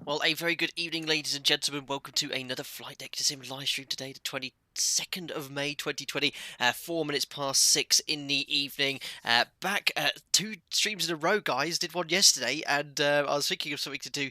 Well, a very good evening, ladies and gentlemen. Welcome to another Flight Deck to Sim live stream today, the 22nd of May 2020, 4 minutes past 6 in the evening. Back two streams in a row, guys. Did one yesterday, and I was thinking of something to do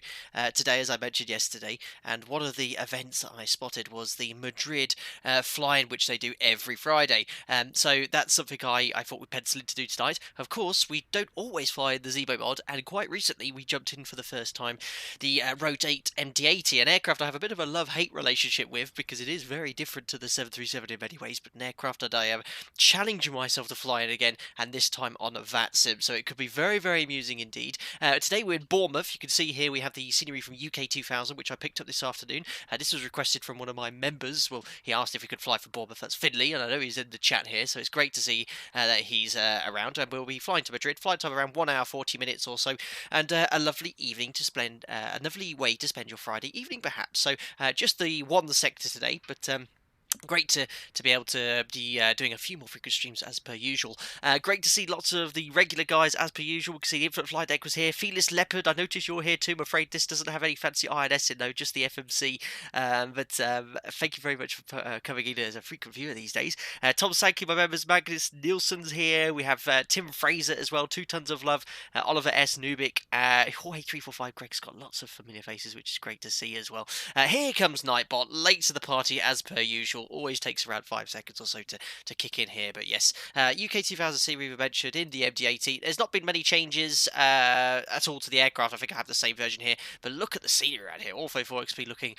today, as I mentioned yesterday. And one of the events that I spotted was the Madrid fly-in, which they do every Friday. So that's something I thought we'd pencil in to do tonight. Of course, we don't always fly in the Zebo mod, and quite recently we jumped in for the first time the Rotate MD80, an aircraft I have a bit of a love-hate relationship with because it is very different to the 737 in many ways, but an aircraft that I am challenging myself to fly in again, and this time on VATSPA, so it could be very, very amusing indeed. Today we're in Bournemouth. You can see here we have the scenery from UK 2000, which I picked up this afternoon. This was requested from one of my members. Well, he asked if he could fly for Bournemouth. That's Finley, and I know he's in the chat here, so it's great to see that he's around. And we'll be flying to Madrid. Flight time around 1 hour 40 minutes or so, and a lovely evening to spend, a lovely way to spend your Friday evening, perhaps. So just the one sector today, but great to be able to be doing a few more frequent streams as per usual. Great to see lots of the regular guys as per usual. We can see the Infinite Flight Deck was here. Fearless Leopard, I noticed you're here too. I'm afraid this doesn't have any fancy INS in though, just the FMC. But thank you very much for coming in as a frequent viewer these days. Tom Sankey, my members, Magnus Nielsen's here. We have Tim Fraser as well, 2 tons of love. Oliver S. Nubik, Jorge 345. Greg's got lots of familiar faces, which is great to see as well. Here comes Nightbot, late to the party as per usual. Always takes around 5 seconds or so to kick in here, but yes, UK 2000 series we mentioned in the MD80. There's not been many changes at all to the aircraft. I think I have the same version here, but look at the scenery around here. Ortho 4XP looking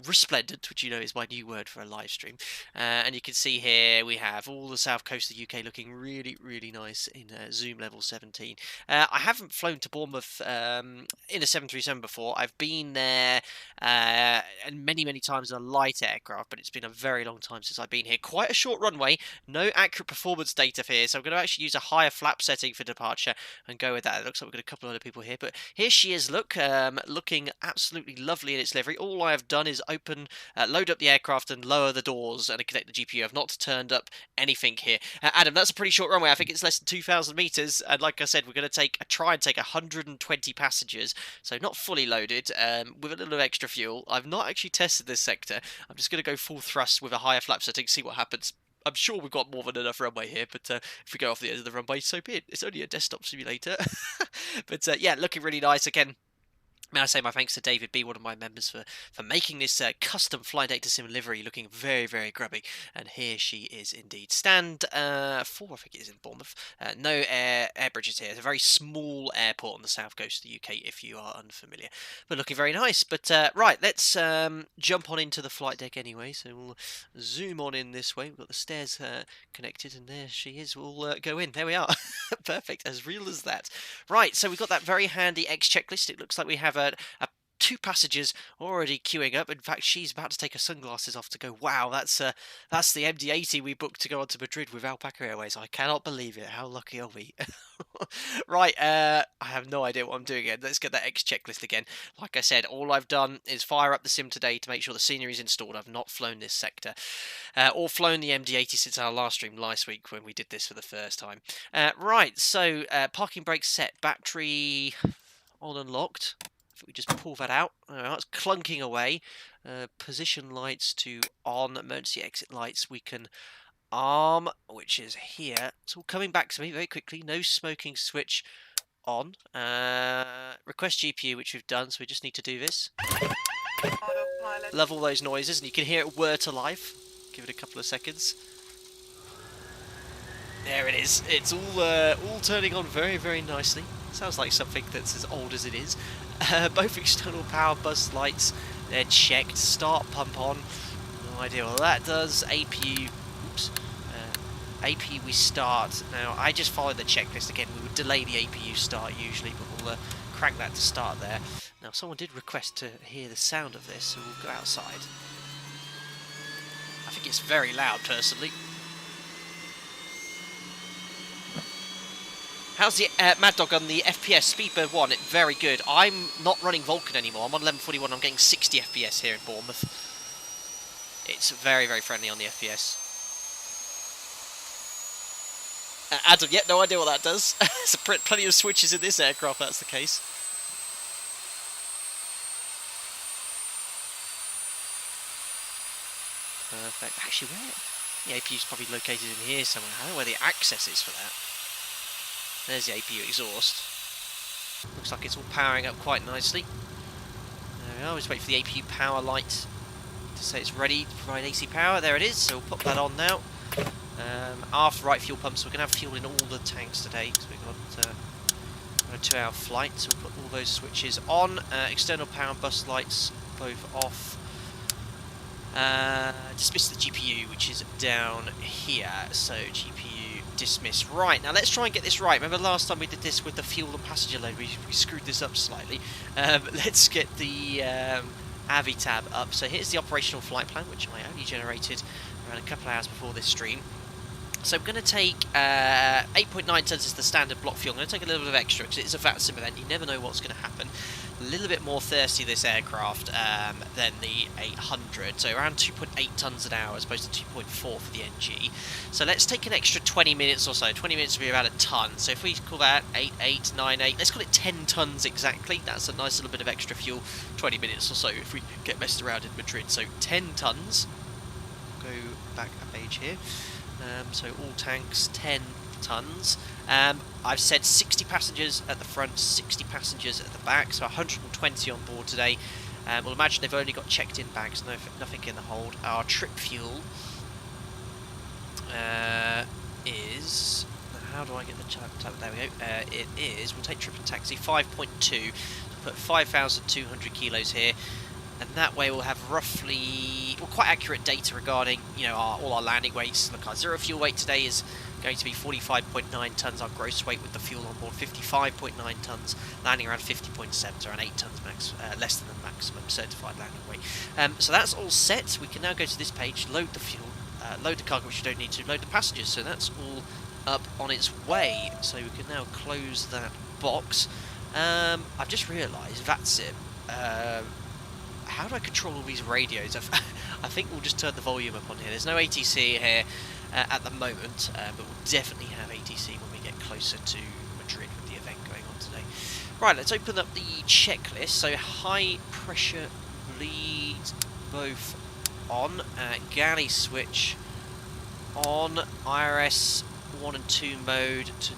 resplendent, which you know is my new word for a live stream. And you can see here we have all the south coast of the UK looking really, really nice in zoom level 17. I haven't flown to Bournemouth in a 737 before. I've been there and many, many times in a light aircraft, but it's been a very long time since I've been here. Quite a short runway, no accurate performance data here, so I'm going to actually use a higher flap setting for departure and go with that. It looks like we've got a couple of other people here, but here she is, looking absolutely lovely in its livery. All I have done is load up the aircraft and lower the doors and connect the GPU. I've not turned up anything here. Adam, that's a pretty short runway. I think it's less than 2,000 meters, and like I said, we're going to try and take 120 passengers, so not fully loaded, with a little extra fuel. I've not actually tested this sector. I'm just going to go full thrust with a higher flap setting, see what happens. I'm sure we've got more than enough runway here, but if we go off the edge of the runway, so be it. It's only a desktop simulator. But yeah, looking really nice. Again, may I say my thanks to David B, one of my members, for making this custom Flight Deck to Sim livery looking very, very grubby. And here she is indeed. Stand 4, I think it is in Bournemouth. No air bridges here. It's a very small airport on the south coast of the UK, if you are unfamiliar. But looking very nice. But right, let's jump on into the flight deck anyway. So we'll zoom on in this way. We've got the stairs connected, and there she is. We'll go in. There we are. Perfect. As real as that. Right, so we've got that very handy X checklist. It looks like we have a 2 passengers already queuing up. In fact, she's about to take her sunglasses off to go, wow, that's the MD80 we booked to go on to Madrid with Alpaca Airways. I cannot believe it. How lucky are we? Right, I have no idea what I'm doing here. Let's get that X checklist again. Like I said, all I've done is fire up the sim today to make sure the scenery is installed. I've not flown this sector or flown the MD80 since our last stream last week when we did this for the first time. Right, so parking brake set, battery on and locked. If we just pull that out, it's clunking away. Position lights to on, emergency exit lights we can arm, which is here. It's all coming back to me very quickly. No smoking switch on. Request GPU, which we've done, so we just need to do this. Love all those noises, and you can hear it whir to life. Give it a couple of seconds. There it is. It's all turning on very, very nicely. Sounds like something that's as old as it is. Both external power bus lights, they're checked. Start pump on. No idea what that does. APU. Oops. AP we start. Now, I just followed the checklist again. We would delay the APU start usually, but we'll crank that to start there. Now, someone did request to hear the sound of this, so we'll go outside. I think it's very loud, personally. How's the Mad Dog on the FPS? Speedbird 1, it's very good. I'm not running Vulcan anymore. I'm on 1141. I'm getting 60 FPS here in Bournemouth. It's very, very friendly on the FPS. Adam, yet no idea what that does. There's plenty of switches in this aircraft, that's the case. Perfect. Actually, where the APU is probably located in here somewhere. I don't know where the access is for that. There's the APU exhaust. Looks like it's all powering up quite nicely. There we are. Just wait for the APU power light to say it's ready to provide AC power. There it is. So we'll pop that on now. After right fuel pumps, we're going to have fuel in all the tanks today because we've got a 2-hour flight. So we'll put all those switches on. External power and bus lights both off. Dismiss the GPU, which is down here. So GPU dismiss. Right, now let's try and get this right. Remember last time we did this with the fuel and passenger load, we screwed this up slightly. Let's get the Avi tab up. So here's the operational flight plan, which I only generated around a couple of hours before this stream. So we're going to take 8.9 tonnes is the standard block fuel. I'm going to take a little bit of extra because it's a VATSPA event. You never know what's going to happen. A little bit more thirsty, this aircraft, than the 800. So around 2.8 tonnes an hour as opposed to 2.4 for the NG. So let's take an extra 20 minutes or so. 20 minutes will be about a tonne. So if we call that 8898, let's call it 10 tonnes exactly. That's a nice little bit of extra fuel. 20 minutes or so if we get messed around in Madrid. So 10 tonnes. Go back a page here. So all tanks, 10 tonnes. I've said 60 passengers at the front, 60 passengers at the back, so 120 on board today. We'll imagine they've only got checked in bags, nothing in the hold. Our trip fuel is... How do I get the tab? There we go. It is, we'll take trip and taxi, 5.2. Put 5,200 kilos here. And that way we'll have roughly, well, quite accurate data regarding, you know, all our landing weights. Look, our zero fuel weight today is going to be 45.9 tonnes. Our gross weight with the fuel on board, 55.9 tonnes. Landing around 50.7, so around 8 tonnes max, less than the maximum certified landing weight. So that's all set. We can now go to this page, load the fuel, load the cargo, which you don't need to, load the passengers. So that's all up on its way. So we can now close that box. I've just realised, VATSPA, how do I control all these radios? I think we'll just turn the volume up on here. There's no ATC here at the moment, but we'll definitely have ATC when we get closer to Madrid with the event going on today. Right, let's open up the checklist. So high pressure bleeds both on, galley switch on, IRS 1 and 2 mode to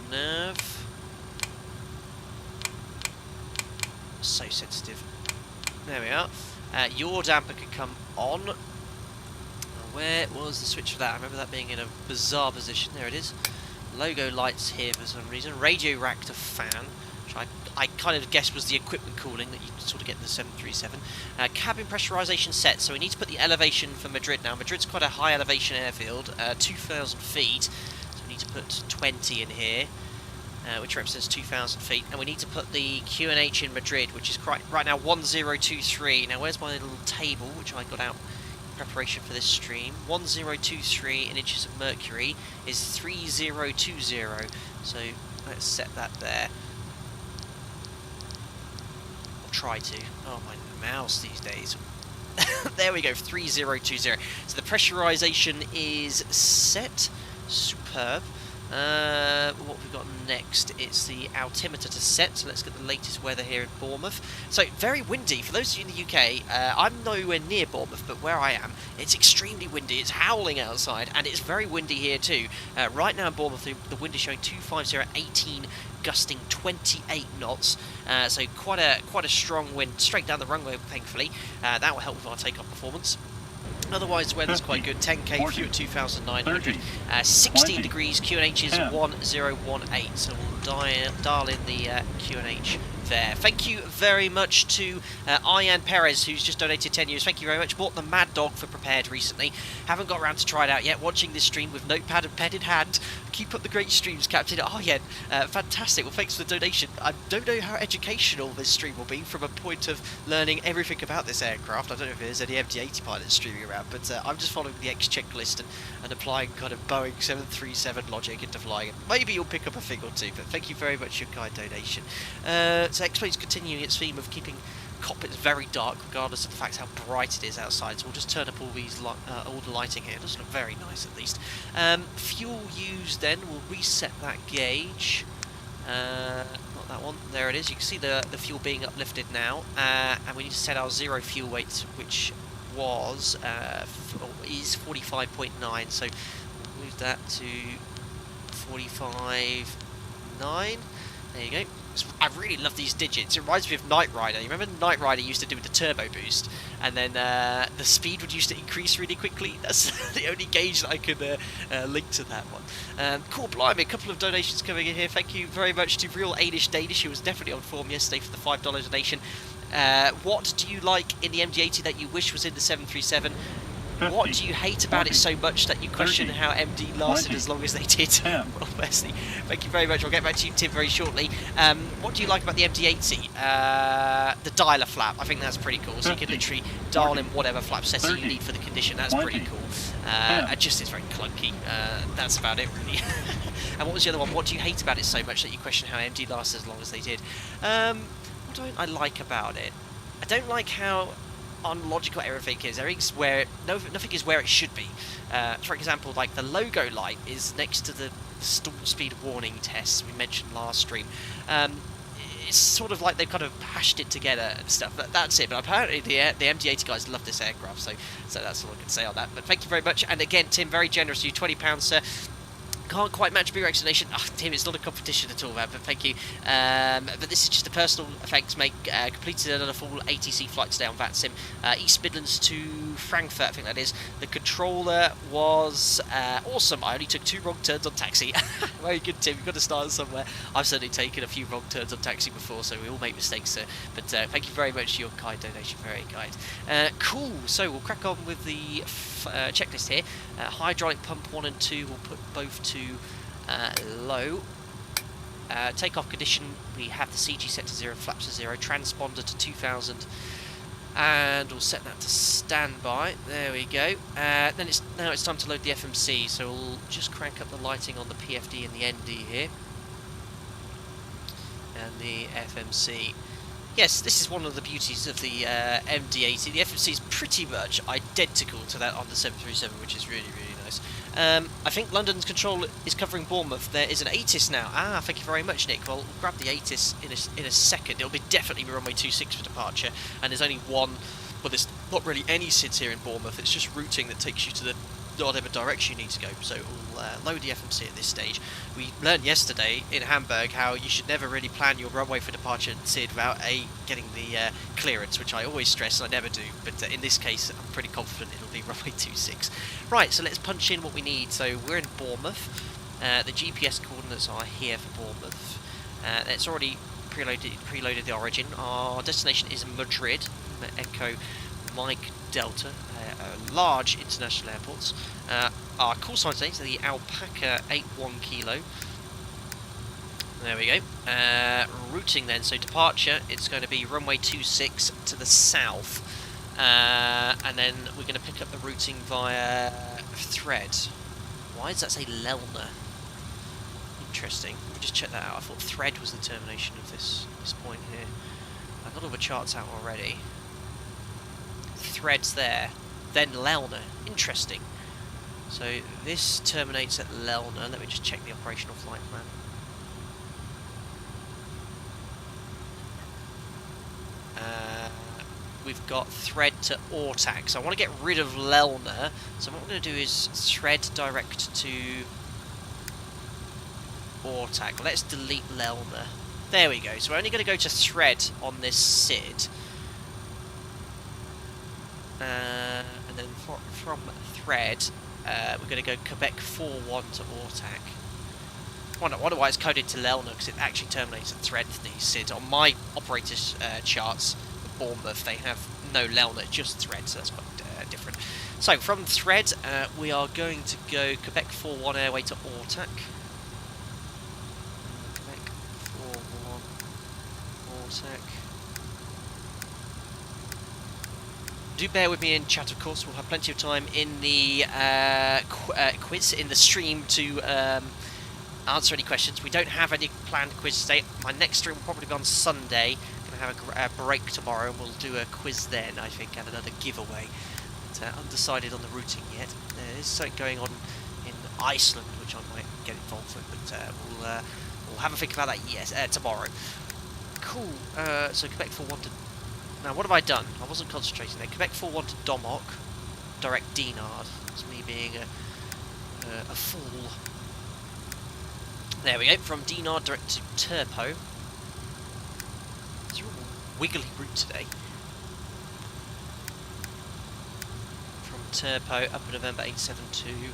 nerve. So sensitive. There we are. Your damper can come on. Where was the switch for that? I remember that being in a bizarre position. There it is. Logo lights here for some reason. Radio rack to fan, which I kind of guessed was the equipment cooling that you sort of get in the 737. Cabin pressurization set. So we need to put the elevation for Madrid now. Madrid's quite a high elevation airfield, 2,000 feet. So we need to put 20 in here. Which represents 2,000 feet, and we need to put the QNH in Madrid, which is right now 1023. Now, where's my little table, which I got out in preparation for this stream? 1023 in inches of mercury is 3020. So let's set that there. I'll try to. Oh, my mouse these days. There we go, 3020. So the pressurization is set. Superb. What we've got next, it's the altimeter to set, so let's get the latest weather here in Bournemouth. So very windy. For those of you in the UK, I'm nowhere near Bournemouth, but where I am, it's extremely windy. It's howling outside, and it's very windy here too. Right now in Bournemouth, the wind is showing 250 at 18, gusting 28 knots. So quite a strong wind straight down the runway, thankfully. That will help with our takeoff performance. Otherwise, the weather's quite good. 10k, fuel at 2,900. 16 degrees, QNH is 1018. So we'll dial in the QNH there. Thank you very much to Ian Perez, who's just donated 10 euros. Thank you very much. Bought the Mad Dog for Prepared recently. Haven't got around to try it out yet. Watching this stream with notepad and pen in hand. Keep up the great streams, Captain. Oh, yeah, fantastic. Well, thanks for the donation. I don't know how educational this stream will be from a point of learning everything about this aircraft. I don't know if there's any MD80 pilots streaming around, but I'm just following the X checklist and applying kind of Boeing 737 logic into flying it. Maybe you'll pick up a thing or two, but thank you very much for your kind donation. So X-Plane's continuing its theme of keeping cockpits very dark, regardless of the fact how bright it is outside. So we'll just turn up all these all the lighting here. It does look very nice, at least. Fuel used. Then we'll reset that gauge. Not that one. There it is. You can see the fuel being uplifted now, and we need to set our zero fuel weight, which was is 45.9, so we'll move that to 45.9. There you go. I really love these digits. It reminds me of Knight Rider. You remember Knight Rider used to do with the turbo boost, and then the speed would used to increase really quickly. That's the only gauge that I could link to that one. Cool, blimey, a couple of donations coming in here. Thank you very much to Real Danish Danish, who was definitely on form yesterday for the $5 donation. What do you like in the MD80 that you wish was in the 737? What do you hate about it so much that you question how MD lasted as long as they did? Well, firstly, thank you very much. I'll get back to you, Tim, very shortly. What do you like about the MD80? The dialer flap. I think that's pretty cool. So you can literally dial in whatever flap setting you need for the condition. That's pretty cool. It just is very clunky. That's about it, really. And what was the other one? What do you hate about it so much that you question how MD lasted as long as they did? What don't I like about it? I don't like how unlogical everything is. Everything's where nothing is where it should be. For example, like the logo light is next to the stall speed warning tests we mentioned last stream. It's sort of like they've kind of hashed it together and stuff. That's it. But apparently the MD80 guys love this aircraft, so that's all I can say on that. But thank you very much. And again, Tim, very generous. You £20, sir. Can't quite match bigger explanation. Oh, Tim, it's not a competition at all, man, but thank you. But this is just a personal thanks, mate. Completed another full ATC flight today on VATSIM. East Midlands to Frankfurt, I think that is. The controller was awesome. I only took 2 wrong turns on taxi. Very good, Tim. You've got to start somewhere. I've certainly taken a few wrong turns on taxi before, so we all make mistakes, sir. But thank you very much for your kind donation. Very kind. Cool. So we'll crack on with the checklist here. Hydraulic pump 1 and 2, we'll put both to low. Takeoff condition, we have the CG set to 0, flaps to 0, transponder to 2000, and we'll set that to standby. There we go. Now it's time to load the FMC, so we'll just crank up the lighting on the PFD and the ND here, and the FMC. Yes, this is one of the beauties of the MD80. The FMC is pretty much identical to that on the 737, which is really, really nice. I think London's control is covering Bournemouth. There is an ATIS now. Thank you very much, Nick. Well, we'll grab the ATIS in a second. It'll be definitely runway 26 for departure, and there's only one. Well, there's not really any SIDS here in Bournemouth. It's just routing that takes you to the whatever direction you need to go. So we'll load the FMC at this stage. We learned yesterday in Hamburg how you should never really plan your runway for departure at SID without getting the clearance, which I always stress and I never do. But in this case, I'm pretty confident it'll be runway 26. Right, so let's punch in what we need. So we're in Bournemouth. The GPS coordinates are here for Bournemouth. It's already preloaded the origin. Our destination is Madrid. Echo Mike Delta, large international airports. Our call sign today is the Alpaca 81 Kilo. There we go. Routing then, so departure, it's going to be runway 26 to the south. And then we're going to pick up the routing via Thread. Why does that say Lelna? Interesting. Let me just check that out. I thought Thread was the termination of this point here. I've got all the charts out already. Threads there, then Lelna. Interesting. So this terminates at Lelna. Let me just check the operational flight plan. We've got thread to Ortac. So I want to get rid of Lelna. So what I'm going to do is thread direct to Ortac. Let's delete Lelna. There we go. So we're only going to go to thread on this SID. And then from thread, we're going to go Quebec 41 to Ortac. I wonder why it's coded to Lelna, because it actually terminates at thread, the SID. On my operator's charts for Bournemouth, they have no Lelna, just thread, so that's quite different. So from thread, we are going to go Quebec 41 airway to Ortac. Quebec 41 Ortac. Do bear with me in chat, of course. We'll have plenty of time in the quiz, in the stream, to answer any questions. We don't have any planned quiz today. My next stream will probably be on Sunday. Going to have a break tomorrow, and we'll do a quiz then, I think, and another giveaway. But, undecided on the routing yet. There is something going on in Iceland, which I might get involved with, but we'll have a think about that tomorrow. Cool. So Quebec 41 to... Now, what have I done? I wasn't concentrating there. Quebec 41 to Domok. direct Dinard. It's me being a fool. There we go, from Dinard direct to Turpo. It's a real wiggly route today. From Turpo, up in November 872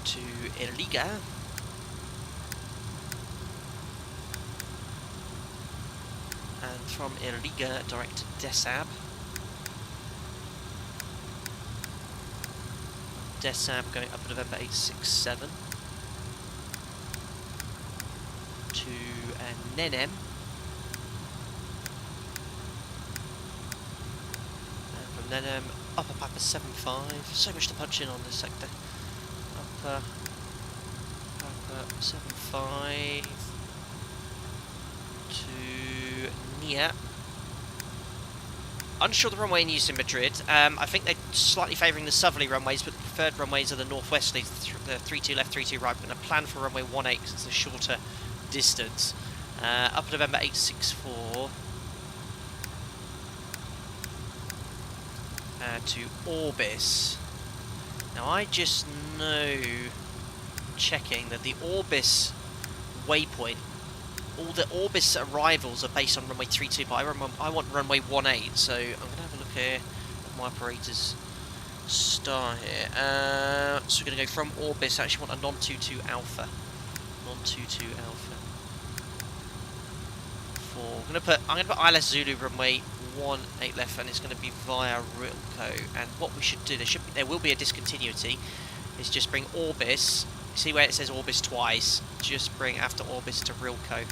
to Erliga. And from Erliga direct to Dessab. Dessab going up in November 867 to Nenem. And from Nenem, Upper Papa 75. So much to punch in on this sector. Upper Papa 75 to Nia. Unsure of the runway in use in Madrid. I think they're slightly favouring the southerly runways, but the preferred runways are the northwesterly, the 32 left, 32 right. We're going to plan for runway 18 because it's a shorter distance. Up in November 864 to Orbis. Now I just know, checking, that the Orbis waypoint, all the Orbis arrivals are based on runway 32, but I want runway 18, so I'm going to have a look here at my operator's star here. So we're going to go from Orbis. I actually want a non-22 alpha. Non-22 alpha. I'm going to put ILS Zulu runway 18 left, and it's going to be via Rilco. And what we should do, there will be a discontinuity, is just bring Orbis. See where it says Orbis twice? Just bring after Orbis to Rilco.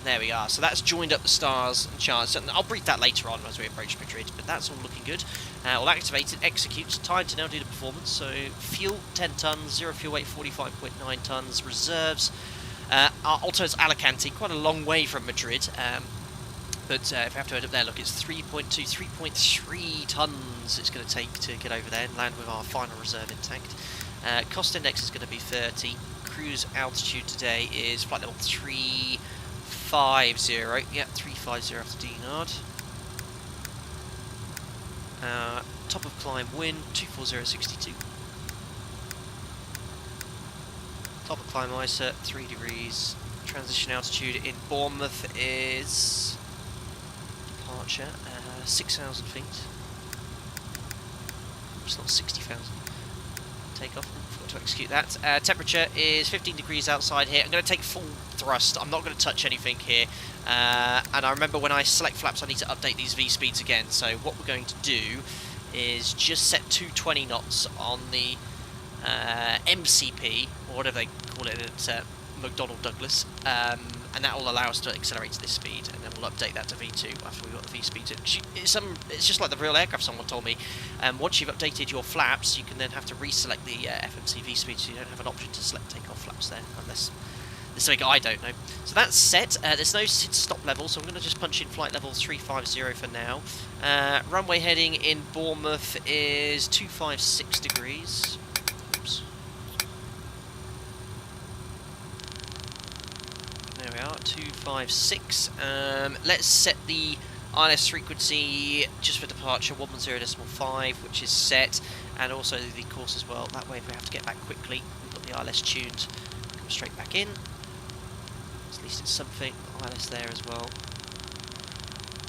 There we are. So that's joined up the stars and charts. And I'll brief that later on as we approach Madrid, but that's all looking good. We'll activate it, execute. Time to now do the performance. So fuel 10 tons, zero fuel weight 45.9 tons, reserves. Our Alto's Alicante, quite a long way from Madrid. But if we have to end up there, look, it's 3.3 tons it's going to take to get over there and land with our final reserve intact. Cost index is going to be 30. Cruise altitude today is flight level 350. Yeah, 350 after Dinard. Top of climb wind 240.62. Top of climb ISA 3 degrees. Transition altitude in Bournemouth is departure 6,000 feet. It's not 60,000. Takeoff. Forgot to execute that. Temperature is 15 degrees outside here. I'm going to take full thrust. I'm not going to touch anything here. And I remember when I select flaps, I need to update these V speeds again. So what we're going to do is just set 220 knots on the MCP, or whatever they call it at McDonnell Douglas, and that will allow us to accelerate to this speed, and then we'll update that to V2 after we've got the V speeds in. It's just like the real aircraft, someone told me. Once you've updated your flaps, you can then have to reselect the FMC V speed, so you don't have an option to select takeoff flaps there, unless there's something I don't know. So that's set. There's no stop level, so I'm going to just punch in flight level 350 for now. Runway heading in Bournemouth is 256 degrees. Oops. There we are, 256. Let's set the ILS frequency just for departure, 110.5, which is set, and also the course as well. That way, if we have to get back quickly, we've got the ILS tuned. Come straight back in. At least it's something. ILS there as well.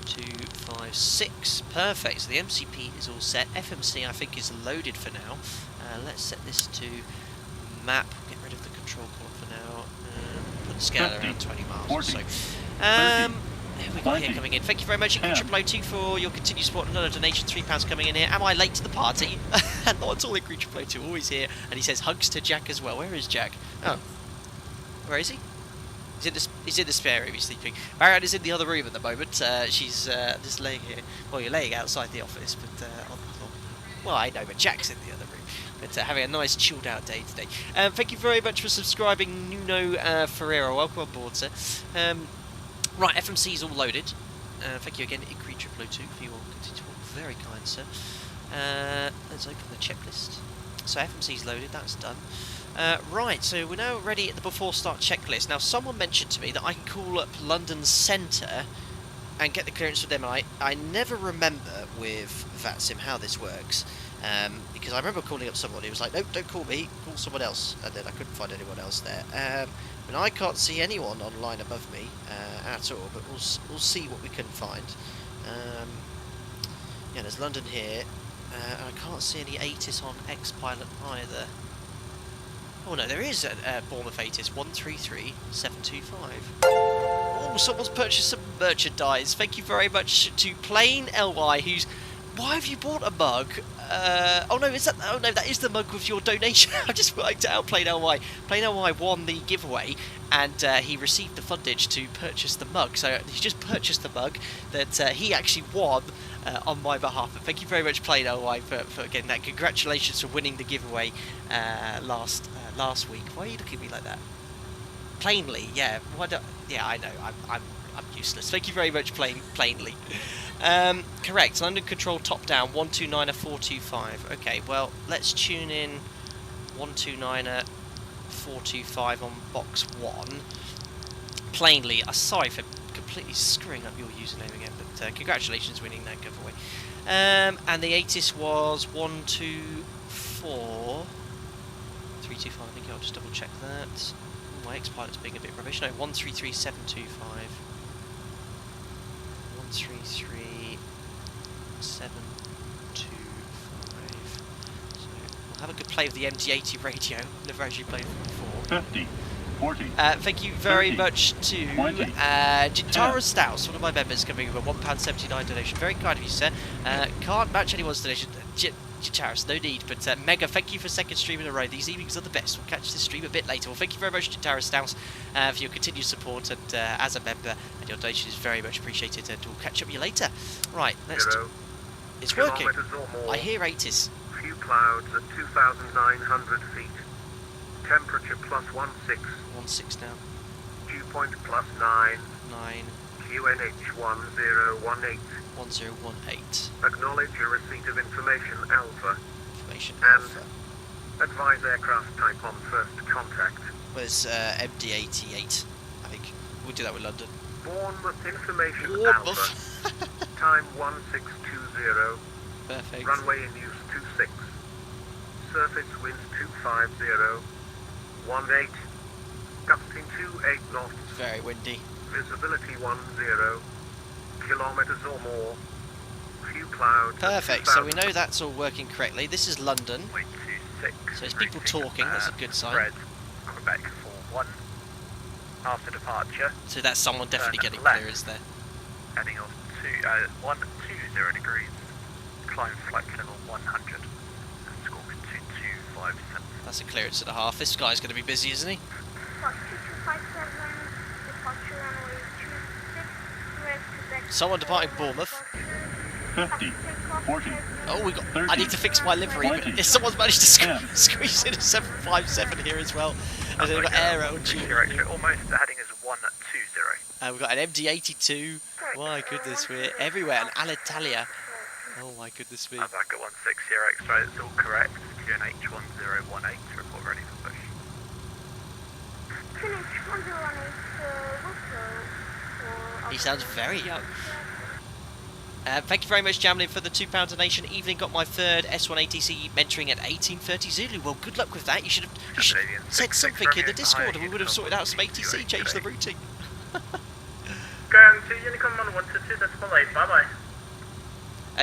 256. Perfect. So the MCP is all set. FMC, I think, is loaded for now. Let's set this to map. Get rid of the control column for now. Put the scale around 20 miles or so. Here we go here coming in. Thank you very much, Crew002, for your continued support. Another donation, £3 coming in here. Am I late to the party? Not at all, Crew002, always here. And he says hugs to Jack as well. Where is Jack? Oh, where is he? He's in the spare room. He's sleeping. Marianne is in the other room at the moment. She's just laying here. Well, you're laying outside the office, but well, I know, but Jack's in the other room. But having a nice chilled out day today. Thank you very much for subscribing, Nuno Ferreira. Welcome on board, sir. Right, FMC is all loaded. Thank you again, Crew002, for your continued support. Very kind, sir. Let's open the checklist. So FMC is loaded. That's done. Right, so we're now ready at the before start checklist. Now, someone mentioned to me that I can call up London Centre and get the clearance with them. I never remember with VATSIM how this works, because I remember calling up someone who was like, nope, don't call me, call someone else, and then I couldn't find anyone else there. And I can't see anyone online above me at all, but we'll see what we can find. Yeah, there's London here, and I can't see any ATIS on X-Pilot either. Oh no, there is a Bournemouth ATIS, 133725. Oh, someone's purchased some merchandise. Thank you very much to Plain LY, who's... Why have you bought a mug? Oh no, that is the mug with your donation. I just worked it out, Plain LY. Plain LY won the giveaway, and he received the fundage to purchase the mug. So he's just purchased the mug that he actually won on my behalf. But thank you very much, Plain LY, for getting that. Congratulations for winning the giveaway last week. Why are you looking at me like that? Plainly, yeah. Yeah, I know. I'm useless. Thank you very much, Plainly. Correct. London Control top down 129er 425. Okay, well let's tune in 129er 425 on box 1. Plainly, sorry for completely screwing up your username again, but congratulations winning that giveaway. And the ATIS was 124 325. I think I'll just double check that. My X-Pilot's being a bit rubbish. No, 133725. 133725. So we'll have a good play of the MD80 radio. I've never actually played it before. 50, 40. Thank you very 30, much to Jintara Stouse, one of my members, giving a £1.79 donation. Very kind of you, sir. Can't match anyone's donation. Jitaris, no need, but Mega, thank you for second stream in a row. These evenings are the best. We'll catch this stream a bit later. Well, thank you very much, Jitaris Stouse, for your continued support, and as a member, and your donation is very much appreciated, and we'll catch up with you later. Right, let's do... It's working. I hear 80s. Few clouds at 2,900 feet. Temperature plus 16. 16 now. Dew point plus 9. 9. QNH 1018. 1018. Acknowledge your receipt of information Alpha. Information And Alpha. advise aircraft type on first contact. Where's MD88? I think we'll do that with London. Bournemouth information Bournemouth. Alpha. Time 1620. Perfect. Runway in use 26. Surface winds 250. 18. Gusting 28 knots. Very windy. Visibility 10 kilometers or more. Few clouds. Perfect. So we know that's all working correctly. This is London. 26. So there's people talking. That's a good sign. Red. Quebec 41. After departure. So that's someone definitely Turn getting left. clearance there. Heading off 120 degrees. Climb flight level 100. And score 2257. That's a clearance and a half. This guy's going to be busy, isn't he? 2257. Someone departing Bournemouth. 50, 40. Oh, we got. 30, I need to fix my livery. 20, If someone's managed to 10. squeeze in a 757 here as well. And then we've got Aero and Director, almost the heading is 120. we've got an MD82. My goodness, we're everywhere. And Alitalia. Oh my goodness me. I'm back at 16 X-ray, that's all correct. QNH 1018 to report ready for push. QNH 1018, He sounds very young. Thank you very much, Jamlin, for the £2 donation. Evening got my third S1 ATC mentoring at 1830 Zulu. Well, good luck with that. You should have said something in the Discord and we would have sorted out some ATC, changed the routing. Going to Unicom on 122, that's polite, bye-bye.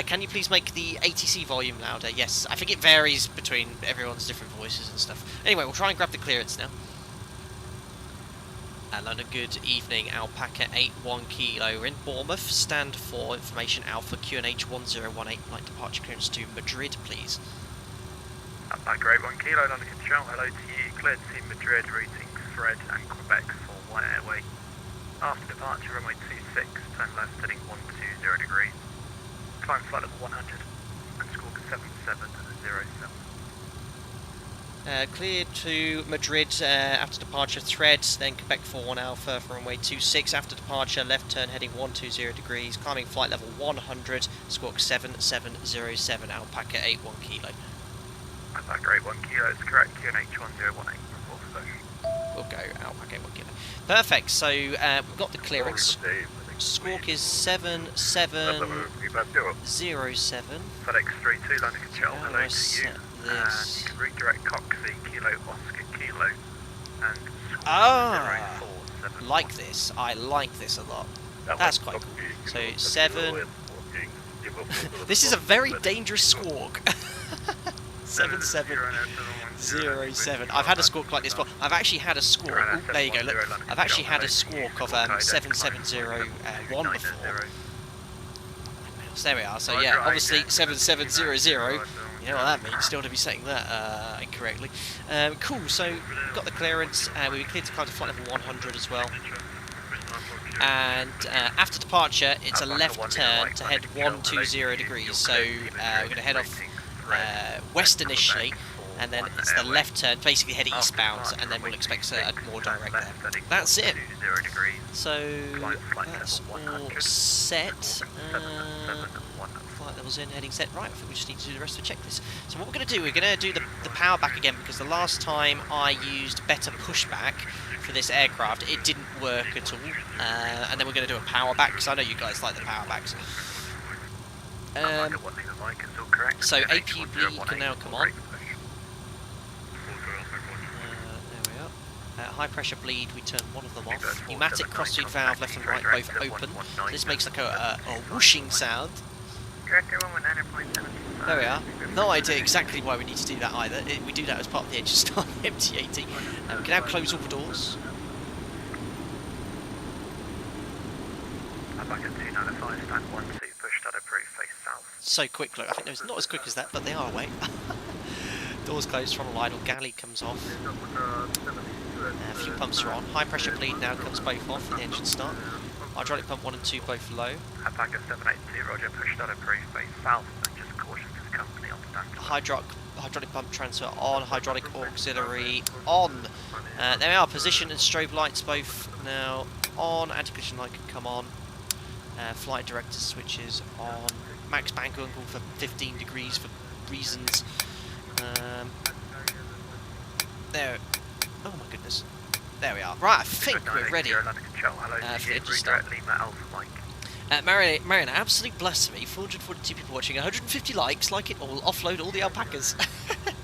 Can you please make the ATC volume louder? Yes, I think it varies between everyone's different voices and stuff. Anyway, we'll try and grab the clearance now. London, good evening. Alpaca 81 Kilo. We're in Bournemouth. Stand for information Alpha QNH 1018. Flight departure clearance to Madrid, please. Alpaca 81 Kilo, London Control. Hello to you. Cleared to Madrid, routing Fred and Quebec for White Airway. After departure, runway 26. Turn left, heading 120 degrees. Climb flight level 100 and score 7707. Cleared to Madrid after departure, threads, then Quebec 41 Alpha for runway 26. After departure, left turn heading 120 degrees, climbing flight level 100, squawk 7707, Alpaca 81 Kilo. Alpaca 81 Kilo is correct, QNH 1018, report for push. We'll go Alpaca 81 Kilo. Perfect, so we've got the clearance. squawk is 7707. FedEx 32, landing control, How do hello I to you. set this? And you can redirect Coxie, Kilo, Oscar, Kilo, and squawk Ah, 047. like this. I like this a lot. That's quite cool. So 7. This is a very dangerous squawk. 7707. I've had a squawk like this before. I've actually had a squawk. Oh, there you go. Look, I've actually had a squawk of 7701 before. So there we are. So yeah, obviously 7700. You know what that means. Still to be saying that incorrectly. Cool. So we've got the clearance. We've cleared to climb to flight level 100 as well. And after departure, it's a left turn to head 120 degrees. So we're going to head off west initially, and then it's the left turn, basically head eastbound, and then we'll expect a more direct there. That's it. So that's all set. Flight levels in, heading set. Right, I think we just need to do the rest of the checklist. So what we're going to do, we're going to do the power back again, because the last time I used better pushback for this aircraft, it didn't work at all. And then we're going to do a power back, because I know you guys like the power backs. So APU bleed can now come on. There we are. High pressure bleed, we turn one of them off. Pneumatic cross-feed valve left and right both open. This makes like a whooshing sound. There we are. No idea exactly why we need to do that either. We do that as part of the engine start MD80. We can now close all the doors. Back at 295, stand 12, push that approved, face south. So quick, look. I think it's not as quick as that, but they are away. Doors closed, throttle idle, galley comes off. Fuel pumps are on. High pressure bleed now comes both off. The engine start. Hydraulic pump 1 and 2 both low. Back at 780, roger, push that approved, face south, and just caution to the company on stand. Hydraulic pump transfer on. Hydraulic auxiliary on. There we are. Position and strobe lights both now on. Anti-collision light can come on. Flight director switches on. Max bank angle for 15 degrees for reasons. There. Oh my goodness. There we are. Right, I think we're ready for the engine start. Mariana, absolute blasphemy. 442 people watching, 150 likes, like it all, offload all the alpacas.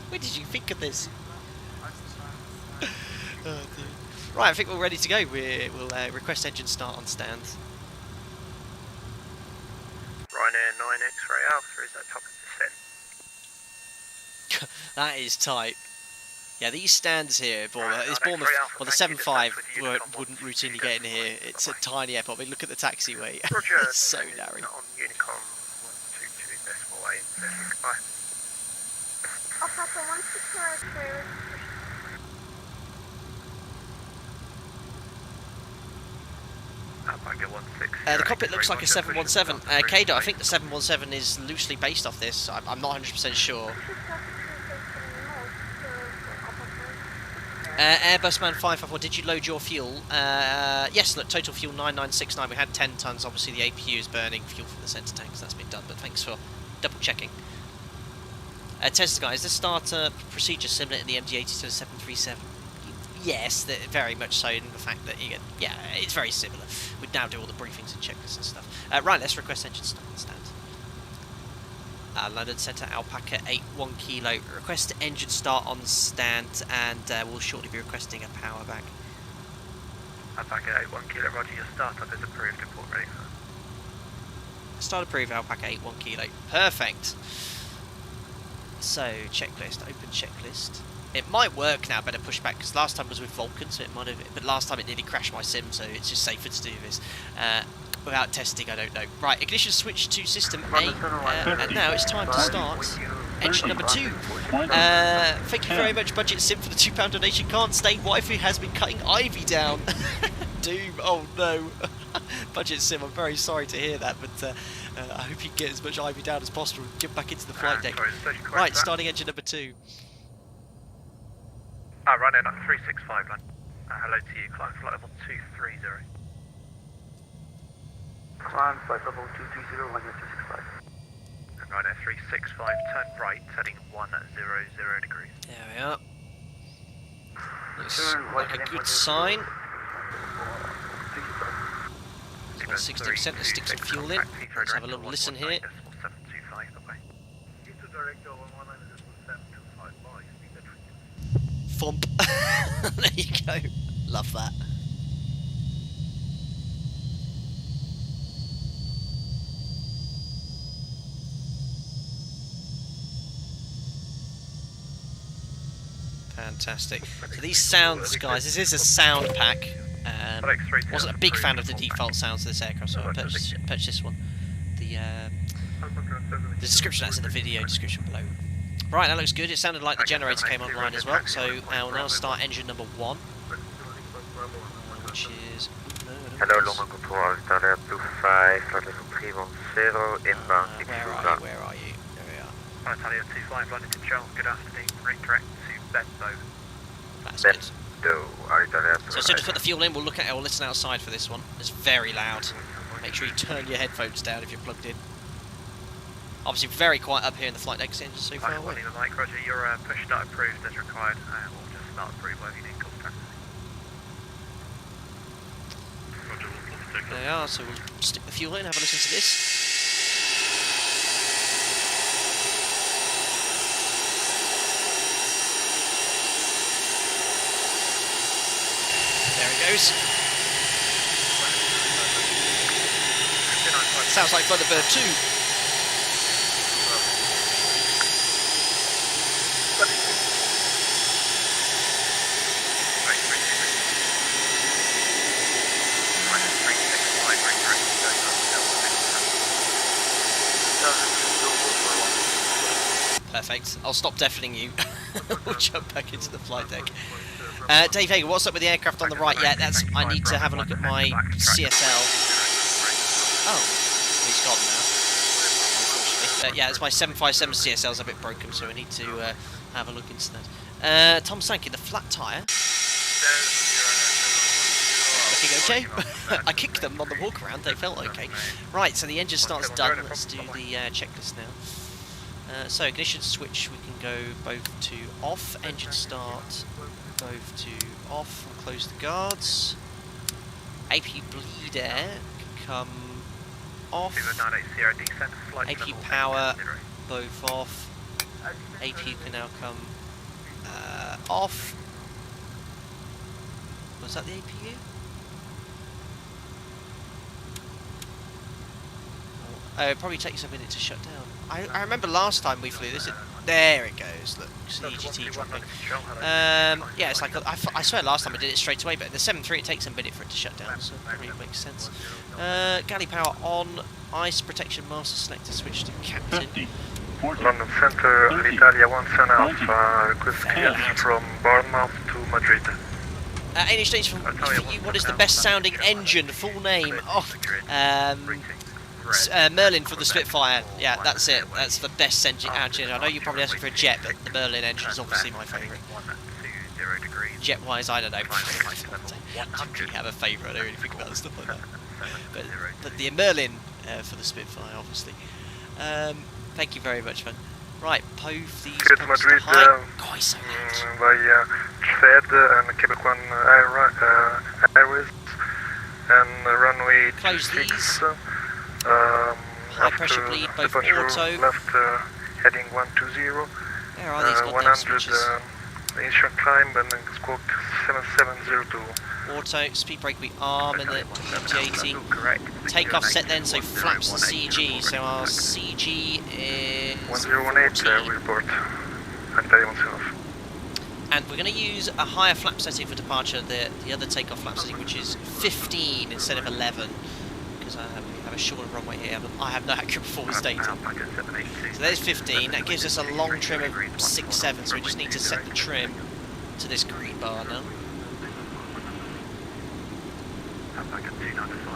Where did you think of this? Oh, right, I think we're ready to go. We'll request engine start on stand. Ryanair 9 X-ray Alpha is at top of descent. That is tight. Yeah, these stands here, Bournemouth, well, the 7.5 wouldn't routinely get in here. It's a tiny airport. I mean, look at the taxiway. It's so narrow. On Unicom 122.8. Goodbye. The cockpit looks like a 717. Kado, I think the 717 is loosely based off this. I'm not 100% sure. Airbusman 554, did you load your fuel? Yes, look, total fuel 9969. We had 10 tons. Obviously, the APU is burning fuel from the centre tanks. That's been done, but thanks for double checking. Test guys, the starter procedure similar to the MD80 to the 737. Yes, very much so in the fact that it's very similar. We'd now do all the briefings and checklists and stuff. Right, let's request engine start on stand. London Centre Alpaca 81 Kilo. Request engine start on stand, and we'll shortly be requesting a power back. Alpaca 81 Kilo, roger, your startup is approved, import ready for. Start approved, Alpaca 81 Kilo. Perfect. So, checklist, open checklist. It might work now, better pushback, because last time was with Vulcan, so it might have, but last time it nearly crashed my sim, so it's just safer to do this. Without testing, I don't know. Right, ignition switch to system A, and now it's time to start engine number 2. Thank you very much, Budget Sim, for the £2 donation. Can't stay, waifu has been cutting Ivy down. Doom, oh no. Budget Sim, I'm very sorry to hear that, but I hope you can get as much Ivy down as possible and get back into the flight deck. Right, starting engine number 2. Run in at 365, London. Hello to you, climb flight level 230. Climb flight level 230, 265. And right at 365, turn right, heading 100 degrees. There we are. Looks like a good sign. about 16%. Let's stick some fuel in. Let's have a little listen here. Thump. There you go. Love that. Fantastic. So these sounds, guys, this is a sound pack. Wasn't a big fan of the default sounds of this aircraft, so I purchased this one. The description, that's in the video description below. Right, that looks good. It sounded like the generator came online as well, so I'll now start engine number 1, which is... Hello, London Control, Altalia 25, Atlas 310, inbound. Where are you? There we are. Altalia 25, London Control, good afternoon, redirect to Bedbo. That's good. So as soon as we put the fuel in, we'll look at it, we'll listen outside for this one. It's very loud. Make sure you turn your headphones down if you're plugged in. Obviously very quiet up here in the flight deck, since it's so far away. Mike, Roger, your push start approved as required, we'll just start approve whether you need contact. There they are, so we'll stick the fuel in, have a listen to this. There it goes. Sounds like Thunderbird 2. Perfect. I'll stop deafening you. We'll jump back into the flight deck. Dave Hager, what's up with the aircraft on the right? Yeah, that's. I need to have a look at my CSL. Oh, he's gone now. Yeah, it's my 757 CSL's a bit broken, so I need to have a look into that. Tom Sankey, the flat tyre. Looking okay. I kicked them on the walk around, they felt okay. Right, so the engine start's done. Let's do the checklist now. So ignition switch, we can go both to off, engine start, both to off, and close the guards. AP bleed air can come off, AP power, both off, AP can now come off. Was that the APU? It probably takes a minute to shut down. I remember last time we flew this. There it goes. Look, see EGT dropping. Yeah, it's like I swear last time I did it straight away, but the 7.3 it takes a minute for it to shut down, so it probably makes sense. Galley power on. Ice protection master selector switch to captain. 50, 40, London Center, 30, Italia 1 20, request clearance from Bournemouth to Madrid. NH from for you, what is the best sounding engine? Full name? Oh, Merlin for the Spitfire. Yeah, that's it. That's the best engine. I know you're probably asking for a jet, but the Merlin engine is obviously my favourite. Jet-wise, I don't know. I don't really have a favourite. I don't really think about stuff like that. But the Merlin for the Spitfire, obviously. Thank you very much, man. Right, both these Good pumps Madrid, to height. God, he's so loud. By Fed and Quebec 1 Airways and runway Close 26. these. High pressure bleed, both auto. Left heading 120. Where are these goddamn 100 switches? initial climb and squawk 7702. Auto, speed brake we arm in the MD80. Takeoff set then, so flaps and CG. So our CG is 1018 report. Antalya 1 and we're going to use a higher flap setting for departure, the other takeoff flap setting, which is 15 instead of 11, because we have a shorter runway here. I have no accurate performance data. So there's 15. That gives us a long trim of 6.7. So we just need to set the trim to this green bar now.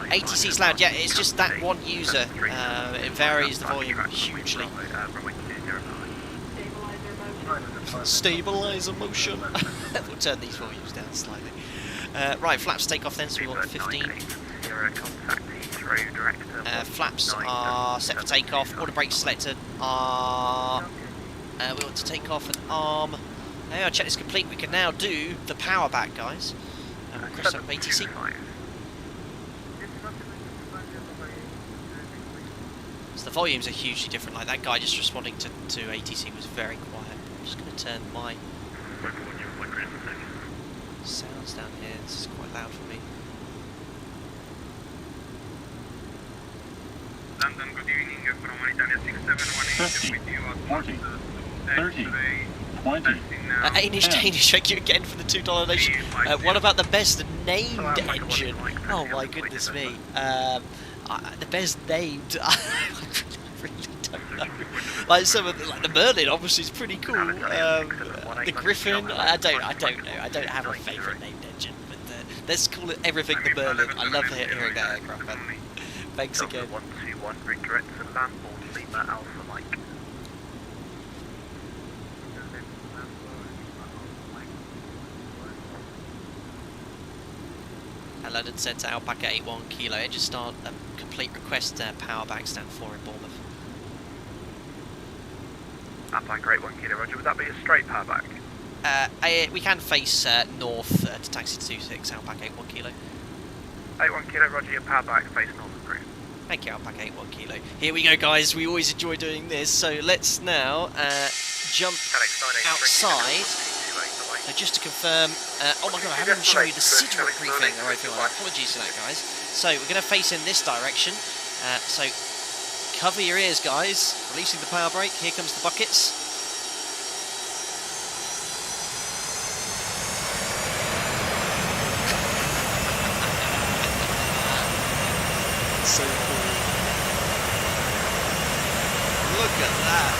ATC's loud, yeah, it's just that one user. It varies the volume hugely. Stabilizer motion. We'll turn these volumes down slightly. Right, flaps take off then, so we want 15. Flaps are set for takeoff. Auto brake selected are. We want to take off an arm. Now our check is complete. We can now do the power back, guys. And we'll cross up ATC. the volumes are hugely different. Like that guy just responding to ATC was very quiet. I'm just going to turn my sounds down here. This is quite loud for me. London, good evening. From Italia 6718 with you. 40, 30, 20. Danish, thank you again for the $2 donation. What about the best named engine? Oh my goodness me. The best named. I really don't know. Like some of like the Merlin obviously is pretty cool. The Griffin, I don't know. I don't have a favourite named engine, but let's call it everything the Merlin. I love hearing that aircraft. Man. Thanks again. 121, redirect to Landboard Lima Alpha Mike. London Centre Alpaca 81 Kilo. Engine start. Complete request. Power back stand 4 in Bournemouth. Alpaca 81 Kilo. Roger. Would that be a straight power back? We can face north to taxi 26 Alpaca 81 Kilo. 81 Kilo. Roger. Your power back face north of group. Thank you, Alpaca 81 Kilo. Here we go, guys. We always enjoy doing this. So let's now jump outside. So just to confirm, oh my god, I haven't even shown you the SID briefing or anything like that. Apologies for that, guys. So we're going to face in this direction. So cover your ears, guys. Releasing the power brake. Here comes the buckets. So cool. Look at that.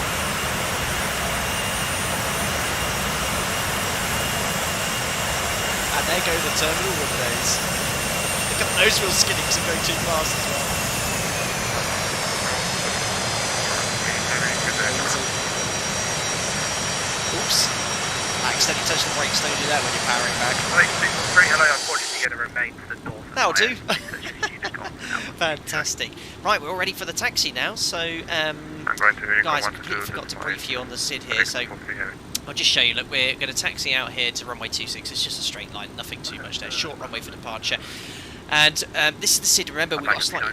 And there go the terminal room days. Look at those wheel skiddings are going too fast as well. Oops. I accidentally touched the brakes. Don't do that when you're powering back. Hello, unfortunately you're going to remain to the north. That'll do. Fantastic. Right, we're all ready for the taxi now. So, guys, I completely forgot to brief you on the SID here. So, I'll just show you. Look, we're going to taxi out here to runway 26. It's just a straight line, nothing too much there. Short runway for departure. And this is the SID. Remember, we've got a slightly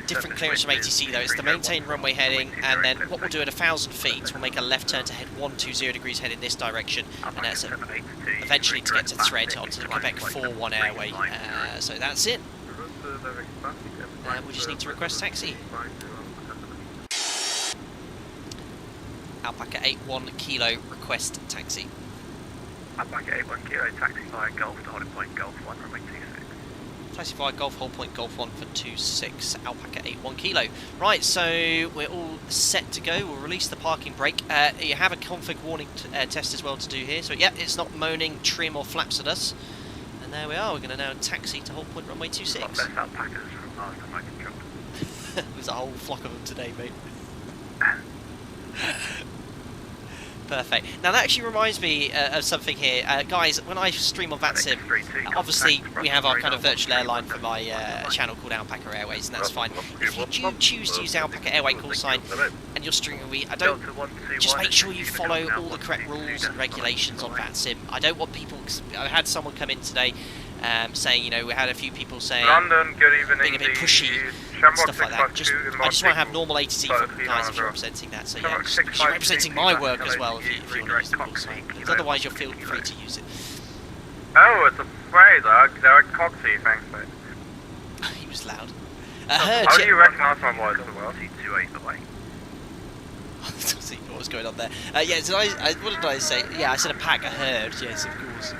different clearance from ATC though. It's the maintain runway heading, and then what we'll do at 1,000 feet, we'll make a left turn to head 120 degrees head in this direction, and that's eventually to get to thread onto the Quebec 41 airway. So that's it. We just need to request taxi. Alpaca 81 Kilo request taxi. Alpaca 81 Kilo taxi via Golf to holding point Golf 1 runway 26. Taxi via Golf, hold point Golf 1 for 26, Alpaca 81 Kilo. Right, so we're all set to go. We'll release the parking brake. You have a config warning test as well to do here. So yeah, it's not moaning, trim or flaps at us. And there we are. We're going to now taxi to hold point runway 26. Best alpacas from last time I can jump. There's a whole flock of them today, mate. Perfect. Now that actually reminds me of something here. Guys, when I stream on VATSIM, obviously we have our kind of virtual airline for my channel called Alpaca Airways, and that's fine. If you do choose to use the Alpaca Airway call sign and you're streaming me, just make sure you follow all the correct rules and regulations on VATSIM. I don't want people, I had someone come in today saying, you know, we had a few people saying London, good evening, being a bit pushy and stuff like that. I just want to have normal ATC for guys if you're representing that. So yeah, because you're representing my work as well if you want to use the call sign. Because otherwise you'll feel free to use it. Oh, it's a Fraser. They're a Coxie, thanks mate. He was loud. How do you recognise my voice as well? 28 away. See what was going on there. Yeah, so what did I say? Yeah, I said a pack, I heard. Yes, of course.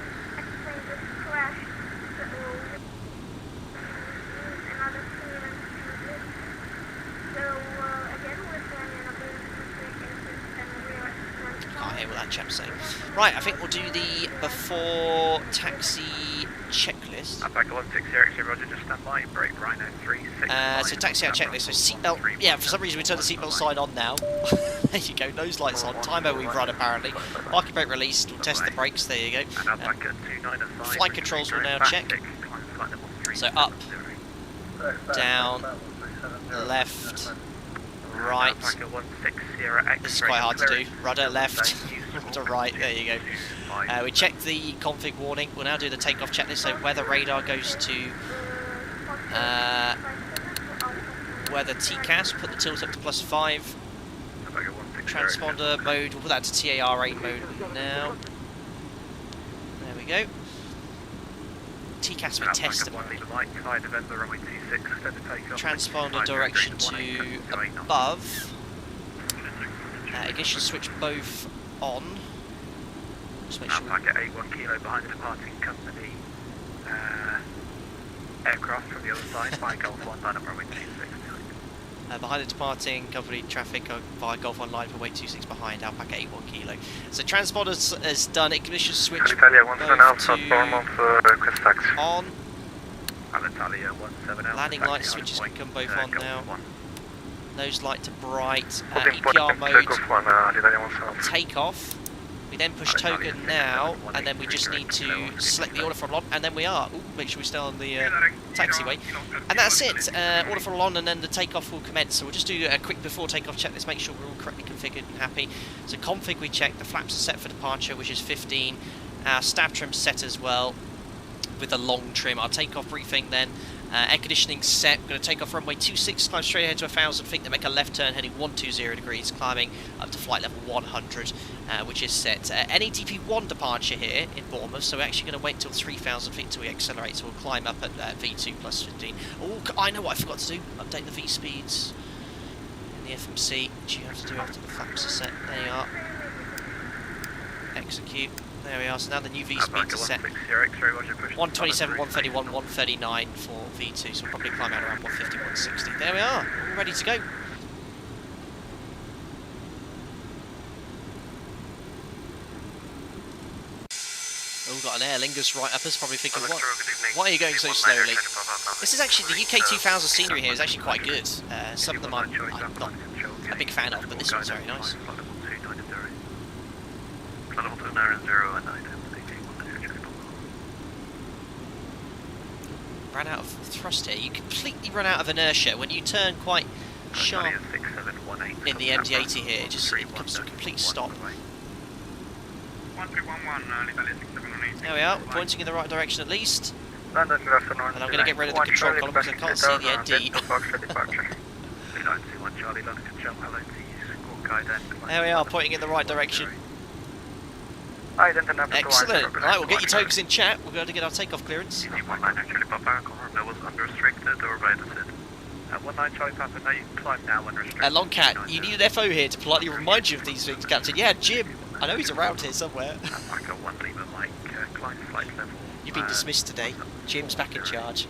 Can't hear what that chap's saying. Right, I think we'll do the before taxi checklist. Alpaca 160, Roger, just stand by, brake Rhino 36. So taxi out checklist, so seatbelt, yeah, for some reason we turn the seatbelt sign on now. There you go, nose lights on, timer we've run apparently. Parking brake released, we'll test the brakes, there you go. Flight controls will now check. So up, down, left, right. This is quite hard to do. Rudder left, rudder right, there you go. We checked the config warning. We'll now do the takeoff checklist. So weather radar goes to weather TCAS, put the tilt up to +5. Transponder mode, we'll put that to TARA mode now. There we go. TCAS for test. Transponder direction to above. Ignition switch both on. Just make sure. Packet 81 kilo behind the departing company. Aircraft from the other side by Golf 1 line up runway 26. Behind the departing company traffic via Golf 1 line for way 26 behind, Alpaca 81 kilo. So transponder is done, ignition switch Italia 17 Alpha, to Bournemouth, request taxi. on. Alitalia 17 Alpha. Landing light switches become both on now. Nose light to bright. Holding EPR mode. Takeoff 1, Italia 17. Takeoff. We then push token now, and then we just need to select the order throttle on, and then we are. Ooh, make sure we stay on the taxiway. And that's it. Order throttle on, and then the takeoff will commence. So we'll just do a quick before takeoff check. Let's make sure we're all correctly configured and happy. So config we check. The flaps are set for departure, which is 15. Our stab trim set as well, with a long trim. Our takeoff briefing then. Air conditioning set. We're going to take off runway 26, climb straight ahead to 1,000 feet, then make a left turn heading 120 degrees, climbing up to flight level 100, which is set. NATP 1 departure here in Bournemouth, so we're actually going to wait until 3,000 feet until we accelerate, so we'll climb up at V2 plus 15. Oh, I know what I forgot to do. Update the V speeds in the FMC, which you have to do after the flaps are set. There you are. Execute. There we are, so now the new V speeds are set. 127, 131, 139 for V2, so we'll probably climb out around 150, 160. There we are, all ready to go. Oh, got an Aer Lingus right up us, probably thinking, why are you going so slowly? This is actually, the UK 2000 scenery here is actually quite good. Some of them I'm not a big fan of, but this one's very nice. Ran out of thrust here. You completely run out of inertia when you turn quite sharp in the MD80 here. It just comes to a complete stop. There we are, we're pointing in the right direction at least. And I'm going to get rid of the control column because I can't see the ND. There we are, pointing in the right direction. Excellent. Right, we'll get your tokens in chat. We'll be able to get our takeoff clearance. Long Cat, you need an FO here to politely remind you of these things, Captain. Yeah, Jim. I know he's around here somewhere. You've been dismissed today. Jim's back in charge.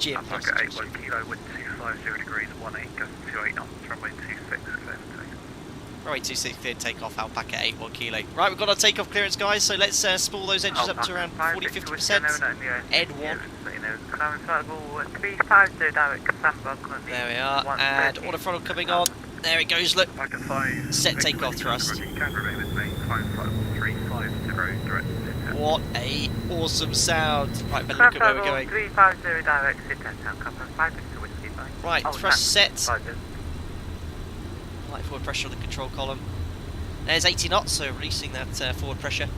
Jim. Runway 26 cleared, takeoff, Alpaca 81 kilo. Right, we've got our takeoff clearance, guys, so let's spool those engines up to around 40-50%. Ed 1. There we are, and order throttle coming on. There it goes, look. Set takeoff thrust. What a awesome sound. Right, but look at where we're going. Right, thrust set. Light forward pressure on the control column. There's 80 knots, so releasing that forward pressure.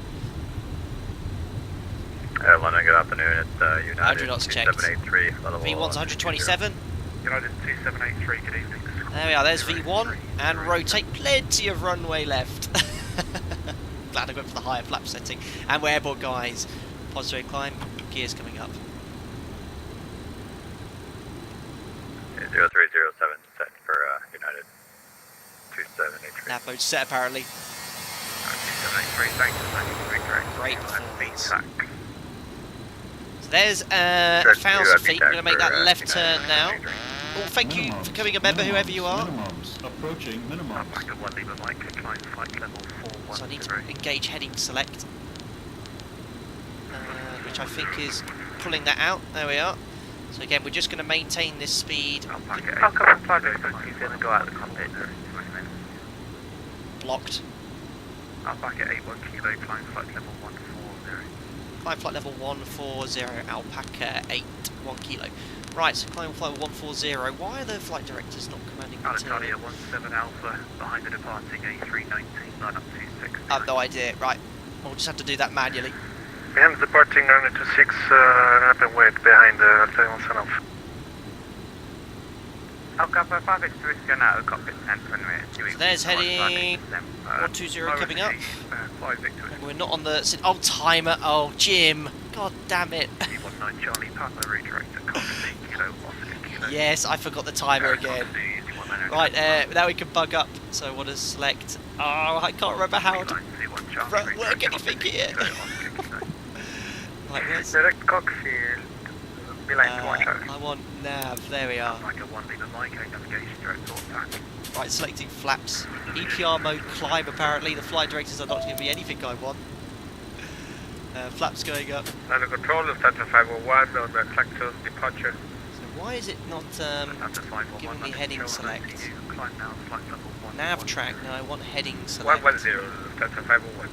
Airline, good afternoon. It's United 100 knots checked. V1's 127. United 2783, good evening. There we are, there's V1, and rotate, plenty of runway left. Glad I went for the higher flap setting. And we're airborne, guys. Positive climb, gears coming up. 0307 set for United 2783. Nav mode set apparently. 2783, Great performance. So there's 1,000 feet. We're going to make that left turn now. Well, thank you for becoming a member, whoever you are. Approaching minimums. So I need to engage heading select, which I think is pulling that out. There we are. So again, we're just going to maintain this speed. Blocked. Alpaca 81 kilo, climb flight level 140. Climb flight level 140, Alpaca 81 kilo. Right, so climb flight 140. Why are the flight directors not commanding Alitalia 17 Alpha, behind the departing A319, line up 26. I have no idea. Right, we'll just have to do that manually. I'm departing runway 26, up and wait behind Alta 17. Alcapa 5 X2 is going out of cockpit 10 runway. So there's heading 120 coming up. 5 Victor. And we're not on the... Oh, timer. Oh, Jim. God damn it. 19 Charlie, partner redirect at Cockpit, Kilo, Oscar, Kilo. Yes, I forgot the timer again. Right, now we can bug up. So I want to select... Oh, I can't remember how to work anything here. Right, where's... Direct Cockfield, I want nav. There we are. Like a 1 leader navigation direct attack. Right, selecting flaps. EPR mode climb apparently. The flight directors are not giving me anything I want. Flaps going up. Under control of Delta 501 on the Clactos departure. So why is it not giving me heading select? Nav track, no, I want heading select. 110, Delta 501.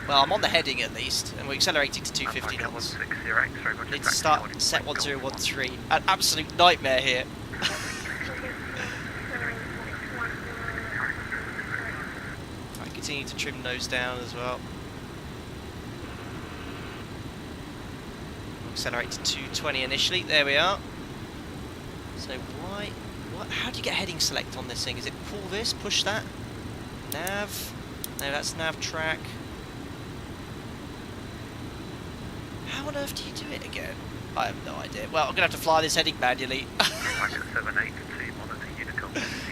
Well, I'm on the heading at least, and we're accelerating to 250 knots. Need to start set 1013. An absolute nightmare here. I continue to trim nose down as well. Accelerate to 220 initially. There we are. So why? What? How do you get heading select on this thing? Is it pull this, push that? Nav? No, that's nav track. How on earth do you do it again? I have no idea. Well, I'm gonna have to fly this heading manually.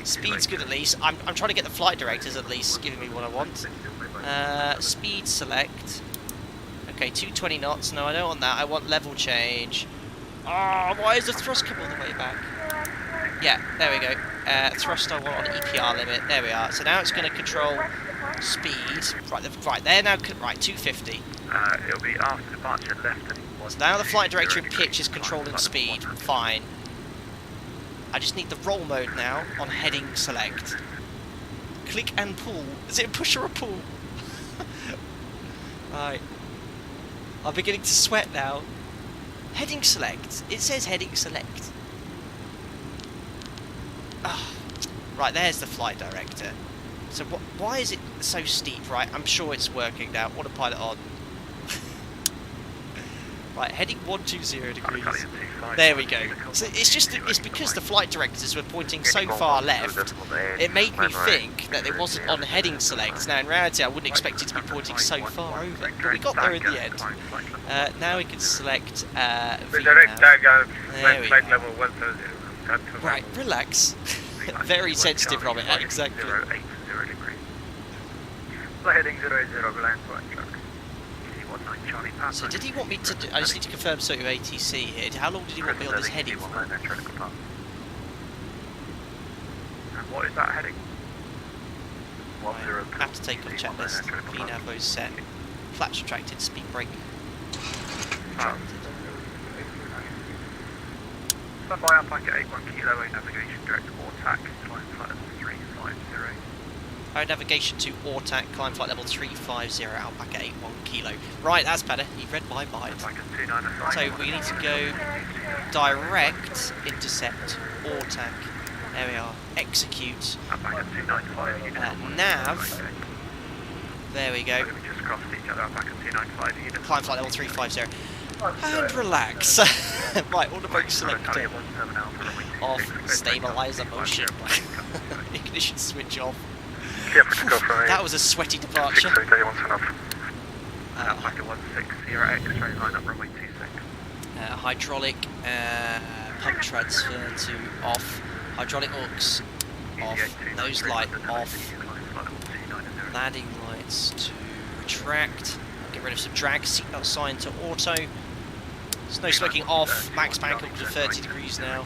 Speed's good at least. I'm trying to get the flight directors at least giving me what I want. Speed select. Okay, 220 knots. No, I don't want that. I want level change. Oh, why is the thrust come all the way back? Yeah, there we go. Thrust I want on EPR limit. There we are. So now it's going to control speed. Right there now. Right, 250. It'll be after departure left. So now the flight director in pitch is controlling speed. Fine. I just need the roll mode now on heading select. Click and pull. Is it a push or a pull? Right. I'm beginning to sweat now. Heading select. It says heading select. Oh. Right, there's the flight director. So why is it so steep? Right, I'm sure it's working now. Autopilot on. Right, heading 120 degrees. There we go. So it's because the flight directors were pointing so far left, it made me think that it wasn't on heading select. Now in reality I wouldn't expect it to be pointing so far over, but we got there in the end. Now we can select V nav. There we go. Right, relax. Very sensitive from it, exactly. Heading 00 land So did he want me to do, I just need to confirm so ATC here. How long did he want me on this heading for? And what is that heading? Right, have to take off checklist. VNAVO's set. Flaps retracted, speed brake. Retracted. Stand by Alpaca 81 Kilo, navigation direct or attack, climb flight level 350. Navigation to ORTAC, climb flight level 350, Alpaca 81 Kilo. Right, that's better. You've read my mind. So we need to go direct, intercept, ORTAC. There we are. Execute. Nav. There we go. Climb flight level 350. And relax. Right, auto brake selector. Off. Stabilizer motion. Ignition switch off. That was a sweaty departure. Hydraulic pump transfer to off. Hydraulic aux off. Nose light off. Landing lights to retract. Get rid of some drag. Seatbelt sign to auto. Snow smoking off. Max bank up to 30 degrees now.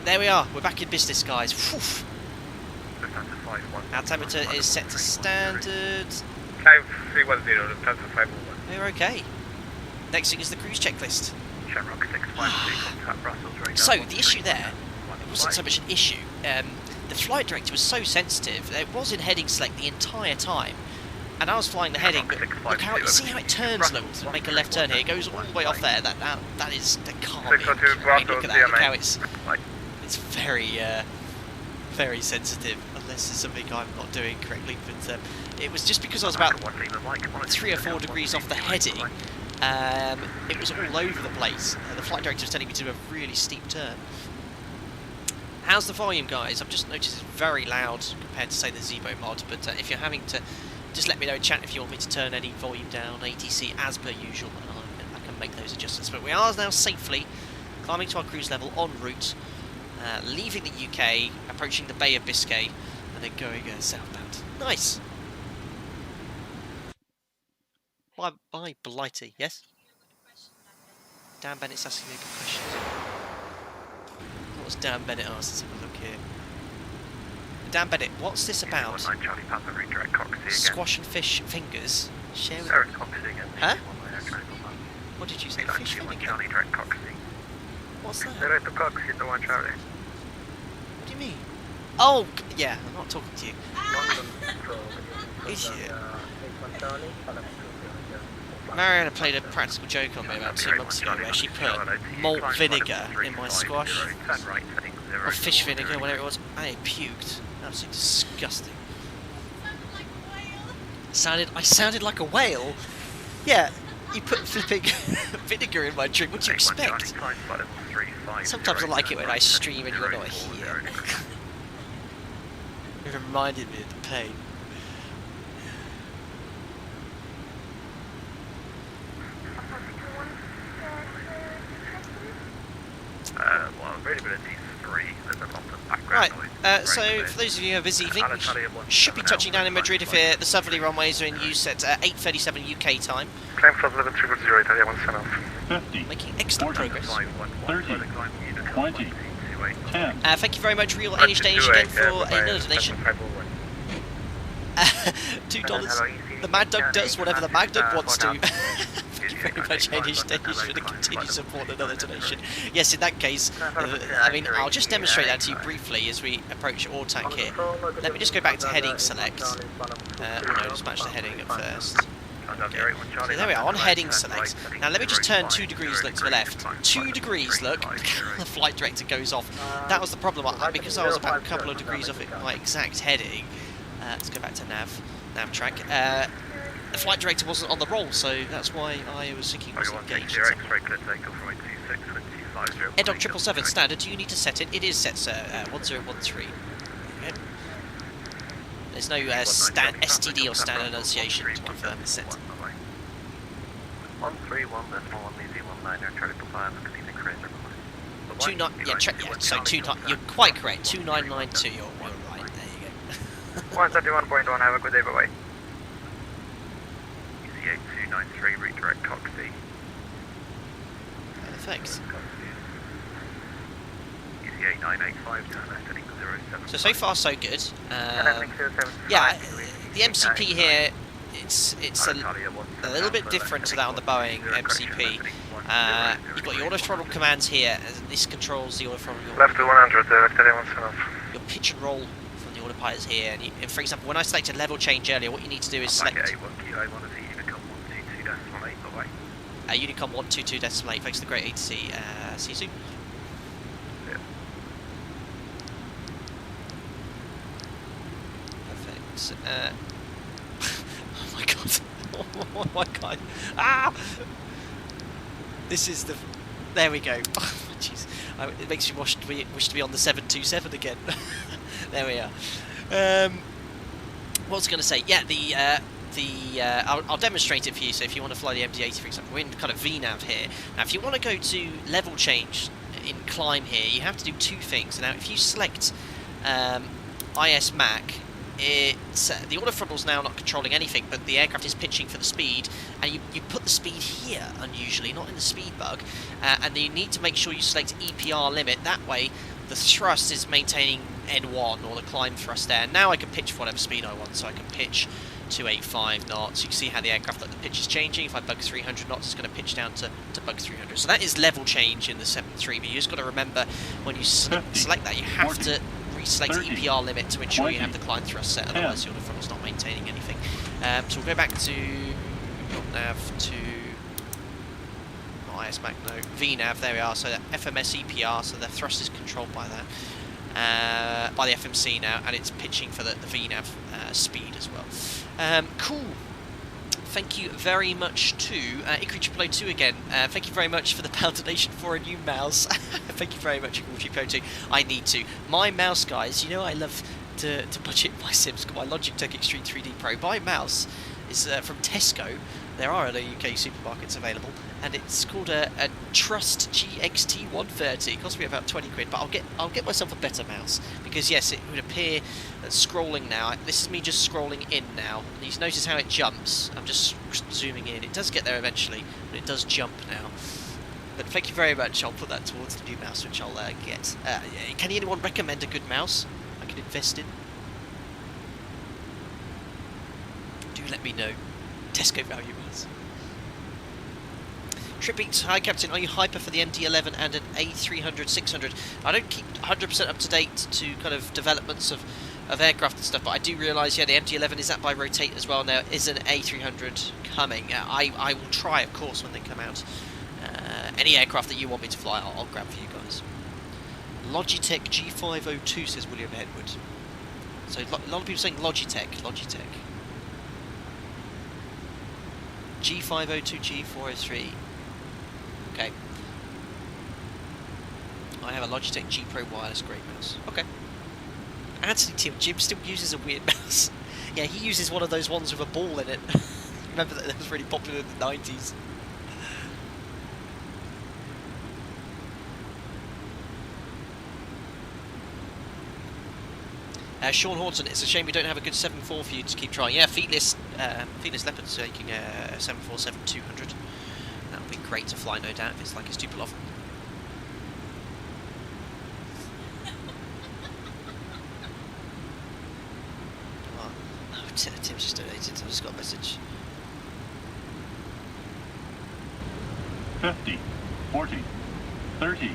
There we are, we're back in business, guys. Whew. Altimeter is set to standard. Climb 310, Delta 501. We're okay. Next thing is the cruise checklist. So, the issue there, it wasn't so much an issue. The flight director was so sensitive that it was in heading select the entire time. And I was flying the heading, but look how, you see how it turns, look, to make a left turn here, it goes all the way off there, that can't be, I mean, look at that, look how it's very, very sensitive, unless this is something I'm not doing correctly, but it was just because I was about 3 or 4 degrees off the heading. It was all over the place. The flight director was telling me to do a really steep turn. How's the volume, guys? I've just noticed it's very loud compared to, say, the Zebo mod, but if you're having to, just let me know in chat if you want me to turn any volume down, ATC as per usual, and I can make those adjustments. But we are now safely climbing to our cruise level en route, leaving the UK, approaching the Bay of Biscay, and then going southbound. Nice! Bye, Blighty. Yes? Dan Bennett's asking me a good question. What's Dan Bennett asked? Let's have a look here. Dan Bennett, what's this about? Squash and fish fingers? Share with me. Huh? What did you say? Fish finger? What's that? What do you mean? Oh, yeah, I'm not talking to you. Idiot. Mariana played a practical joke on me about 2 months ago where she put malt vinegar in my squash. Or fish vinegar, whatever it was. I puked. Absolutely disgusting. I sounded like a whale? Yeah, you put flipping vinegar in my drink, what do you expect? Sometimes I like it when I stream and you're not here. It reminded me of the pain. Well, availability is 3. There's a lot of background Right, noise. so for those of you who are this evening, we should be touching down in Madrid if the southerly runways are in use at 8:37 UK time. Climb flight level 340, Italia 1 sign off. 50, Making excellent 40, progress. 30, 20, 10. Thank you very much, Real Anish Danish, again for another donation. $2. The Mad Dog does whatever the Mad Dog wants to. Thank you very much, Anish Danish, for the continued support and another donation. Yes, in that case, I mean, I'll just demonstrate that to you briefly as we approach Ortank here. Let me just go back to heading select. No, just match the heading up first. Okay. So there we are, on heading select. Now let me just turn 2 degrees look to the left. 2 degrees look, the flight director goes off. That was the problem, because I was about a couple of degrees off my exact heading. Let's go back to nav track. The flight director wasn't on the roll, so that's why I was thinking it was engaged. Eddog 777 standard, do you need to set it? It is set, sir, 1013. Okay. There's no STD or standard enunciation to confirm it's set. 29, so 29, you're quite correct, 2992, you're right, there you go. 131.1, have a good day, bye-bye. EC 8293, redirect Cockpit. Perfect. EC 8985, turn left heading 07. So far so good. Yeah, the MCP here, it's a little bit different to that on the Boeing MCP. You've got your auto throttle commands here, and this controls the auto throttle. Left to 100, Italia 1 sign off. Your pitch and roll from the autopilot is here. And for example, when I selected level change earlier, what you need to do is select Unicom 122.8. Thanks to the great ATC. See you soon. Perfect. Oh my god. Oh my god. Ah! This is the... There we go. Oh, jeez. It makes you wish to be on the 727 again. There we are. What was I going to say? Yeah, I'll demonstrate it for you. So if you want to fly the MD80, for example, we're in kind of VNAV here. Now, if you want to go to level change in climb here, you have to do 2 things. Now, if you select IS Mac, the auto throttle's now not controlling anything, but the aircraft is pitching for the speed, and you put the speed here, unusually, not in the speed bug, and you need to make sure you select EPR limit. That way, the thrust is maintaining N1, or the climb thrust there. Now I can pitch for whatever speed I want, so I can pitch 285 knots. You can see how the aircraft, the pitch is changing. If I bug 300 knots, it's going to pitch down to bug 300. So that is level change in the 7.3, but you just got to remember, when you select that, you have to reselect the EPR limit to ensure you have the climb thrust set, otherwise your throttle's not maintaining anything. So we'll go back to nav to IS Mac, no, VNAV, there we are, so FMS EPR, so the thrust is controlled by that. by the FMC now, and it's pitching for the VNAV speed as well. Cool. Thank you very much to Ikri002 again. Thank you very much for the pound donation for a new mouse. Thank you very much, Ikri002. I need to. My mouse, guys, you know I love to budget my sims. Got my Logitech Extreme 3D Pro. My mouse is from Tesco. There are other UK supermarkets available, and it's called a Trust GXT 130. It cost me about 20 quid, but I'll get myself a better mouse, because yes, it would appear that scrolling now. This is me just scrolling in now. And you notice how it jumps. I'm just zooming in. It does get there eventually, but it does jump now. But thank you very much. I'll put that towards the new mouse, which I'll get. Can anyone recommend a good mouse I can invest in? Do let me know. Tesco value was. Tripping, hi Captain, are you hyper for the MD11 and an A300-600? I don't keep 100% up to date to kind of developments of aircraft and stuff, but I do realise, yeah, the MD11 is that by Rotate as well now. Is an A300 coming? I will try, of course, when they come out. Any aircraft that you want me to fly, I'll grab for you guys. Logitech G502, says William Edward. So a lot of people saying Logitech. G502, G403. Okay. I have a Logitech G Pro wireless grey mouse. Okay. Anthony Jim still uses a weird mouse. Yeah, he uses one of those ones with a ball in it. Remember that was really popular in the 90s. Sean Horton, it's a shame we don't have a good 7.4 for you to keep trying. Yeah, Feetless Leopard's taking a 747-200. That would be great to fly, no doubt, if it's like a stupid off. Oh, Tim's just donated, I just got a message. 50, 40, 30.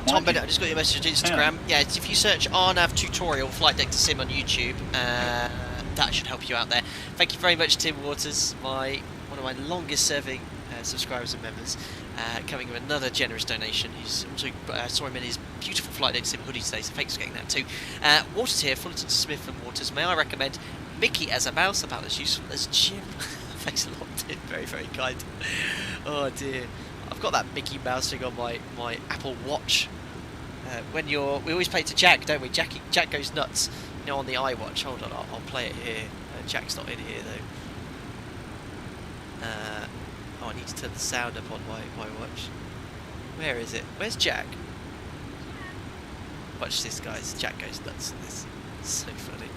Tom Bennett, I just got your message on Instagram. Yeah, if you search RNAV tutorial flight deck to sim on YouTube, that should help you out there. Thank you very much, Tim Waters, one of my longest serving subscribers and members, coming with another generous donation. He's also saw him in his beautiful flight deck sim hoodie today, so thanks for getting that too. Waters here, Fullerton, Smith and Waters. May I recommend Mickey as a mouse, about as useful as Jim? Thanks a lot, Tim. Very, very kind. Oh dear. I've got that Mickey Mouse thing on my Apple Watch. We always play it to Jack, don't we? Jack goes nuts, you know, on the iWatch. Hold on, I'll play it here. Jack's not in here though. Oh, I need to turn the sound up on my watch. Where is it? Where's Jack? Watch this, guys. Jack goes nuts at this. It's so funny.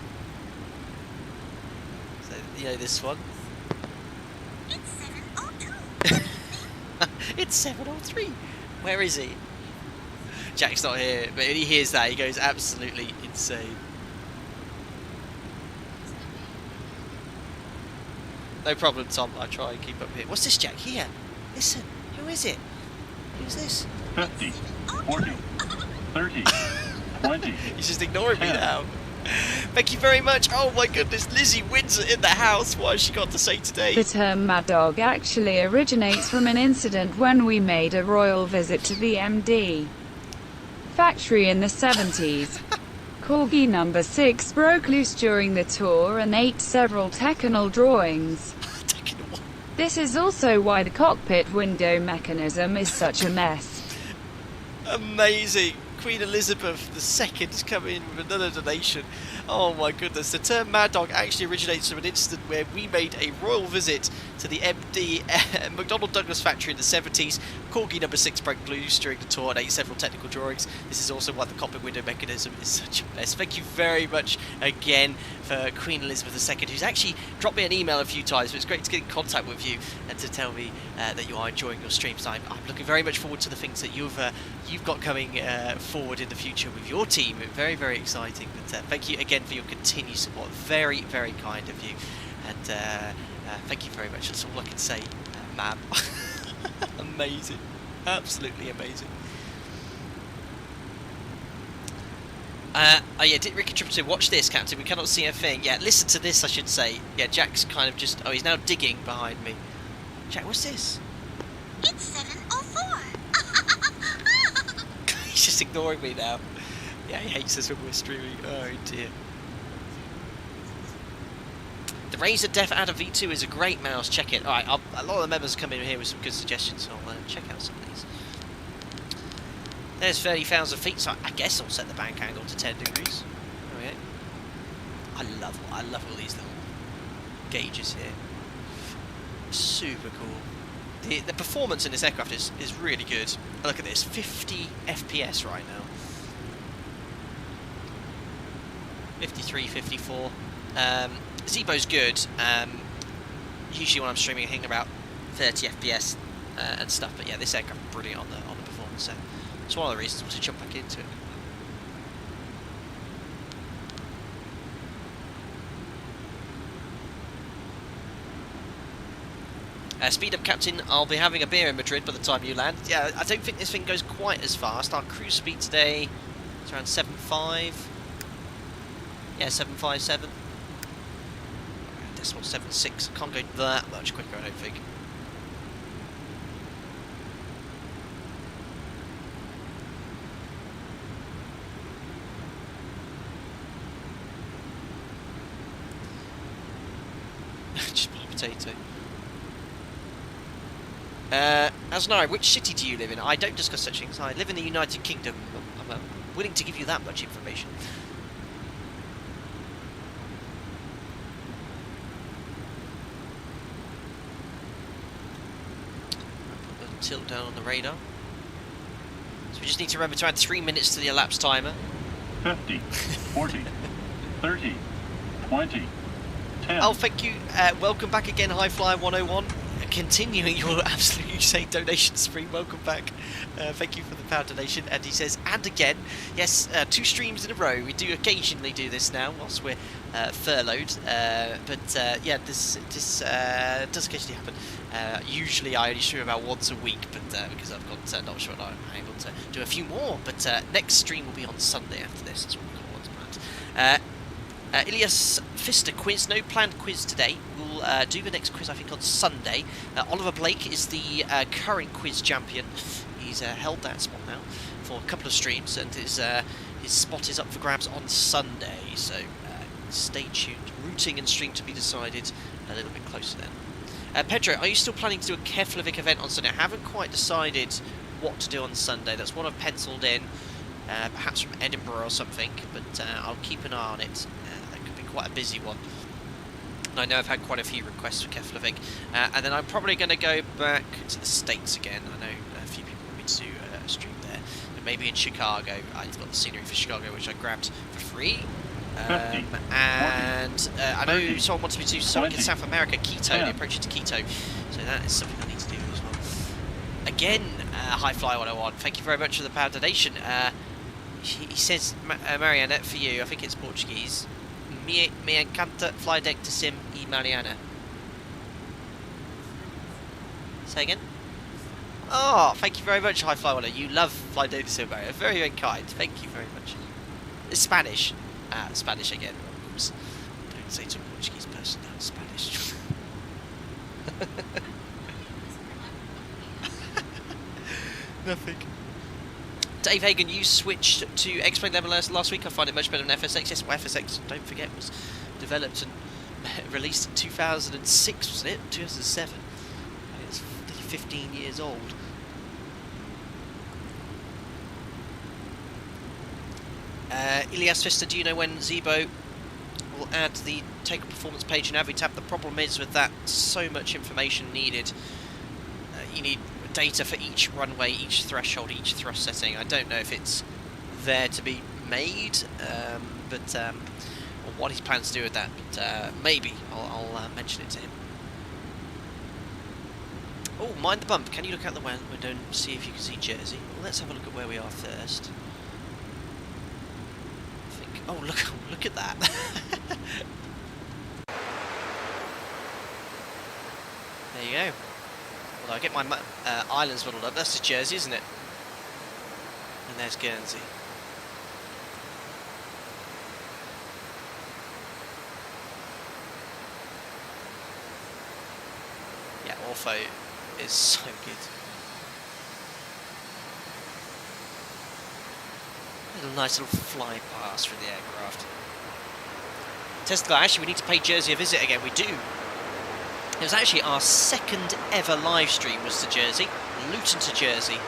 So, you know this one? It's 702. It's 703. Where is he? Jack's not here, but when he hears that, he goes absolutely insane. No problem, Tom. I try and keep up here. What's this, Jack? Here. Listen. Who is it? Who's this? 50, 40, 30, 20. He's just ignoring me 10. now. Thank you very much. Oh my goodness, Lizzie Windsor in the house. What has she got to say today? The term Mad Dog actually originates from an incident when we made a royal visit to the MD factory in the 70s. Corgi number 6 broke loose during the tour and ate several technical drawings. This is also why the cockpit window mechanism is such a mess. Amazing. Queen Elizabeth II has come in with another donation. Oh my goodness. The term Mad Dog actually originates from an incident where we made a royal visit to the MD McDonnell Douglas factory in the 70s. Corgi number 6 broke loose during the tour and ate several technical drawings. This is also why the cockpit window mechanism is such a mess. Thank you very much again for Queen Elizabeth II, who's actually dropped me an email a few times, but it's great to get in contact with you and to tell me that you are enjoying your streams. I'm looking very much forward to the things that you've got coming forward in the future with your team. Very, very exciting. But thank you again for your continued support. Very, very kind of you. And thank you very much. That's all I can say, ma'am. Amazing. Absolutely amazing. Oh yeah, Ricky Triple watch this, Captain. We cannot see a thing. Yeah, listen to this, I should say. Yeah, Jack's kind of just... Oh, he's now digging behind me. Jack, what's this? It's 704. He's just ignoring me now. Yeah, he hates us when we're streaming. Oh dear. The Razer Def Adder V2 is a great mouse. Check it. All right, a lot of the members come in here with some good suggestions, so I'll check out some of these. There's 30,000 feet, so I guess I'll set the bank angle to 10 degrees. Okay. I love all these little gauges here. Super cool. The performance in this aircraft is really good. Look at this, 50 FPS right now. 53, 54. Zebo's good. Usually when I'm streaming, I think about 30 FPS and stuff. But yeah, this aircraft is brilliant on the performance. So it's one of the reasons I want to jump back into it. Speed up, Captain. I'll be having a beer in Madrid by the time you land. Yeah, I don't think this thing goes quite as fast. Our cruise speed today is around 7.5. Yeah, 7.57. Decimal 7.6. Can't go that much quicker, I don't think. Just buy a potato. Asnari, which city do you live in? I don't discuss such things. I live in the United Kingdom. I'm willing to give you that much information. Put the tilt down on the radar. So we just need to remember to add 3 minutes to the elapsed timer. 50, 40, 30, 20, 10. Oh, thank you. Welcome back again, High Flyer 101. Continuing your absolutely insane donation spree. Welcome back. Thank you for the pound donation. And he says, and again, yes, 2 streams in a row. We do occasionally do this now whilst we're furloughed. But yeah, this does occasionally happen. Usually I only stream about once a week, but because I've got not sure I'm able to do a few more. But next stream will be on Sunday after this. That's what we've got once planned. Ilias Fister quiz, no planned quiz today. We'll do the next quiz I think on Sunday. Oliver Blake is the current quiz champion. He's held that spot now for a couple of streams, and his spot is up for grabs on Sunday, so stay tuned. Routing and stream to be decided a little bit closer then. Pedro, are you still planning to do a Keflavik event on Sunday? I haven't quite decided what to do on Sunday. That's what I've penciled in, perhaps from Edinburgh or something, but I'll keep an eye on it. Quite a busy one. I know I've had quite a few requests for Keflavik, and then I'm probably going to go back to the States again. I know a few people want me to do a stream there, and maybe in Chicago. I've got the scenery for Chicago, which I grabbed for free. 50, And 40, I know 30, someone wants me to do something in 20, South America, Quito, the 10. approach to Quito, so that is something I need to do as well. Again, High Fly 101, thank you very much for the power donation. He says, Mariana, for you, I think it's Portuguese. Me encanta fly deck to sim y Mariana. Say again? Oh, thank you very much, High Fly 101. You love fly deck to sim, Mariana. Very, very kind. Thank you very much. It's Spanish. Spanish again. Oops. Don't say to a Portuguese person that's Spanish. Nothing. Dave Hagen, you switched to X-Plane level last week. I find it much better than FSX. Yes, well, FSX, don't forget, was developed and released in 2006, wasn't it? 2007. It's 15 years old. Ilias Vista, do you know when Zebo will add the Takeoff performance page in AviTab? The problem is with that, so much information needed. You need data for each runway, each threshold, each thrust setting. I don't know if it's there to be made, or what he plans to do with that, but maybe I'll mention it to him. Oh, mind the bump. Can you look out the window and see if you can see Jersey? Well, let's have a look at where we are first. Oh, look at that. There you go. Well, I get my islands modelled up. That's just Jersey, isn't it? And there's Guernsey. Yeah, Orfo is so good. A nice little fly past through the aircraft. Tesla, actually, we need to pay Jersey a visit again. We do. It was actually our second ever live stream was to Jersey. Luton to Jersey.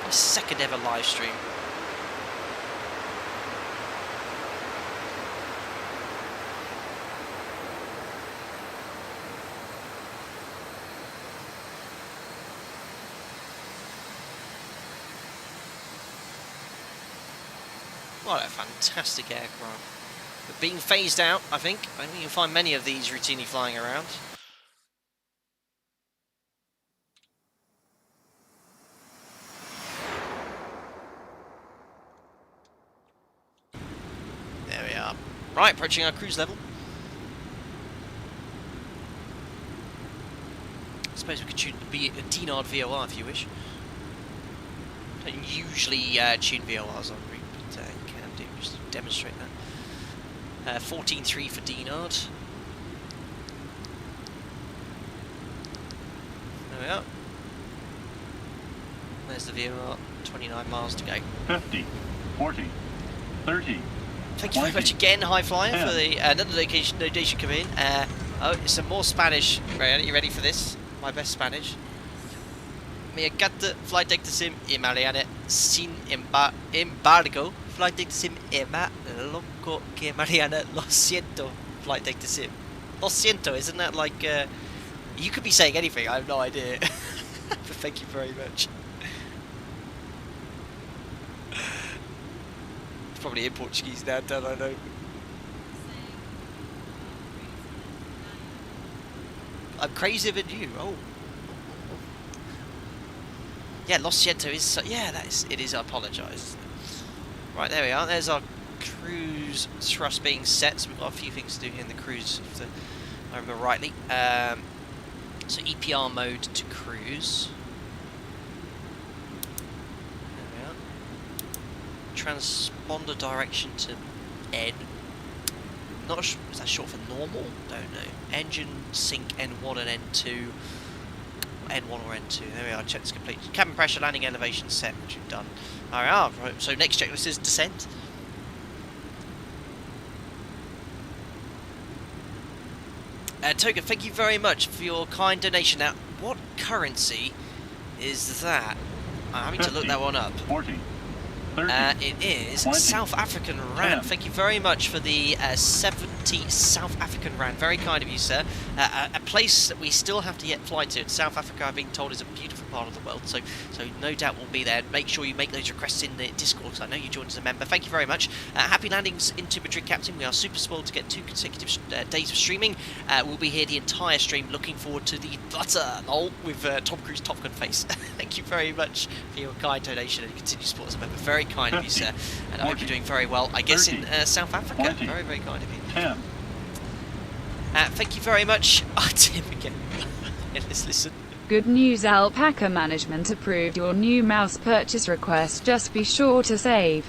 Our second ever live stream. What a fantastic aircraft. But being phased out, I think. I think you'll find many of these routinely flying around. There we are. Right, approaching our cruise level. I suppose we could be a Dinard VOR if you wish. Don't usually tune VORs on route, but you can do, just to demonstrate that. 14.3 for Dinard. There we are. There's the VOR, 29 miles to go. 50, 40, 30. Thank you very much again, High Flyer, for the another donation come in. Oh, it's some more Spanish. Right, are you ready for this? My best Spanish. Me encanta flight deck to sim y Mariana sin embargo. Flight deck to sim y más loco que Mariana. Lo siento. Flight deck to sim. Lo siento, isn't that like? You could be saying anything. I have no idea. But thank you very much. It's probably in Portuguese now, don't I know? I'm crazier than you. Oh. Yeah, Lo siento is... yeah, it is. I apologise. Right, there we are. There's our cruise thrust being set. So we've got a few things to do here in the cruise, if I remember rightly. So EPR mode to cruise. There we are. Transponder direction to N. Not sure, is that short for normal? Don't know. Engine sync N1 and N2. N1 or N2. There we are. Check this complete. Cabin pressure, landing elevation set, which we've done. Alright, right. So next checklist is descent. Toga, thank you very much for your kind donation. Now, what currency is that? I'm having to look that one up. 40. 30, it is 20, South African Rand. 10. Thank you very much for the 70 South African Rand. Very kind of you, sir. A place that we still have to yet fly to. South Africa, I've been told, is a beautiful part of the world, so no doubt we'll be there. Make sure you make those requests in the Discord, because I know you joined as a member. Thank you very much. Happy landings into Madrid, Captain. We are super spoiled to get 2 consecutive days of streaming. We'll be here the entire stream. Looking forward to the butter with Tom Cruise Top Gun face. Thank you very much for your kind donation and continue support as a member. Very kind of you, sir. And I hope you're doing very well, I guess, 30, in South Africa. 20, very, very kind of you. 10. Thank you very much. Tim again. Let's listen. Good news, Alpaca Management approved your new mouse purchase request. Just be sure to save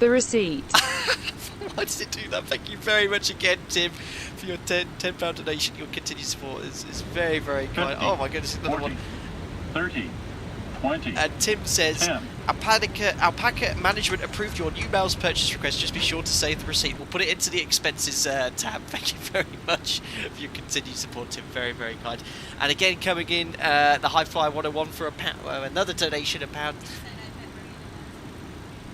the receipt. Why does it do that? Thank you very much again, Tim, for your £10 donation. Your continued support is very, very kind. 50, oh my goodness, another 40, one. 30, 20. And Tim says, 10. Alpaca Management approved your new mouse purchase request. Just be sure to save the receipt. We'll put it into the expenses tab. Thank you very much for your continued support, Tim. Very, very kind. And again, coming in, the High Flyer 101 for another donation, £1.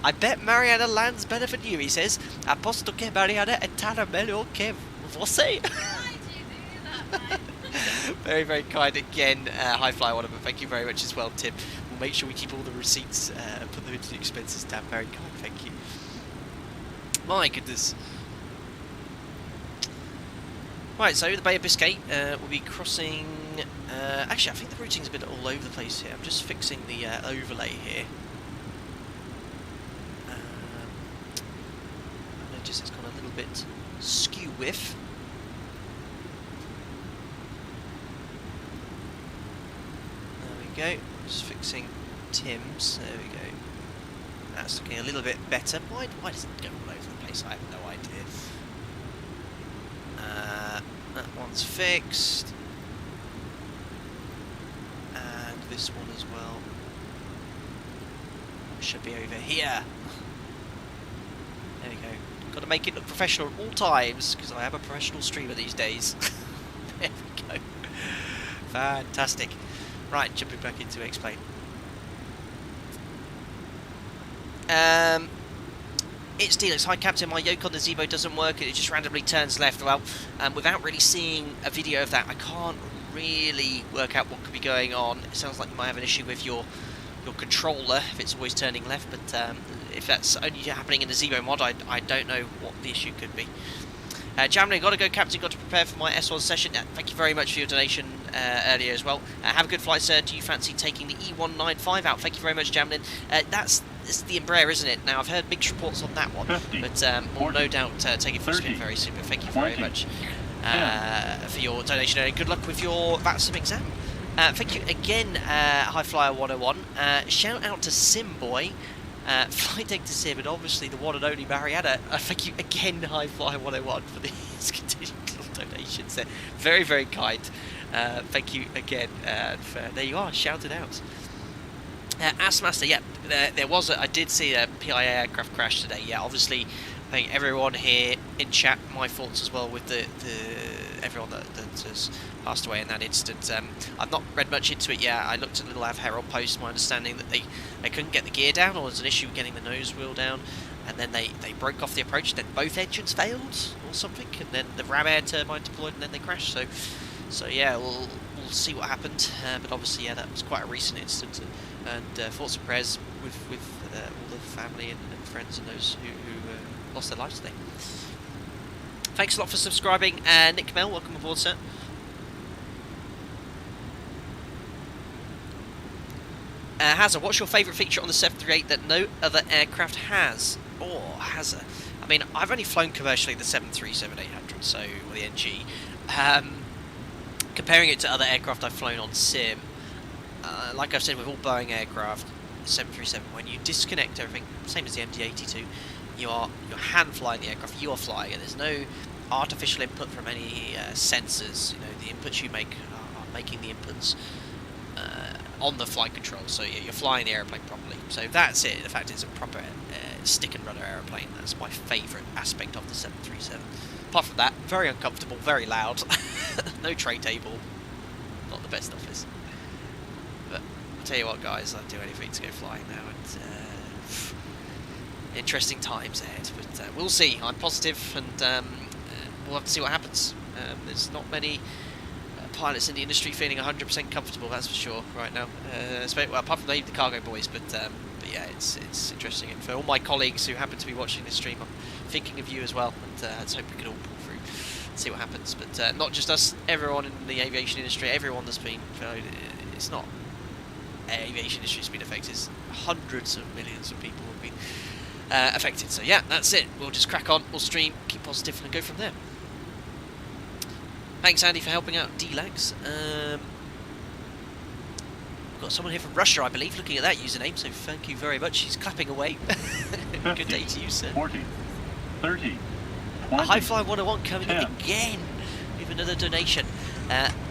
I bet Mariana lands better than you, he says. Aposto que Mariana entra melhor que você. Very, very kind again, High Flyer 101. Thank you very much as well, Tim. We'll make sure we keep all the receipts and put them into the expenses tab. Very kind, thank you. My goodness. Right, so the Bay of Biscay, we'll be crossing... actually, I think the routing's a bit all over the place here. I'm just fixing the overlay here. I notice it's gone a little bit skew with. There we go. Just fixing Tim's. There we go. That's looking a little bit better. Why does it go all over the place? I have no idea. That one's fixed. And this one as well. Should be over here. There we go. Got to make it look professional at all times, because I am a professional streamer these days. There we go. Fantastic. Right, jumping back into explain. It's Delix. Hi Captain, my yoke on the Zebo doesn't work and it just randomly turns left. Well, without really seeing a video of that, I can't really work out what could be going on. It sounds like you might have an issue with your controller if it's always turning left, but if that's only happening in the Zebo mod, I don't know what the issue could be. Jamley, got to go, Captain. Got to prepare for my S1 session. Thank you very much for your donation earlier as well. Have a good flight, sir. Do you fancy taking the E195 out? Thank you very much, Jamlin. It's the Embraer, isn't it? Now, I've heard mixed reports on that one, 50, but we'll 40, no doubt take it for a spin 30, very soon. But thank you very 20, much for your donation, and good luck with your VATSPA exam. Thank you again, High Flyer 101. Shout out to Simboy. Flight deck to Sim, and obviously the one and only Mariana. Thank you again, High Flyer 101, for these continued little donations. They're very, very kind. Thank you again. There you are, shouted out. Assmaster, yeah, there was I did see a PIA aircraft crash today. Yeah, obviously, I think everyone here in chat, my thoughts as well with the everyone that has passed away in that incident. I've not read much into it yet. I looked at a little Av Herald post. My understanding that they couldn't get the gear down, or there was an issue getting the nose wheel down, and then they broke off the approach. Then both engines failed or something, and then the ram air turbine deployed, and then they crashed. So yeah, we'll see what happened. But obviously, yeah, that was quite a recent incident. And thoughts and prayers with all the family and friends and those who lost their lives today. Thanks a lot for subscribing. Nick Mel, welcome aboard, sir. Hazza, what's your favourite feature on the 738 that no other aircraft has? Oh, Hazza. I mean, I've only flown commercially the 737-800, so, or the NG. Comparing it to other aircraft I've flown on sim, like I've said with all Boeing aircraft, 737, when you disconnect everything, same as the MD80 you're hand flying the aircraft, you are flying it. There's no artificial input from any sensors. You know, the inputs you make are making the inputs on the flight control, so yeah, you're flying the aeroplane properly. So that's it. The fact it's a proper stick and rudder aeroplane. That's my favourite aspect of the 737. Apart from that, very uncomfortable, very loud, no tray table, not the best office. But I'll tell you what, guys, I'd do anything to go flying now. And interesting times ahead, but we'll see. I'm positive, and we'll have to see what happens. There's not many pilots in the industry feeling 100% comfortable, that's for sure, right now. Well, apart from maybe the cargo boys, but yeah, it's interesting. And for all my colleagues who happen to be watching this stream, I'm thinking of you as well, and let's hope we can all pull through and see what happens. But not just us, everyone in the aviation industry, everyone that's been, it's not aviation industry has been affected, it's hundreds of millions of people have been affected. So yeah, that's it. We'll just crack on, we'll stream, keep positive, and go from there. Thanks, Andy, for helping out D-Lags. We've got someone here from Russia, I believe, looking at that username, so thank you very much. He's clapping away. 50, good day to you, sir. 40, 30, A 20, High Fly 101 coming in 10. again with another donation.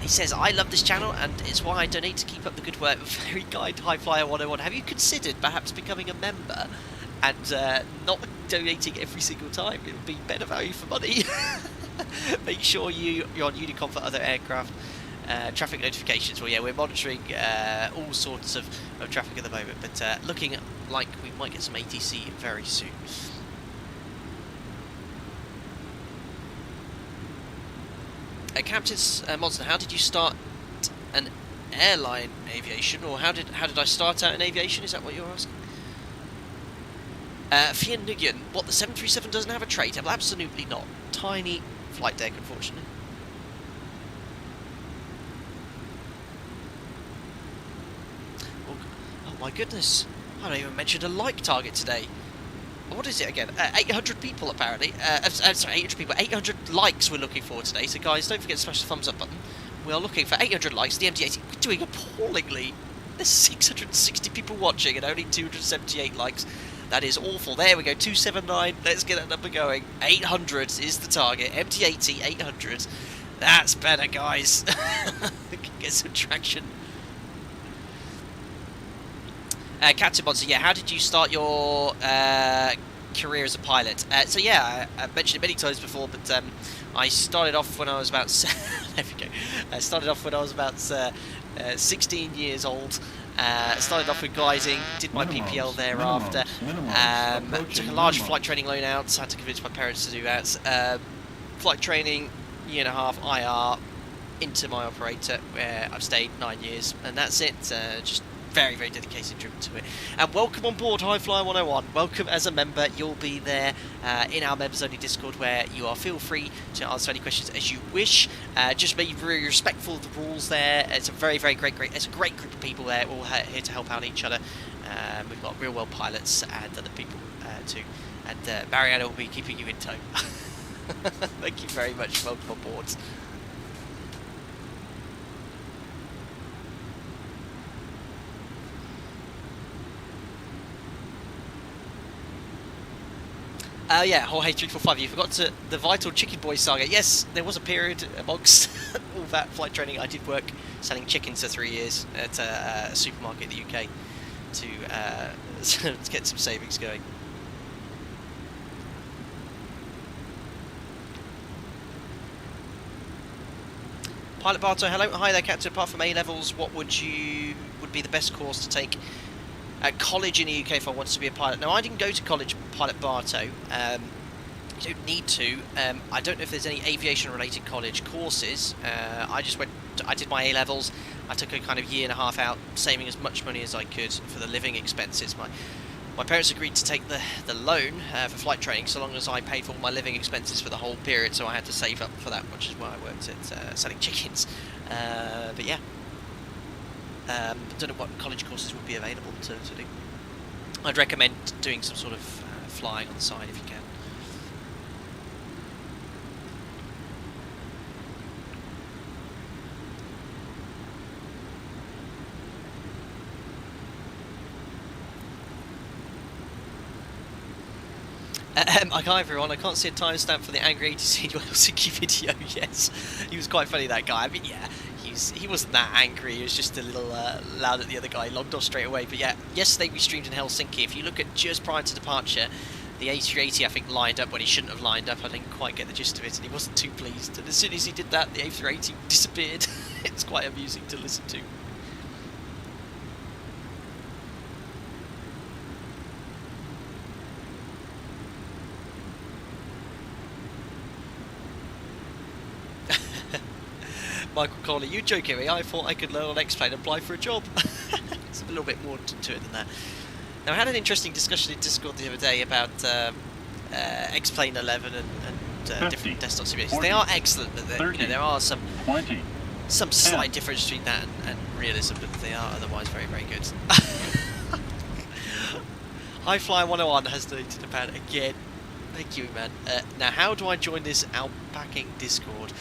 He says, I love this channel and it's why I donate to keep up the good work. Very kind, High Flyer 101. Have you considered perhaps becoming a member and not donating every single time? It would be better value for money. Make sure you're on Unicom for other aircraft. Traffic notifications. Well, yeah, we're monitoring all sorts of traffic at the moment, but looking like we might get some ATC very soon. Captain's Monster, how did you start an airline aviation, or how did I start out in aviation? Is that what you're asking? Fian Nugian, what, the 737 doesn't have a tray table? Absolutely not. Tiny flight deck, unfortunately. Oh my goodness, I don't even mention a like target today. What is it again? 800 people apparently. Sorry, 800 people. 800 likes we're looking for today. So guys, don't forget to smash the thumbs up button. We are looking for 800 likes. The MD80, we're doing appallingly. There's 660 people watching and only 278 likes. That is awful. There we go, 279. Let's get that number going. 800 is the target. MD80, 800. That's better, guys. Get some traction. Captain Monster, yeah, how did you start your career as a pilot. So yeah, I've mentioned it many times before, but I started off when I was about there we go. I started off when I was about 16 years old. Started off with gliding, did my PPL thereafter. Took a large flight training loan out, so I had to convince my parents to do that. Flight training, year and a half, IR, into my operator, where I've stayed 9 years, and that's it. Just very, very dedicated, driven to it. And welcome on board High Flyer 101. Welcome as a member. You'll be there in our members only Discord, where you are feel free to answer any questions as you wish. Just be very respectful of the rules there. It's a very, very great. It's a great group of people there, all here to help out each other. We've got real world pilots and other people too. And Mariana will be keeping you in tow. Thank you very much. Welcome on board. Yeah, Jorge 345, you forgot the Vital Chicken Boy saga. Yes, there was a period amongst all that flight training. I did work selling chickens for 3 years at a supermarket in the UK to get some savings going. Pilot Barto, hello. Hi there, Captain. Apart from A-levels, what would be the best course to take at college in the UK if I wanted to be a pilot? Now, I didn't go to college, Pilot Barto. You don't need to. I don't know if there's any aviation-related college courses. I did my A-levels. I took a kind of year and a half out, saving as much money as I could for the living expenses. My parents agreed to take the loan for flight training, so long as I paid for all my living expenses for the whole period, so I had to save up for that, which is why I worked at selling chickens. But yeah. I don't know what college courses would be available to do. I'd recommend doing some sort of flying on the side if you can. Hi everyone, I can't see a timestamp for the Angry 80 Senior Helsinki video. Yes, he was quite funny, that guy. I mean, yeah, he wasn't that angry, he was just a little loud at the other guy. He logged off straight away. But yeah, yesterday we streamed in Helsinki. If you look at just prior to departure, the A380 I think lined up when he shouldn't have lined up. I didn't quite get the gist of it, and he wasn't too pleased. And as soon as he did that, the A380 disappeared. It's quite amusing to listen to. Michael Coley, you joking me? I thought I could learn on X-Plane and apply for a job. It's a little bit more to it than that. Now, I had an interesting discussion in Discord the other day about X-Plane 11 and different desktop simulators. 40, they are excellent, but there are some 20, slight difference between that and realism, but they are otherwise very, very good. High Flyer 101 has donated £1 again. Thank you, man. Now, how do I join this alpacking Discord?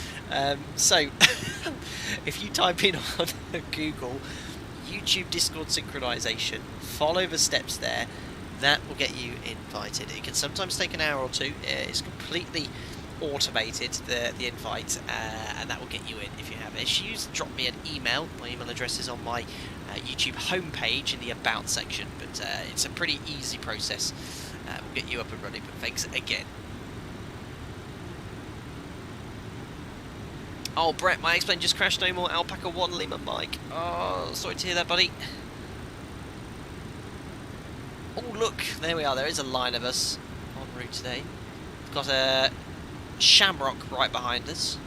So, if you type in on Google YouTube Discord synchronization, follow the steps there, that will get you invited. It can sometimes take an hour or two. It's completely automated, the invite, and that will get you in. If you have issues, drop me an email. My email address is on my YouTube homepage in the About section, but it's a pretty easy process. We'll get you up and running, but thanks again. Oh, Brett, my X-Plane just crashed. No more Alpaca 1 Lima Mike. Oh, sorry to hear that, buddy. Oh, look, there we are. There is a line of us en route today. We've got a Shamrock right behind us.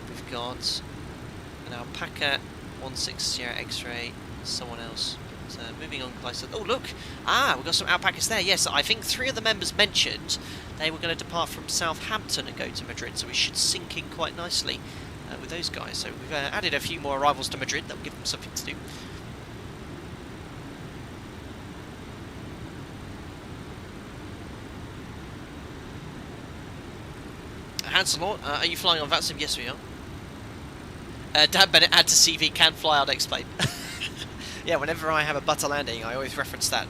We've got an Alpaca 16 X-Ray, someone else. Moving on closer. Oh, look! We've got some alpacas there. Yes, I think 3 of the members mentioned they were going to depart from Southampton and go to Madrid, so we should sync in quite nicely with those guys. So we've added a few more arrivals to Madrid. That'll give them something to do. Hanselor, are you flying on VATSPA? Yes, we are. Dan Bennett, add to CV, can fly on X-Plane. Yeah, whenever I have a butter landing, I always reference that.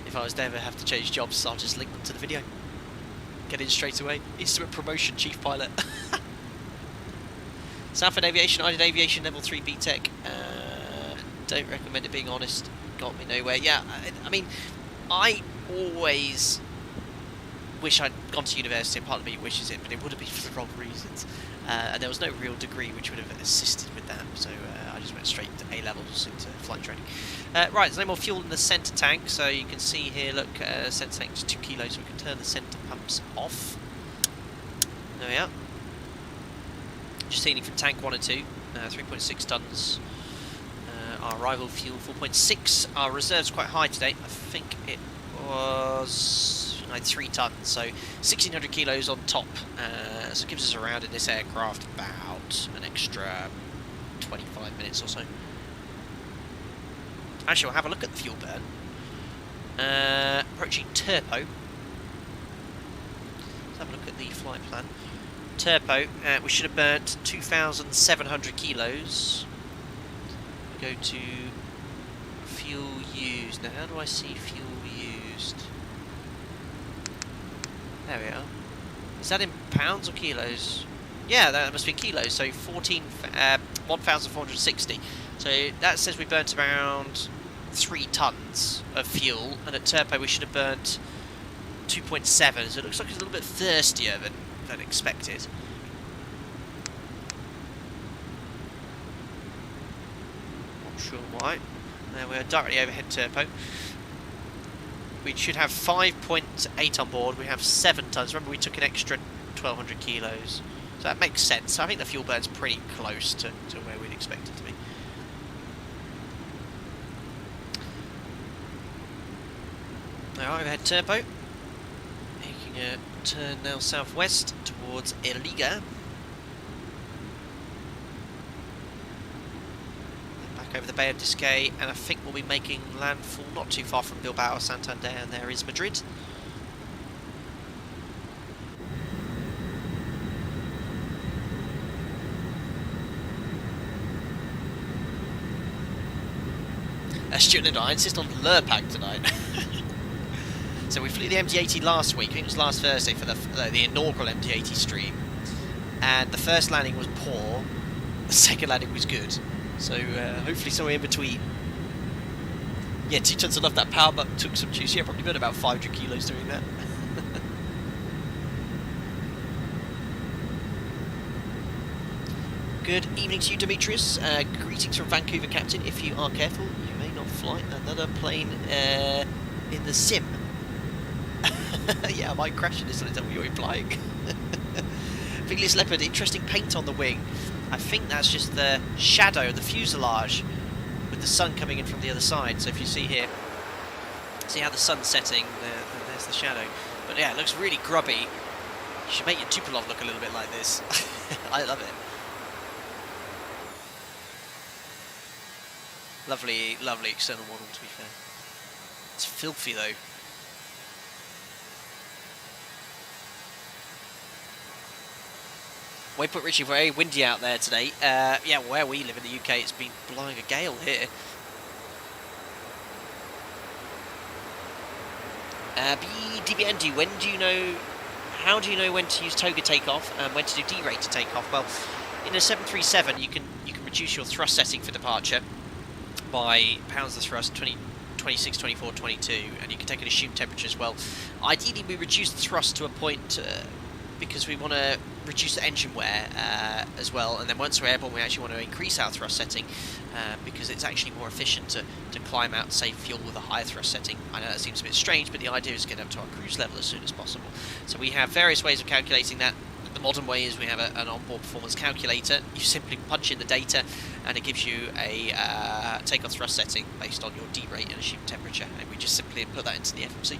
If I was to ever have to change jobs, I'll just link them to the video. Get in straight away. Instant promotion, Chief Pilot. Southend Aviation, I did Aviation Level 3 BTEC. Don't recommend it, being honest. Got me nowhere. Yeah, I mean, I always wish I'd gone to university. Part of me wishes it, but it would have been for the wrong reasons. And there was no real degree which would have assisted with that, so I just went straight to A-levels into flight training. Right, there's no more fuel in the centre tank, so you can see here, look, centre tank is 2 kilos, so we can turn the centre pumps off. There we are. Just seeing from tank 1 and 2, 3.6 tonnes. Our arrival fuel 4.6. Our reserve's quite high today. I think it was 3 tonnes, so 1,600 kilos on top. So it gives us around in this aircraft about an extra 25 minutes or so. Actually, we'll have a look at the fuel burn. Approaching Turpo. Let's have a look at the flight plan. Turpo, we should have burnt 2,700 kilos. Go to fuel used. Now, how do I see fuel used? There we are. Is that in pounds or kilos? Yeah, that must be kilos. So 1,460. So that says we burnt around 3 tonnes of fuel, and at Turpo we should have burnt 2.7. So it looks like it's a little bit thirstier than expected. Sure why. There we are, directly overhead Turpo. We should have 5.8 on board. We have 7 tonnes. Remember, we took an extra 1,200 kilos. So that makes sense. I think the fuel burn's pretty close to where we'd expect it to be. Now overhead Turpo. Making a turn now southwest towards Eliga. Over the Bay of Biscay, and I think we'll be making landfall not too far from Bilbao, Santander, and there is Madrid. Stuart and I insist on Lurpak tonight. So we flew the MD80 last week, I think it was last Thursday, for the inaugural MD80 stream, and the first landing was poor, the second landing was good. So hopefully somewhere in between. Yeah, 2 tonnes enough. That power button took some juice. Yeah, probably been about 500 kilos doing that. Good evening to you, Demetrius. Greetings from Vancouver, Captain. If you are careful, you may not fly another plane in the sim. Yeah, I might crash in this one. Is that what you're implying? Fingless Leopard, interesting paint on the wing. I think that's just the shadow of the fuselage with the sun coming in from the other side. So if you see here, see how the sun's setting, there's the shadow. But yeah, it looks really grubby. You should make your Tupolev look a little bit like this. I love it. Lovely, lovely external model, to be fair. It's filthy though. Waypoint Richie, very windy out there today. Yeah, where we live in the UK, it's been blowing a gale here. DBND, when do you know? How do you know when to use toga takeoff and when to do D-rate to take off? Well, in a 737, you can reduce your thrust setting for departure by pounds of thrust, 26, 24, 22, and you can take an assumed temperature as well. Ideally, we reduce the thrust to a point because we want to reduce the engine wear as well, and then once we're airborne we actually want to increase our thrust setting because it's actually more efficient to climb out, save fuel with a higher thrust setting. I know that seems a bit strange, but the idea is to get up to our cruise level as soon as possible. So we have various ways of calculating that. The modern way is we have an onboard performance calculator. You simply punch in the data and it gives you a takeoff thrust setting based on your D-rate and assumed temperature, and we just simply input that into the FMC.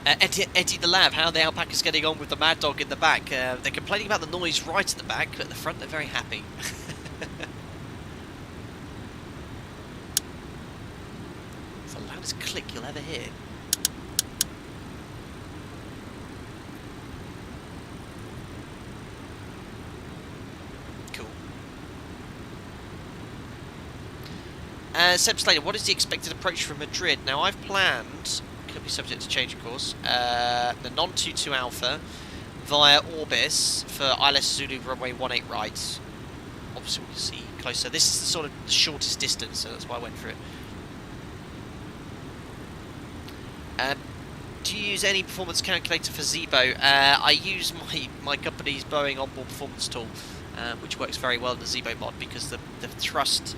Eddie the Lab, how the alpaca's getting on with the mad dog in the back? They're complaining about the noise right at the back, but at the front they're very happy. It's the loudest click you'll ever hear. Cool. Seb Slater, what is the expected approach from Madrid? Now I've planned, could be subject to change of course, the non-22 Alpha via Orbis for ILS Zulu runway 18 right. Obviously we can see closer. This is the sort of the shortest distance, so that's why I went for it. Do you use any performance calculator for Zebo? I use my company's Boeing onboard performance tool, which works very well in the Zebo mod because the thrust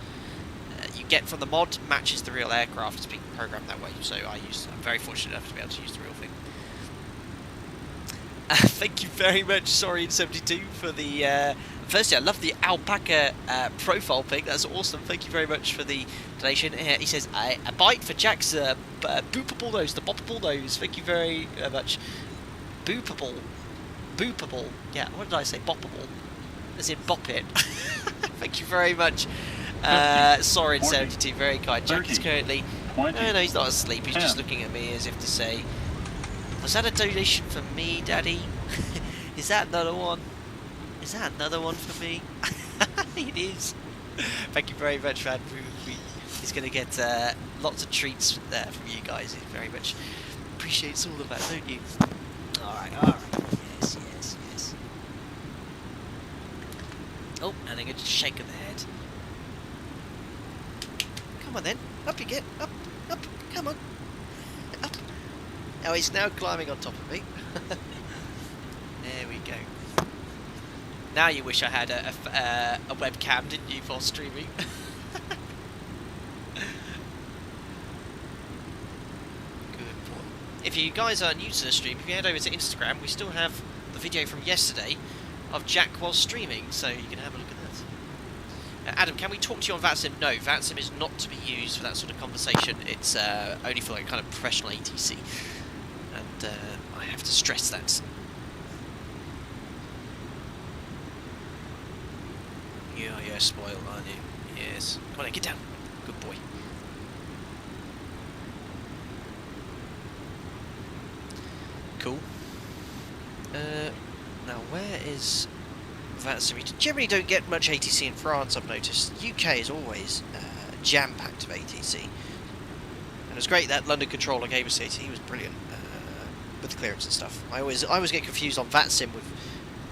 you get from the mod matches the real aircraft. It's being programmed that way, so I'm very fortunate enough to be able to use the real thing. Thank you very much, Sorry72, for the... firstly, I love the alpaca profile pic. That's awesome. Thank you very much for the donation. He says, a bite for Jack's boopable nose, the boppable nose. Thank you very much. Boopable. Boopable. Yeah, what did I say? Boppable. As in bop it. Thank you very much. Sorry72, very kind. Jack is currently... No, he's not asleep. He's just looking at me as if to say... Was that a donation for me, Daddy? Is that another one? Is that another one for me? It is. Thank you very much, man. He's going to get lots of treats there from you guys. He very much appreciates all of that, don't you? Alright, alright. Yes, yes, yes. Oh, and I'm going to shake of the head. Come on then. Up you get. Up, up. Come on. Up. Oh, he's now climbing on top of me. There we go. Now you wish I had a webcam, didn't you, for streaming? Good boy. If you guys are new to the stream, if you head over to Instagram, we still have the video from yesterday of Jack while streaming, so you can have a look at that. Adam, can we talk to you on VATSIM? No, VATSIM is not to be used for that sort of conversation. It's only for like kind of professional ATC. And I have to stress that. You're spoiled, aren't you? Yes. Come on, get down. Good boy. Cool. Now, where is VATSIM? You generally don't get much ATC in France, I've noticed. UK is always jam-packed of ATC. And it's great that London controller gave us ATC. He was brilliant. With the clearance and stuff. I always get confused on VATSIM with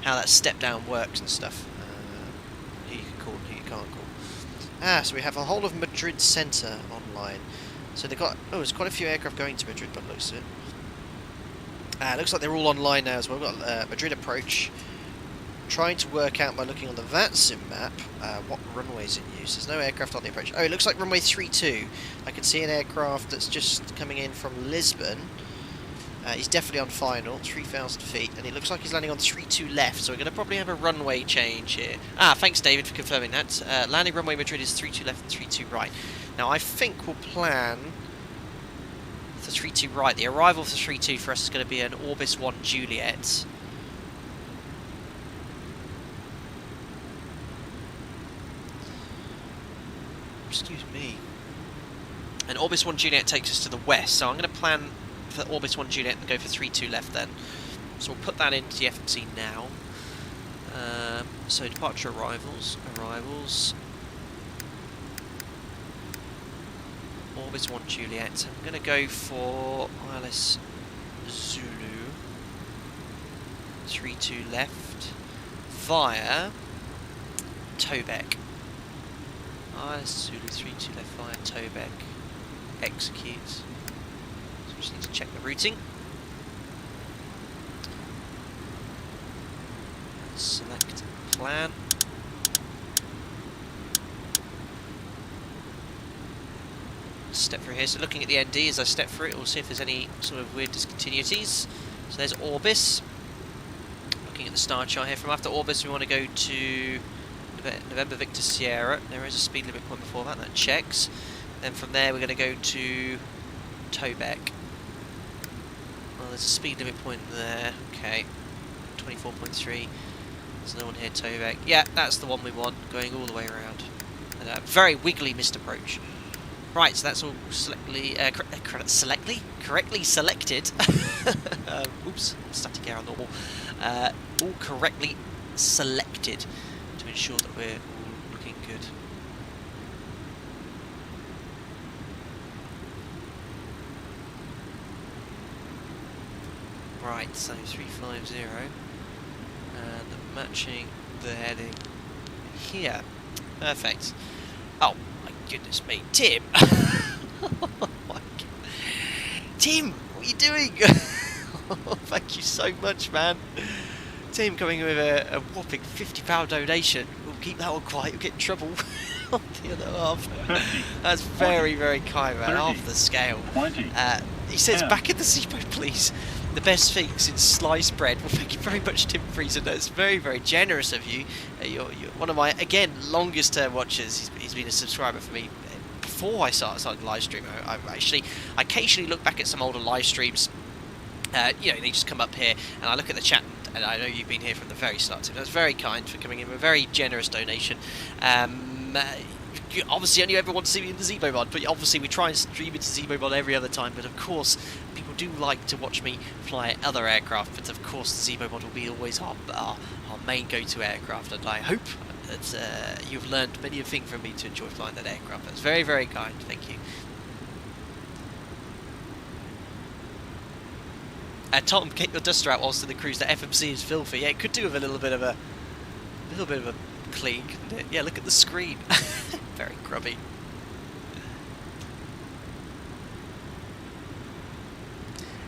how that step down works and stuff. Who you can call and who you can't call. So we have a whole of Madrid Centre online. So they've got there's quite a few aircraft going to Madrid, but looks it. Looks like they're all online now as well. We've got Madrid approach. Trying to work out by looking on the VATSIM map what runways in use. There's no aircraft on the approach. Oh, it looks like runway 32. I can see an aircraft that's just coming in from Lisbon. He's definitely on final, 3,000 feet, and it looks like he's landing on 32 left, so we're going to probably have a runway change here. Thanks David for confirming that. Landing runway Madrid is 32 left and 32 right. Now I think we'll plan for 32 right. The arrival for 32 for us is going to be an Orbis 1 Juliet. Excuse me. And Orbis 1 Juliet takes us to the west, so I'm going to plan for Orbis 1 Juliet and go for 32 left then. So we'll put that into the FMC now. So departure arrivals. Orbis 1 Juliet. I'm going to go for ILS Zulu. 32 left. Via Tobec. ILS Zulu 32 left via Tobec. Execute. Just need to check the routing. Select plan. Step through here. So looking at the ND as I step through it, we'll see if there's any sort of weird discontinuities. So there's Orbis. Looking at the star chart here, from after Orbis we want to go to November Victor Sierra. There is a speed limit point before that, that checks. Then from there we're going to go to Tobec. Well, there's a speed limit point there. Okay, 24.3. There's no one here, Tobec. Yeah, that's the one we want, going all the way around. And a very wiggly missed approach. Right, so that's all correctly selected. Oops, static error on normal. All correctly selected to ensure that we're all looking good. Right, so 350 and matching the heading here. Perfect. Oh my goodness me, Tim! Oh my God. Tim, What are you doing? Oh, thank you so much, man. Tim coming with a whopping £50 donation. We'll keep that one quiet. You'll get in trouble on the other half. 50, That's very, very kind, man. 30, Half the scale. 20. He says, 10. back in the Zebo, please. The best thing since sliced bread. Well, thank you very much, Tim Friesen. That's very, very generous of you. You're one of my, again, longest term watchers. He's been a subscriber for me before I started live streaming. I occasionally look back at some older live streams. You know, they just come up here and I look at the chat, and I know you've been here from the very start. So that's very kind for coming in with a very generous donation. You obviously only ever want to see me in the Zebo mod, but obviously we try and stream into Zebo mod every other time. But of course, people do like to watch me fly other aircraft. But of course, the Zebo mod will be always our main go-to aircraft. And I hope that you've learned many a thing from me to enjoy flying that aircraft. That's very, very kind. Thank you. Tom, get your duster out whilst in the cruise. The FMC is filthy. Yeah, it could do with a little bit of a clean, couldn't it? Yeah, look at the screen. Very grubby.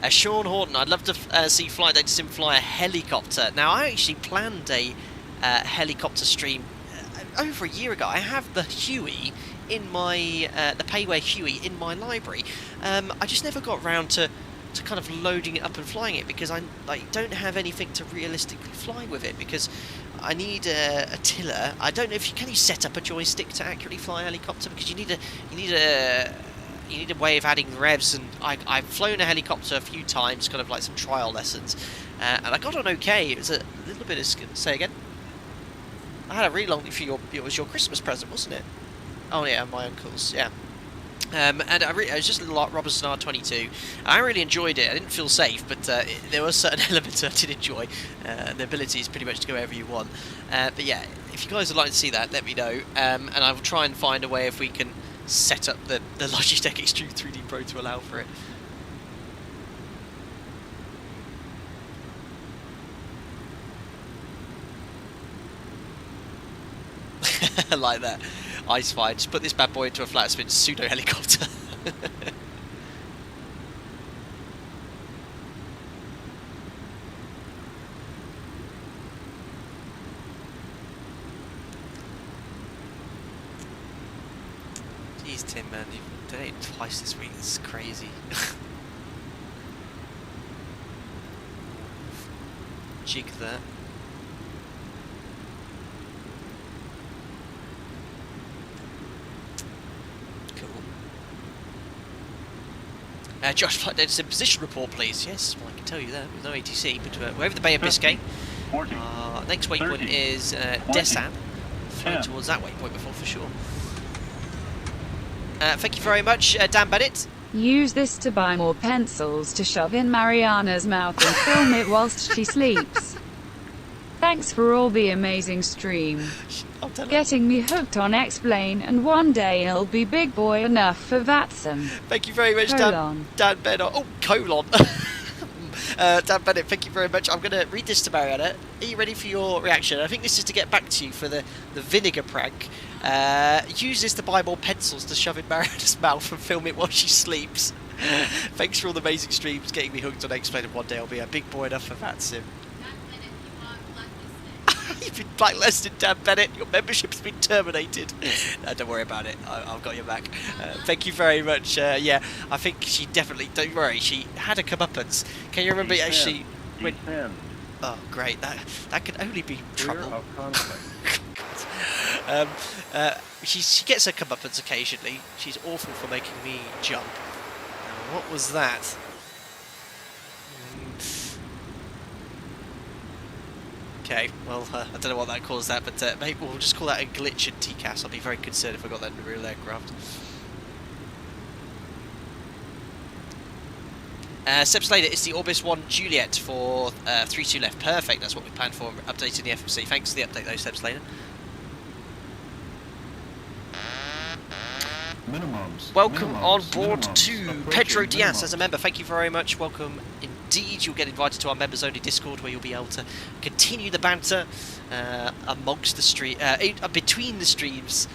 Sean Horton, I'd love to see Flight Data Sim fly a helicopter. Now, I actually planned a helicopter stream over a year ago. I have the Huey in my the Payware Huey in my library. I just never got round to kind of loading it up and flying it, because I don't have anything to realistically fly with it, because I need a tiller. I don't know if you set up a joystick to accurately fly a helicopter, because you need a way of adding revs, and I've flown a helicopter a few times, kind of like some trial lessons, and I got on okay. It was a little bit of say again. I had a really long for it was your Christmas present, wasn't it? Oh yeah, my uncle's, yeah. And it was just a little like Robinson R22. I really enjoyed it. I didn't feel safe, but there were certain elements I did enjoy. The ability is pretty much to go wherever you want. But yeah, if you guys would like to see that, let me know. And I will try and find a way if we can set up the Logitech Extreme 3D Pro to allow for it. I like that. Ice fire. Just put this bad boy into a flat spin pseudo helicopter. Jeez, Tim, man, you've done it twice this week. This is crazy. Jig that. Josh, Flight Data Sim position report, please. Yes, well, I can tell you that with no ATC, but we're over the Bay of Biscay. 40, Next waypoint 30, is 20, Desan. Flying 10. towards that waypoint before, for sure. Thank you very much, Dan Bennett. Use this to buy more pencils to shove in Mariana's mouth and film it whilst she sleeps. Thanks for all the amazing stream. Getting me hooked on Explain, and one day I'll be big boy enough for VATSPA. Thank you very much, Dan Bennett. Oh, colon. Dan Bennett, thank you very much. I'm going to read this to Mariana. Are you ready for your reaction? I think this is to get back to you for the vinegar prank. Use this to buy more pencils to shove in Mariana's mouth and film it while she sleeps. Thanks for all the amazing streams, getting me hooked on Explain, and one day I'll be a big boy enough for VATSPA. You've been blacklisted, Dan Bennett. Your membership's been terminated. No, don't worry about it. I've got your back. Thank you very much. Yeah, I think she definitely. Don't worry. She had a comeuppance. Can you remember actually? When, oh, great. That could only be trouble. She gets her comeuppance occasionally. She's awful for making me jump. Now, what was that? Okay, well, I don't know what that caused that, but maybe we'll just call that a glitch in TCAS. I'll be very concerned if I got that in a real aircraft. Seb Slater, it's the Orbis 1 Juliet for 3-2 left. Perfect, that's what we planned for, updating the FMC. Thanks for the update though, Seb Slater. Welcome on board to Pedro Diaz as a member. Thank you very much. Welcome indeed. You'll get invited to our members only Discord, where you'll be able to continue the banter amongst the between the streams,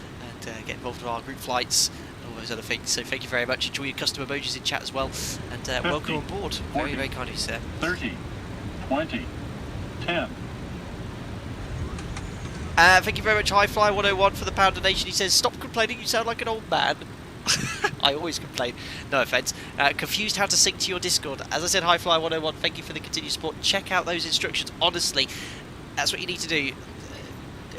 and get involved with our group flights, all those other things. So thank you very much. Enjoy your custom emojis in chat as well, and welcome on board. Very, very kind of you, sir. 30, 20, 10. Thank you very much, Highfly101 for the pound donation. He says, "Stop complaining. You sound like an old man." I always complain. No offence. Confused how to sync to your Discord. As I said, Highfly101, thank you for the continued support. Check out those instructions. Honestly, that's what you need to do.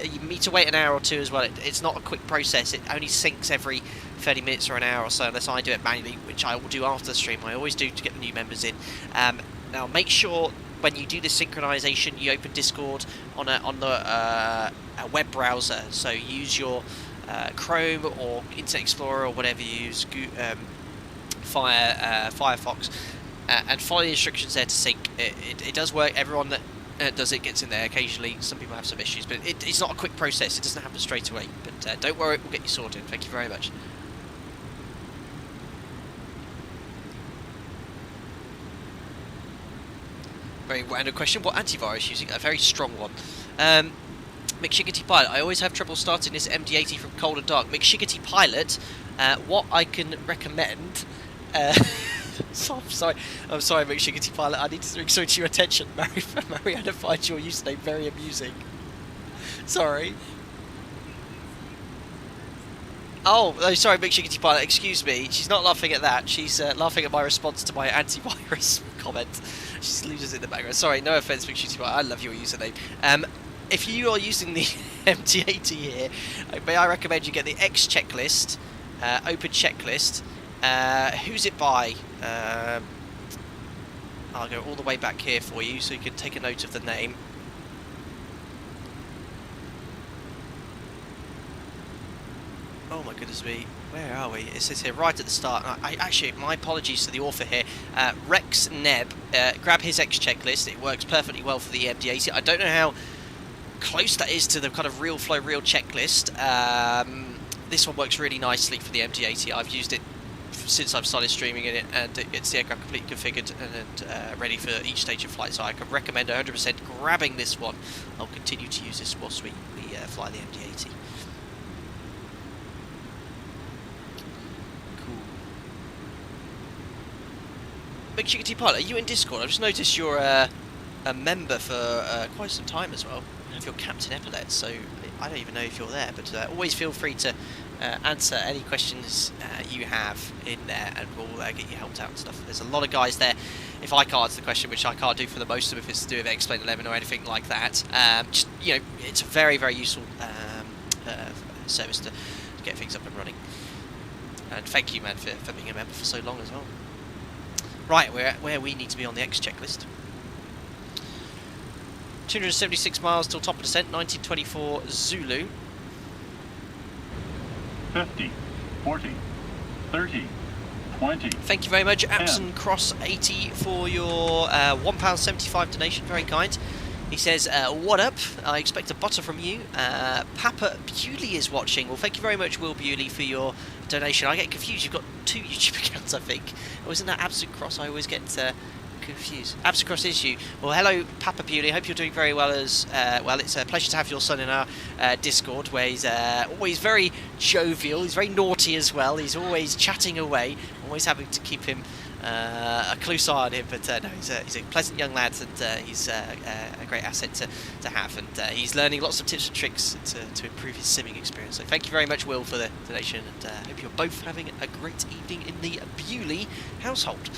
You need to wait an hour or two as well. It's not a quick process. It only syncs every 30 minutes or an hour or so, unless I do it manually, which I will do after the stream. I always do to get the new members in. Now, make sure when you do the synchronization, you open Discord on a web browser. So use your Chrome or Internet Explorer or whatever you use, Firefox, and follow the instructions there to sync. It does work. Everyone that does it gets in there occasionally. Some people have some issues, but it's not a quick process. It doesn't happen straight away. But don't worry, we'll get you sorted. Thank you very much. Very random question. What antivirus are you using? A very strong one. McShiggity Pilot. I always have trouble starting this MD80 from cold and dark. McShiggity Pilot. What I can recommend. So I'm sorry, McShiggity Pilot. I need to bring something to your attention. Mariana finds your username very amusing. Sorry. Oh, sorry, McShiggity Pilot. Excuse me. She's not laughing at that. She's laughing at my response to my antivirus comment. She loses in the background. Sorry, no offense, McShiggity Pilot. I love your username. If you are using the MD80 here, may I recommend you get the X checklist, open checklist. Who's it by? I'll go all the way back here for you so you can take a note of the name. Oh my goodness me, where are we? It says here right at the start. Actually, my apologies to the author here. Rex Neb, grab his X checklist. It works perfectly well for the MD80. I don't know how close that is to the kind of real flow, real checklist. This one works really nicely for the MD80. I've used it since I've started streaming in it, and it gets the aircraft completely configured and ready for each stage of flight. So I can recommend 100% grabbing this one. I'll continue to use this whilst we fly the MD80. McShiggity Pilot, are you in Discord? I've just noticed you're a member for quite some time as well. You have your Captain Epaulet, so I don't even know if you're there, but always feel free to answer any questions you have in there, and we'll get you helped out and stuff. There's a lot of guys there. If I can't answer the question, which I can't do for the most of them, if it's to do with Explain 11 or anything like that, just, you know, it's a very, very useful service to get things up and running. And thank you, man, for being a member for so long as well. Right, we're at where we need to be on the X checklist. 276 miles till top of descent, 1924 Zulu. 50, 40, 30, 20. Thank you very much, Apson Cross 80, for your £1.75 donation. Very kind. He says, what up? I expect a butter from you. Papa Bewley is watching. Well, thank you very much, Will Bewley, for your donation. I get confused. You've got 2 YouTube accounts, I think. Oh, isn't that Absent Cross? I always get confused. Absent Cross is you. Well, hello, Papa Bewley. Hope you're doing very well as well. It's a pleasure to have your son in our Discord, where he's always very jovial. He's very naughty as well. He's always chatting away. Always having to keep him a close eye on him, but no, he's a pleasant young lad, and he's a great asset to have, and he's learning lots of tips and tricks to improve his simming experience. So thank you very much, Will, for the donation, and hope you're both having a great evening in the Bewley household.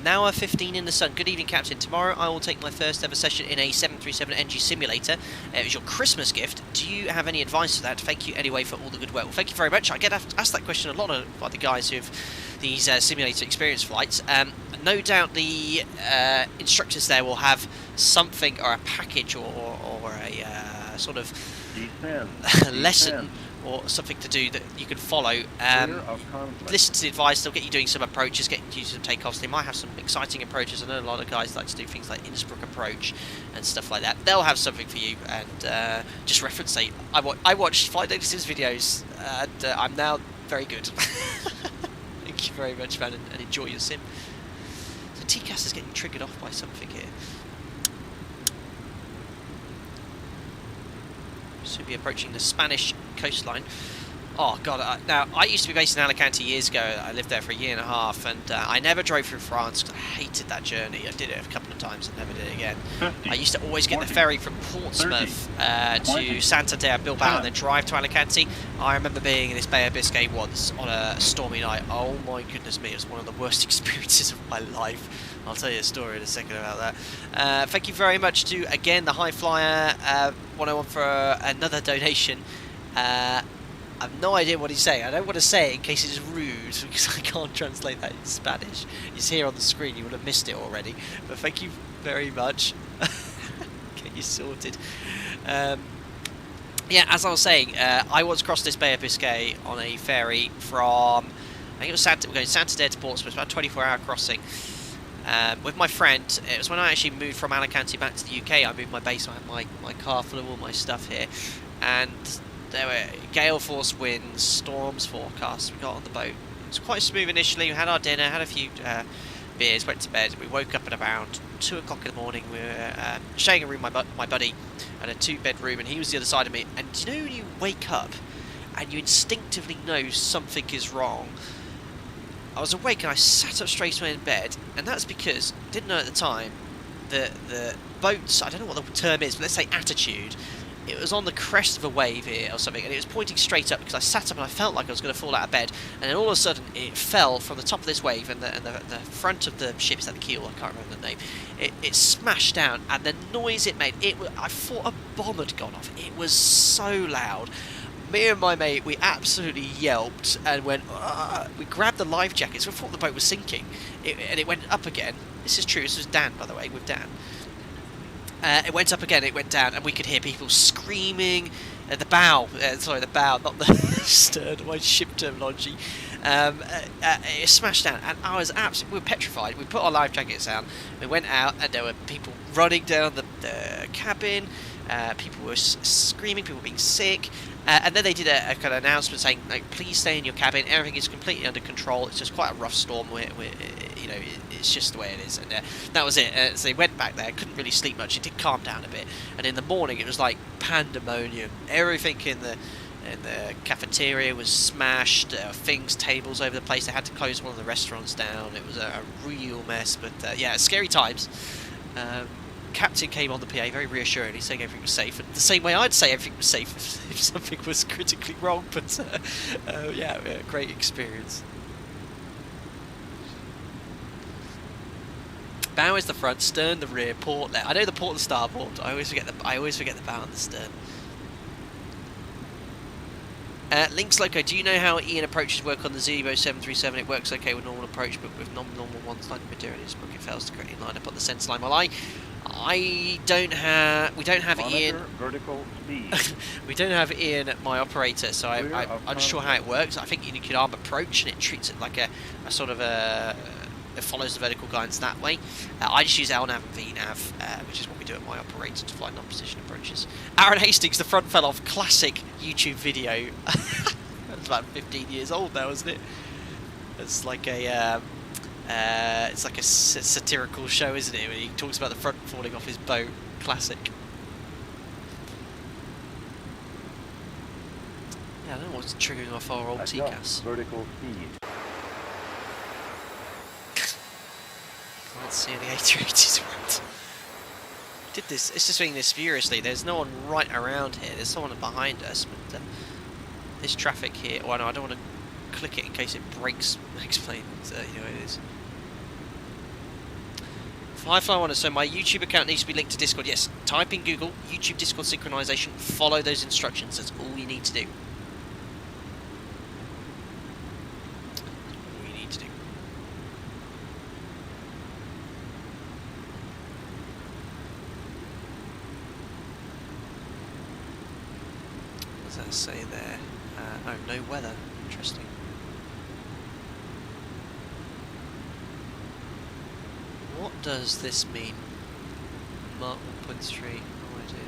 Now 15 in the sun. Good evening, Captain. Tomorrow I will take my first ever session in a 737 NG simulator. It was your Christmas gift. Do you have any advice for that? Thank you anyway for all the good work. Well, thank you very much. I get asked that question a lot by the guys who have these simulator experience flights. No doubt the instructors there will have something, or a package, or a sort of lesson or something to do that you can follow. Listen to the advice. They'll get you doing some approaches, get you to do some takeoffs. They might have some exciting approaches. I know a lot of guys like to do things like Innsbruck approach and stuff like that. They'll have something for you, and just reference, say, I watched Flight Data Sims videos, and I'm now very good. Thank you very much, man, and enjoy your sim. So TCAS is getting triggered off by something here. So we'll be approaching the Spanish coastline. Oh god, now I used to be based in Alicante years ago. I lived there for a year and a half, and I never drove through France because I hated that journey. I did it a couple of times and never did it again. 50, I used to always get 40, the ferry from Portsmouth 20, to Santander, Bilbao, 10. and then drive to Alicante. I remember being in this Bay of Biscay once on a stormy night. Oh my goodness me, it was one of the worst experiences of my life. I'll tell you a story in a second about that. Thank you very much to, again, the High Flyer 101 for another donation. I have no idea what he's saying. I don't want to say it in case it's rude because I can't translate that in Spanish. It's here on the screen. You would have missed it already. But thank you very much. Get you sorted. Yeah, as I was saying, I once crossed this Bay of Biscay on a ferry from, I think it was we're going Santander to Portsmouth, about a 24-hour crossing. With my friend. It was when I actually moved from Alicante back to the UK. I moved my base. I had my car full of all my stuff here, and there were gale force winds, storms forecast. We got on the boat. It was quite smooth initially. We had our dinner, had a few beers, went to bed. We woke up at around 2 o'clock in the morning. We were sharing a room. My buddy had a 2-bedroom, and he was the other side of me. And do you know when you wake up and you instinctively know something is wrong? I was awake and I sat up straight away in bed, and that's because I didn't know at the time that the boat's, I don't know what the term is, but let's say attitude. It was on the crest of a wave here or something, and it was pointing straight up because I sat up and I felt like I was going to fall out of bed, and then all of a sudden it fell from the top of this wave, and the front of the ship, is that the keel? I can't remember the name. It smashed down, and the noise it made, I thought a bomb had gone off. It was so loud. Me and my mate, we absolutely yelped and went, we grabbed the life jackets. We thought the boat was sinking, and it went up again. This is true. This was Dan, by the way, with Dan. It went up again, it went down, and we could hear people screaming at the bow. Sorry, the bow, not the stern, my ship terminology. It smashed down, and I was absolutely, we were petrified. We put our life jackets down, we went out, and there were people running down the cabin. People were screaming, people being sick. And then they did a kind of announcement saying, like, please stay in your cabin. Everything is completely under control. It's just quite a rough storm. You know, it's just the way it is. And that was it. So they went back there. Couldn't really sleep much. It did calm down a bit. And in the morning, it was like pandemonium. Everything in the cafeteria was smashed. Tables over the place. They had to close one of the restaurants down. It was a real mess. But yeah, scary times. Captain came on the PA very reassuringly, saying everything was safe, and the same way I'd say everything was safe if something was critically wrong. But yeah, great experience. Bow is the front, stern the rear, port left. I know the port and starboard. I always forget the bow and the stern. Links Loco, do you know how Ian approaches work on the Zero 737? It works okay with normal approach, but with non-normal ones like the Madeira, it fails to correctly line up on the centre line. Well, we don't have Ian. Vertical speed. We don't have Ian, my operator, so I'm not sure how it works. I think you could arm approach, and it treats it like a sort of it follows the vertical guidance that way. I just use LNAV and VNAV, which is what we do at my operator to fly non-position approaches. Aaron Hastings, the front fell off, classic YouTube video. It's about 15 years old now, isn't it? It's like a satirical show, isn't it? When he talks about the front falling off his boat. Classic. Yeah, I don't know what's triggering off our old TCAS. Vertical speed. Can't see any A380s around. Did this? It's just doing this furiously. There's no one right around here. There's someone behind us, but this traffic here. Well, no, I don't want to click it in case it breaks. Explain. You know it is. Firefly One. So my YouTube account needs to be linked to Discord. Yes. Type in Google YouTube Discord synchronization. Follow those instructions. That's all you need to do. Say there. Oh, no weather. Interesting. What does this mean? Mark 1.3. No idea.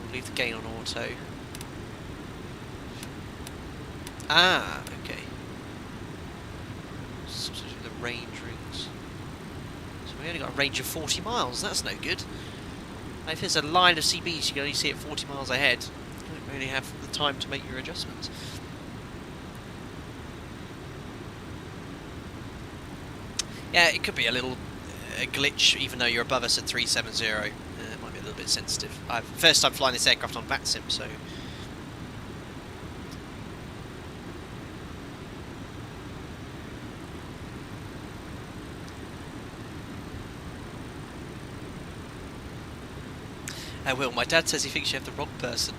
We'll leave the gain on auto. Ah, okay. Something to do with the range rings. So we only got a range of 40 miles. That's no good. If there's a line of CBs, you can only see it 40 miles ahead. You don't really have the time to make your adjustments. Yeah, it could be a little glitch, even though you're above us at 370. It might be a little bit sensitive. First time flying this aircraft on VATSPA, so... Will, my dad says he thinks you have the wrong person.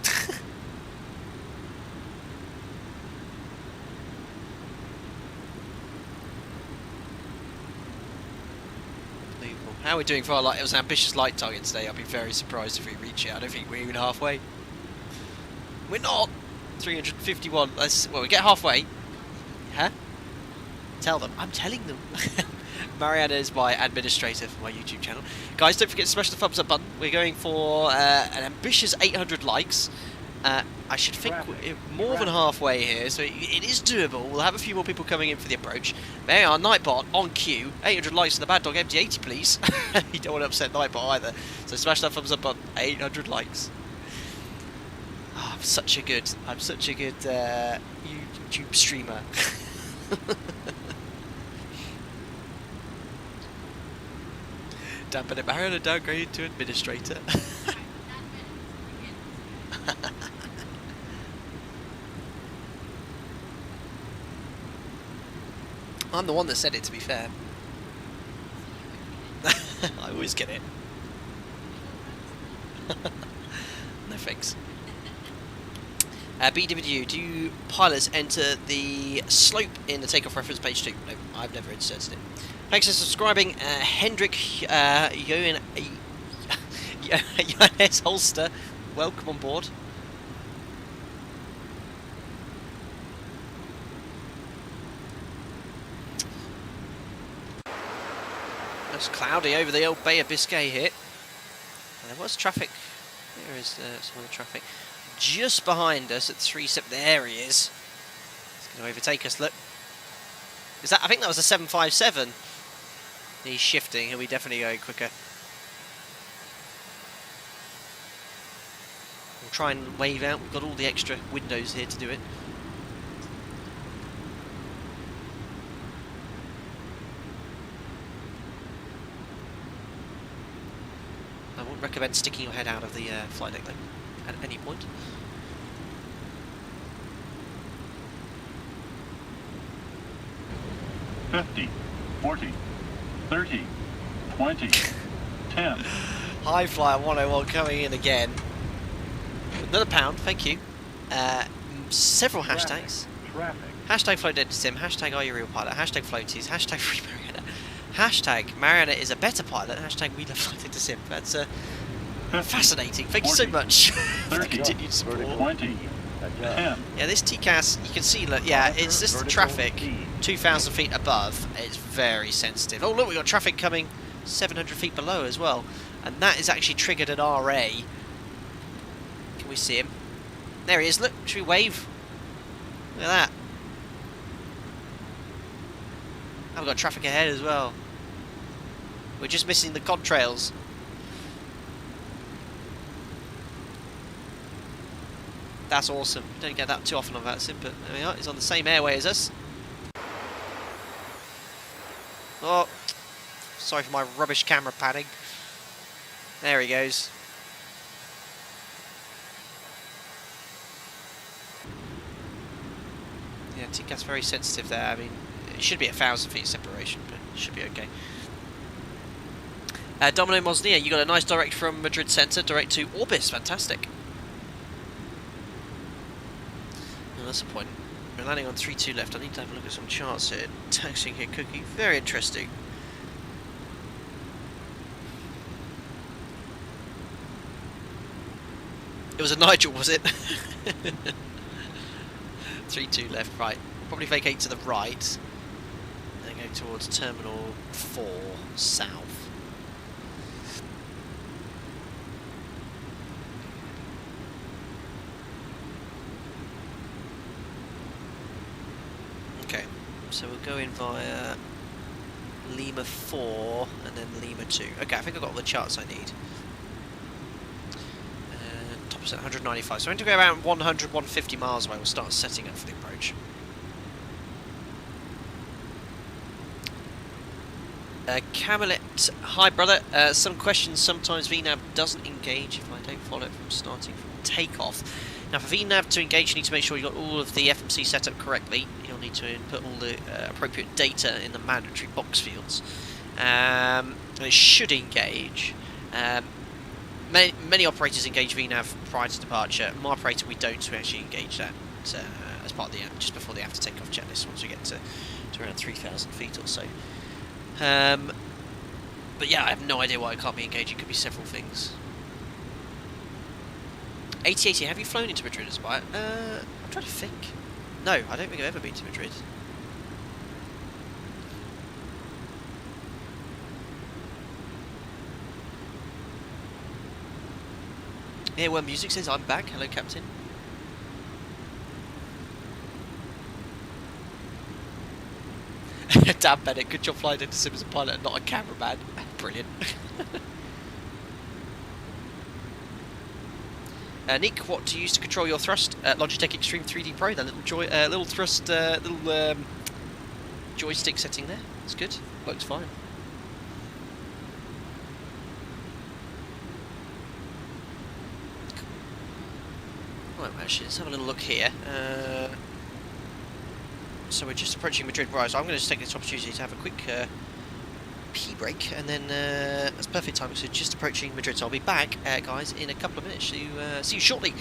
Unbelievable. How are we doing for our light? It was an ambitious light target today. I'd be very surprised if we reach it. I don't think we're even halfway. We're not! 351. Well, we get halfway. Huh? Tell them. I'm telling them. Mariana is my administrator for my YouTube channel. Guys, don't forget to smash the thumbs up button. We're going for an ambitious 800 likes. I should think we're more than halfway here, so it is doable. We'll have a few more people coming in for the approach. There are Nightbot on cue. 800 likes for the Bad Dog MD80, please. You don't want to upset Nightbot either. So smash that thumbs up button. 800 likes. Oh, I'm such a good YouTube streamer. Dampen it, Mariana downgraded to administrator. I'm the one that said it, to be fair. I always get it. No thanks. BWU, do pilots enter the slope in the takeoff reference page 2? No, I've never inserted it. Thanks for subscribing, Hendrik Johannes Holster. Welcome on board. It's cloudy over the old Bay of Biscay here. And there was traffic. There is some of the traffic just behind us at 37. There he is. He's going to overtake us. Look. Is that? I think that was a 757. He's shifting. He'll be definitely going quicker. We'll try and wave out. We've got all the extra windows here to do it. I wouldn't recommend sticking your head out of the flight deck though, at any point. $50, $40, $30, $20, $10. High Flyer 101 coming in again. Another pound, thank you. Several hashtags. Traffic. Hashtag Flow Dead Sim, hashtag Are You Real Pilot, hashtag Floaties, hashtag Free Mariana, hashtag Mariana is a better pilot, hashtag We Love Flight Dead Sim. That's fascinating. Thank you so much for the continued support. 20, 10. Yeah, this TCAS, you can see, look, yeah, it's just the traffic 2,000 feet above. It's very sensitive. Oh, look, we've got traffic coming 700 feet below as well. And that is actually triggered an RA. Can we see him? There he is, look, should we wave? Look at that. And we've got traffic ahead as well. We're just missing the contrails. That's awesome. Don't get that too often on VATSPA, but there we are. He's on the same airway as us. Oh, sorry for my rubbish camera padding. There he goes. Yeah, TCAS very sensitive there. I mean, it should be 1,000 feet separation, but it should be okay. Domino Mosnia, you got a nice direct from Madrid Centre, direct to Orbis. Fantastic. Oh, that's the point. We're landing on 3-2 left. I need to have a look at some charts here. Taxiing here, Cookie. Very interesting. It was a Nigel, was it? 3-2 left, right. Probably vacate to the right. And then go towards Terminal 4 south. Okay, so we'll go in via Lima 4 and then Lima 2. Okay, I think I've got all the charts I need. 100%, 195. So we're going to go around 100, 150 miles away. We'll start setting up for the approach. Camelot, hi brother. Some questions. Sometimes VNAV doesn't engage if I don't follow it from starting from takeoff. Now for VNAV to engage, you need to make sure you've got all of the FMC set up correctly. You'll need to input all the appropriate data in the mandatory box fields. And it should engage. Many operators engage VNAV prior to departure. My operator, we don't. We actually engage that as part of the just before the after takeoff checklist once we get to around 3,000 feet or so. But yeah, I have no idea why it can't be engaged. It could be several things. 8080, have you flown into Madrid as well? I'm trying to think. No, I don't think I've ever been to Madrid. Here where music says I'm back. Hello, Captain. Dan Bennett, good job flying into Sim as a pilot and not a cameraman. Brilliant. Nick, what do you use to control your thrust? Logitech Extreme 3D Pro, that little thrust, joystick setting there. That's good. Works fine. Right, actually, let's have a little look here. So we're just approaching Madrid, right, so I'm going to just take this opportunity to have a quick pee break, and then that's perfect time, so just approaching Madrid, so I'll be back, guys, in a couple of minutes. See you shortly.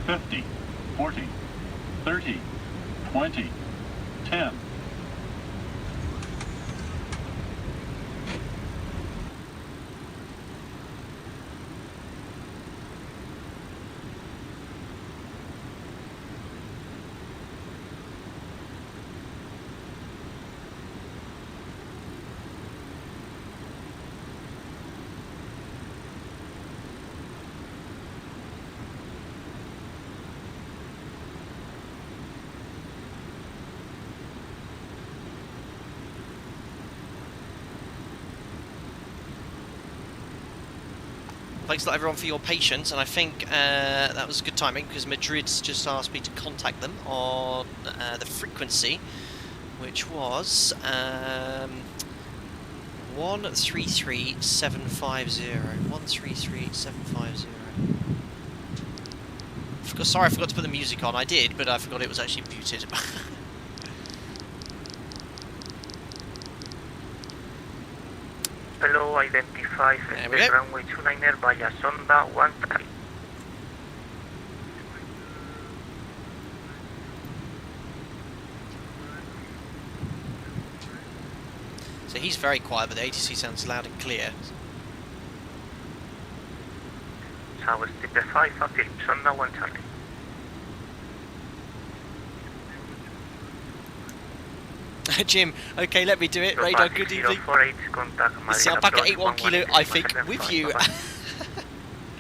$50, $40, $30, $20, $10. Thanks a lot everyone for your patience, and I think that was good timing because Madrid's just asked me to contact them on the frequency, which was 133750. 133750. Sorry, I forgot to put the music on. I did, but I forgot it was actually muted. Hello, identify runway 29er via Sonda 130. So he's very quiet, but the ATC sounds loud and clear. Tower Stipe 5, affirm, Sonda 130. Jim, okay, let me do it. Radar, good evening. Contact Madrid See, I'm back at approach 81 kilo, I think, with you.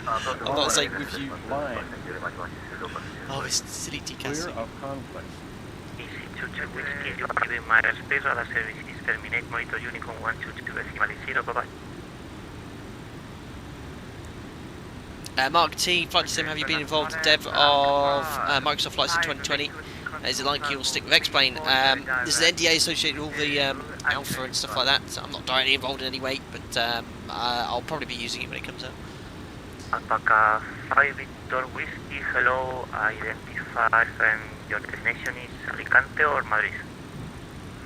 I'm not saying with you. Line. Oh, it's silly Clear TCAS. of conflict. Easy to check whiskey, you are giving my space, radar service is terminate, monitor Unicorn 122, decimal 0, bye-bye. Mark T, Flight Sim, have you been involved in dev of Microsoft Flight Sim 2020? Is it like you'll stick with X-Plane? There's an NDA associated with all the alpha and stuff like that. So I'm not directly involved in any way, but I'll probably be using it when it comes out. Alpaca 5 Victor Whiskey, hello, identify and your destination is Alicante or Madrid?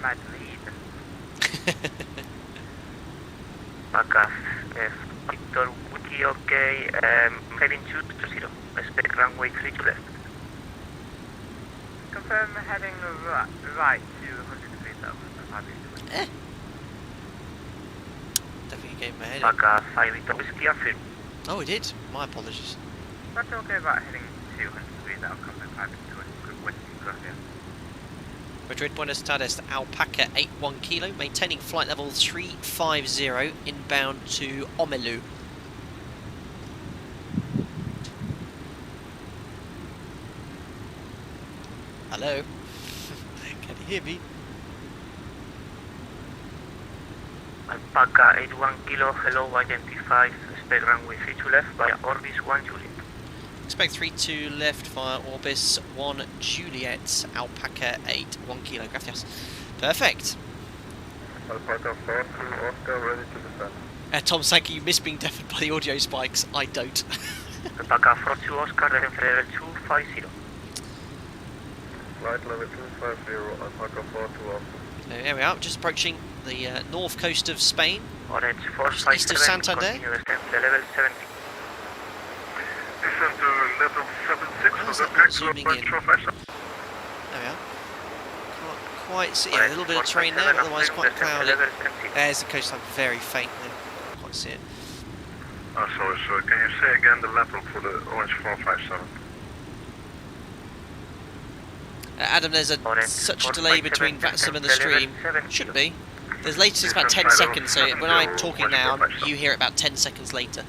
Madrid. Alpaca Victor Whiskey, okay, heading 220, expect runway 32 left. Confirm heading right to 103,000. Definitely gave him a headache. Alpaca 5 Victor Whiskey, affirm. Oh, he did. My apologies. That's okay about heading 203, that'll come to 5 Victor Whiskey, gracias. Madrid, Buenos Aires, Alpaca 81 kilo, maintaining flight level 350, inbound to Omelu. Hello? Can you hear me? Alpaca 81 kilo, hello, identify, expect runway 32 left via Orbis 1 Juliet. Expect 32 left via Orbis 1 Juliet, Alpaca 81 kilo, gracias. Perfect. Alpaca 4 to Oscar, ready to descend. Tom Sankey, you miss being deafened by the audio spikes. I don't. Alpaca 4 to Oscar, descent level 250. Flight level 250, Alpaca 4 to Oscar. So here we are, just approaching the north coast of Spain. Orange East of 457, Santander. continue descent to level 70. Descend to level 76 Why is for that the not Peck zooming Group in? Control Fashion. There we are. Can't quite see. Yeah, a little bit of terrain there, but otherwise quite cloudy. There's the coastline, very faint there. Can't quite see it. Oh, sorry. Can you say again the level for the Orange 457? Adam, there's such a delay between VATSPA and the stream. Shouldn't be. There's latency is about 10 seconds, so when I'm talking now, you hear it about 10 seconds later.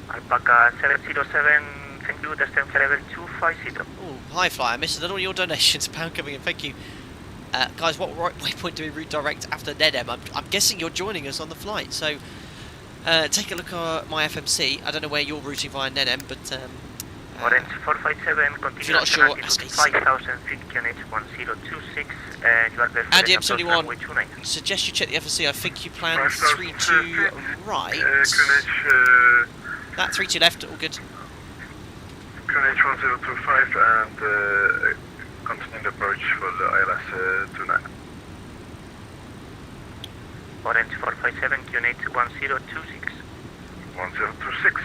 Alpaca 707, thank you, descent to level 250. Oh, hi Flyer, I missed another one of your donations. Pound coming in, thank you. Guys, what waypoint do we redirect after NEDM? I'm guessing you're joining us on the flight, so take a look at my FMC. I don't know where you're routing via NEDM, but Orange 457, continue if you're not sure, altitude ask 5000 feet, QNH 1026, you are there for Andy the approach M71, runway 29. suggest you check the FMC. I think you planned 3-2 right. QNH, That 3-2 left, all good. QNH 1025 and continue the approach for the ILS 29. Orange 457, QNH 1026. 1026.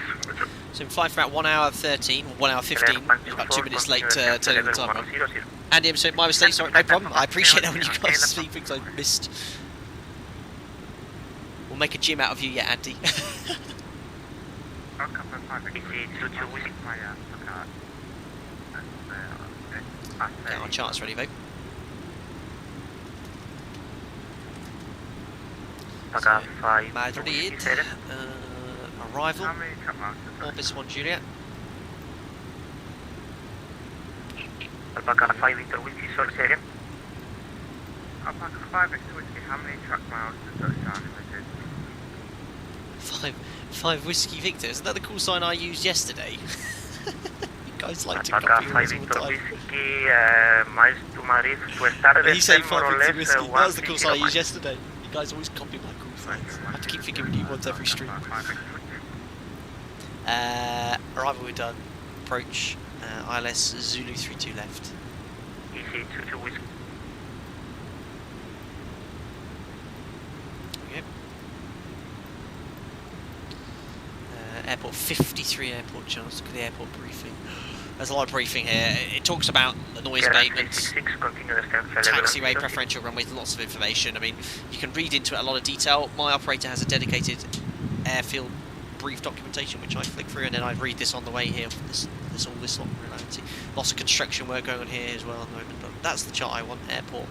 So in flight for about 1 hour 13, or 1 hour 15, it's about 2 minutes late turning the time on. Andy, so my mistake, sorry, no problem. I appreciate that when you guys see things I missed. We'll make a gym out of you, yeah, Andy. Get our charts ready, vote. Alpaca 5, Madrid, arrival, Orbis 1 Juliet. Alpaca 5 Victor Whiskey, sorry, say again. Alpaca 5 Victor Whiskey, how many truck miles does that sound limited? Five Whiskey Victor, isn't that the call sign I used yesterday? You guys like to Alpaca copy 5 yours all the Victor time. Whiskey, miles to Madrid, to start He said descent more 5 or Victor less Whiskey, that was the call sign I 130 used yesterday. You guys always copy my call signs. I have to keep thinking new ones every stream. Arrival we're done. Approach, ILS Zulu 32 left. Easy 22 Whiskey. Okay. Airport 53 airport chance. Look at the airport briefing. There's a lot of briefing here. It talks about the noise abatement, taxiway, preferential runways, lots of information. I mean, you can read into it a lot of detail. My operator has a dedicated airfield brief documentation which I flick through, and then I read this on the way here. All this lot in reality. Lots of construction work going on here as well at the moment, but that's the chart I want. Airport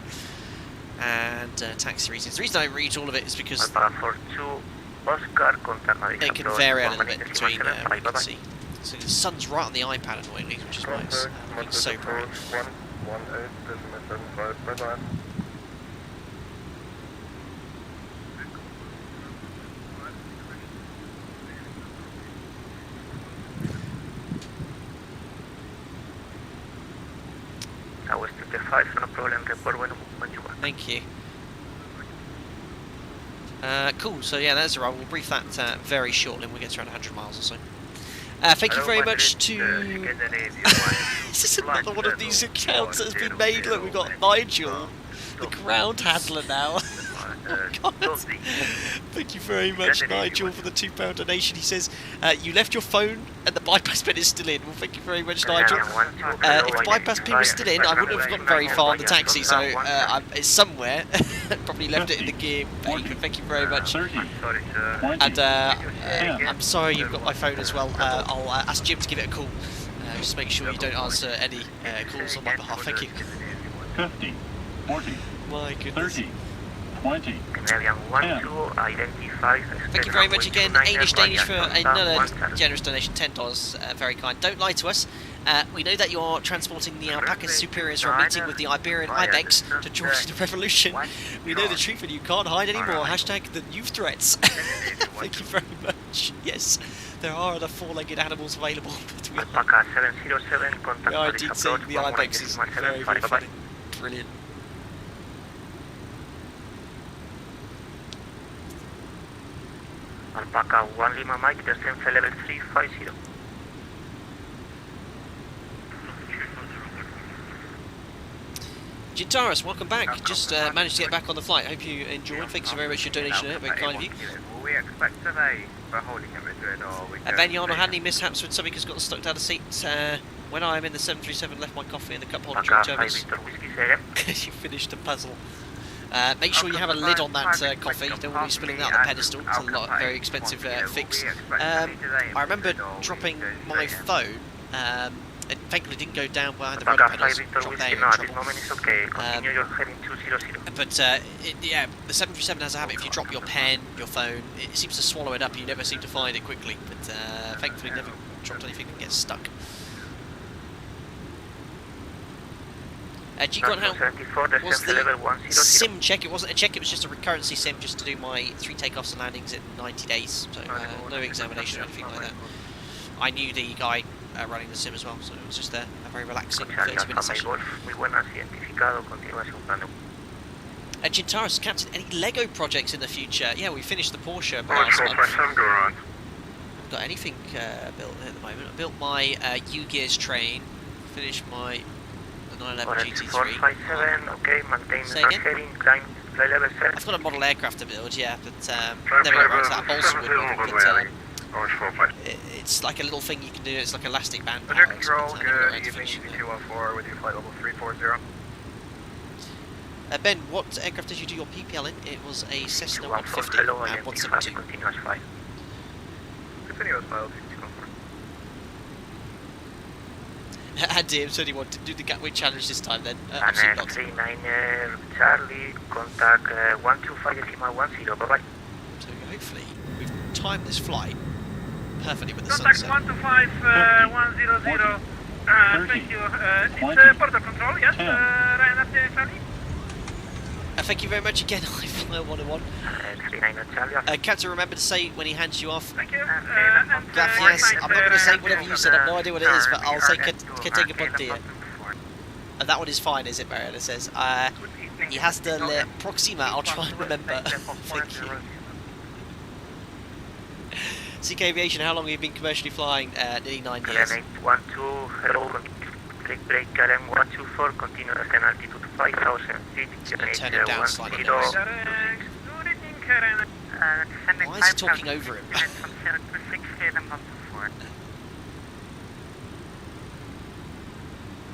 and taxi reasons. The reason I read all of it is because Alpha 42, Oscar, contact it can vary a little bit between what you can see. So the sun's right on the iPad annoyingly, which is why it's being so bright. 118.75, bye-bye. Tower 55, no problem, report when you want. Thank you. Cool, so yeah, that's right. We'll brief that very shortly and we'll get to around 100 miles or so. Thank you very much to... This is another one of these accounts that has been made. Look, we've got Nigel, the ground handler now. Oh, God. Thank you very much, Nigel, for the £2 donation. He says, you left your phone and the bypass pin is still in. Well, thank you very much, Nigel. If the bypass pin was still in, I wouldn't have gotten very far in the taxi, so it's somewhere. Probably left it in the gear. Thank you very much. And I'm sorry you've got my phone as well. I'll ask Jim to give it a call. Just make sure you don't answer any calls on my behalf. Thank you. 50, 40, My goodness. 30, 20, Thank you very much again, Danish for another generous donation, $10. Very kind. Don't lie to us. We know that you're transporting the alpaca superiors for a meeting with the Iberian Ibex to join the revolution. We know the truth and you can't hide anymore. Hashtag the youth threats. Thank you very much. Yes, there are other four-legged animals available, but we are indeed seeing the Ibex is very, very funny. Brilliant. Alpaca 1 Lima Mike, descent level 350. Jintaris, welcome back. Just managed to get back on the flight. Hope you enjoyed. Thanks very much for your donation. Very kind of you. Will we expect today for holding in Madrid or we Benyan, had any mishaps with something has gotten stuck down the seat? When I am in the 737, left my coffee in the cup holder during turbulence. You finished the puzzle. Make sure you have a lid on that coffee. Don't want to be spilling out the pedestal. It's a very expensive fix. I remember dropping my phone. It thankfully didn't go down behind the rudder pedals. Dropped there, you're in trouble. But yeah, the 737 has a habit. If you drop your pen, your phone, it seems to swallow it up. You never seem to find it quickly. But thankfully, never dropped anything that gets stuck. G-Con, how was the sim check? It wasn't a check, it was just a recurrency sim just to do my 3 takeoffs and landings in 90 days. So no examination or anything like that. I knew the guy running the sim as well, so it was just a very relaxing 30-minute session. Jintaris, Captain, any Lego projects in the future? Yeah, we finished the Porsche last month. Haven't got anything built at the moment. I built my U-Gears train, finished my 911 GT3. Okay, maintain Say again? heading, climb level 7. I've got a model around to build, yeah, but never got around to that balsa wood model, but it's like a little thing you can do, it's like elastic band power. Control, good evening, 204 with your flight level 340. Ben, what aircraft did you do your PPL in? It was a Cessna 150 and 172. Continuous 5. Continuous pilot, And DM21 didn't do the Gatwick challenge this time then. Absolutely not. 39 Charlie, contact 125.10, bye-bye. So hopefully we've timed this flight perfectly with the contact sunset. 125.100. Thank you. It's border control, yes. Ryan up there, Charlie. Thank you very much again, I fly 101. 39 Charlie. Captain, remember to say when he hands you off. Thank you. Gracias. I'm not going to say whatever you said, I have no idea what it is, but I'll say que tenga buen día. And that one is fine, is it, Mariana says? He has the Le Proxima, I'll try and remember. Thank you. CK Aviation, how long have you been commercially flying? Nearly 9 years. 12, hello, click brake, LM 124, continue ascent altitude 5000 feet, Turn it down slightly. Why is he talking over him?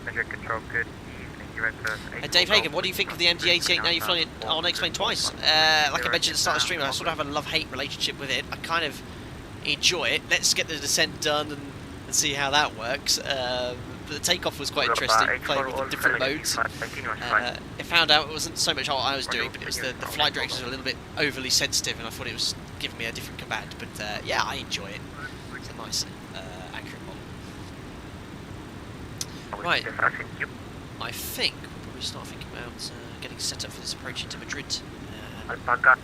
Control, good evening. Dave Hagan, what do you think of the MD80 now you've flown it on Explain twice? Like I mentioned at the start of the stream, I sort of have a love-hate relationship with it. I kind of enjoy it. Let's get the descent done and see how that works. but the takeoff was quite interesting, playing with the different modes. I found out it wasn't so much what I was doing, but it was the flight directors were a little bit overly sensitive, and I thought it was giving me a different command. But yeah, I enjoy it. It's a nice, accurate model. Right, I think we'll probably start thinking about getting set up for this approach into Madrid. Alpaca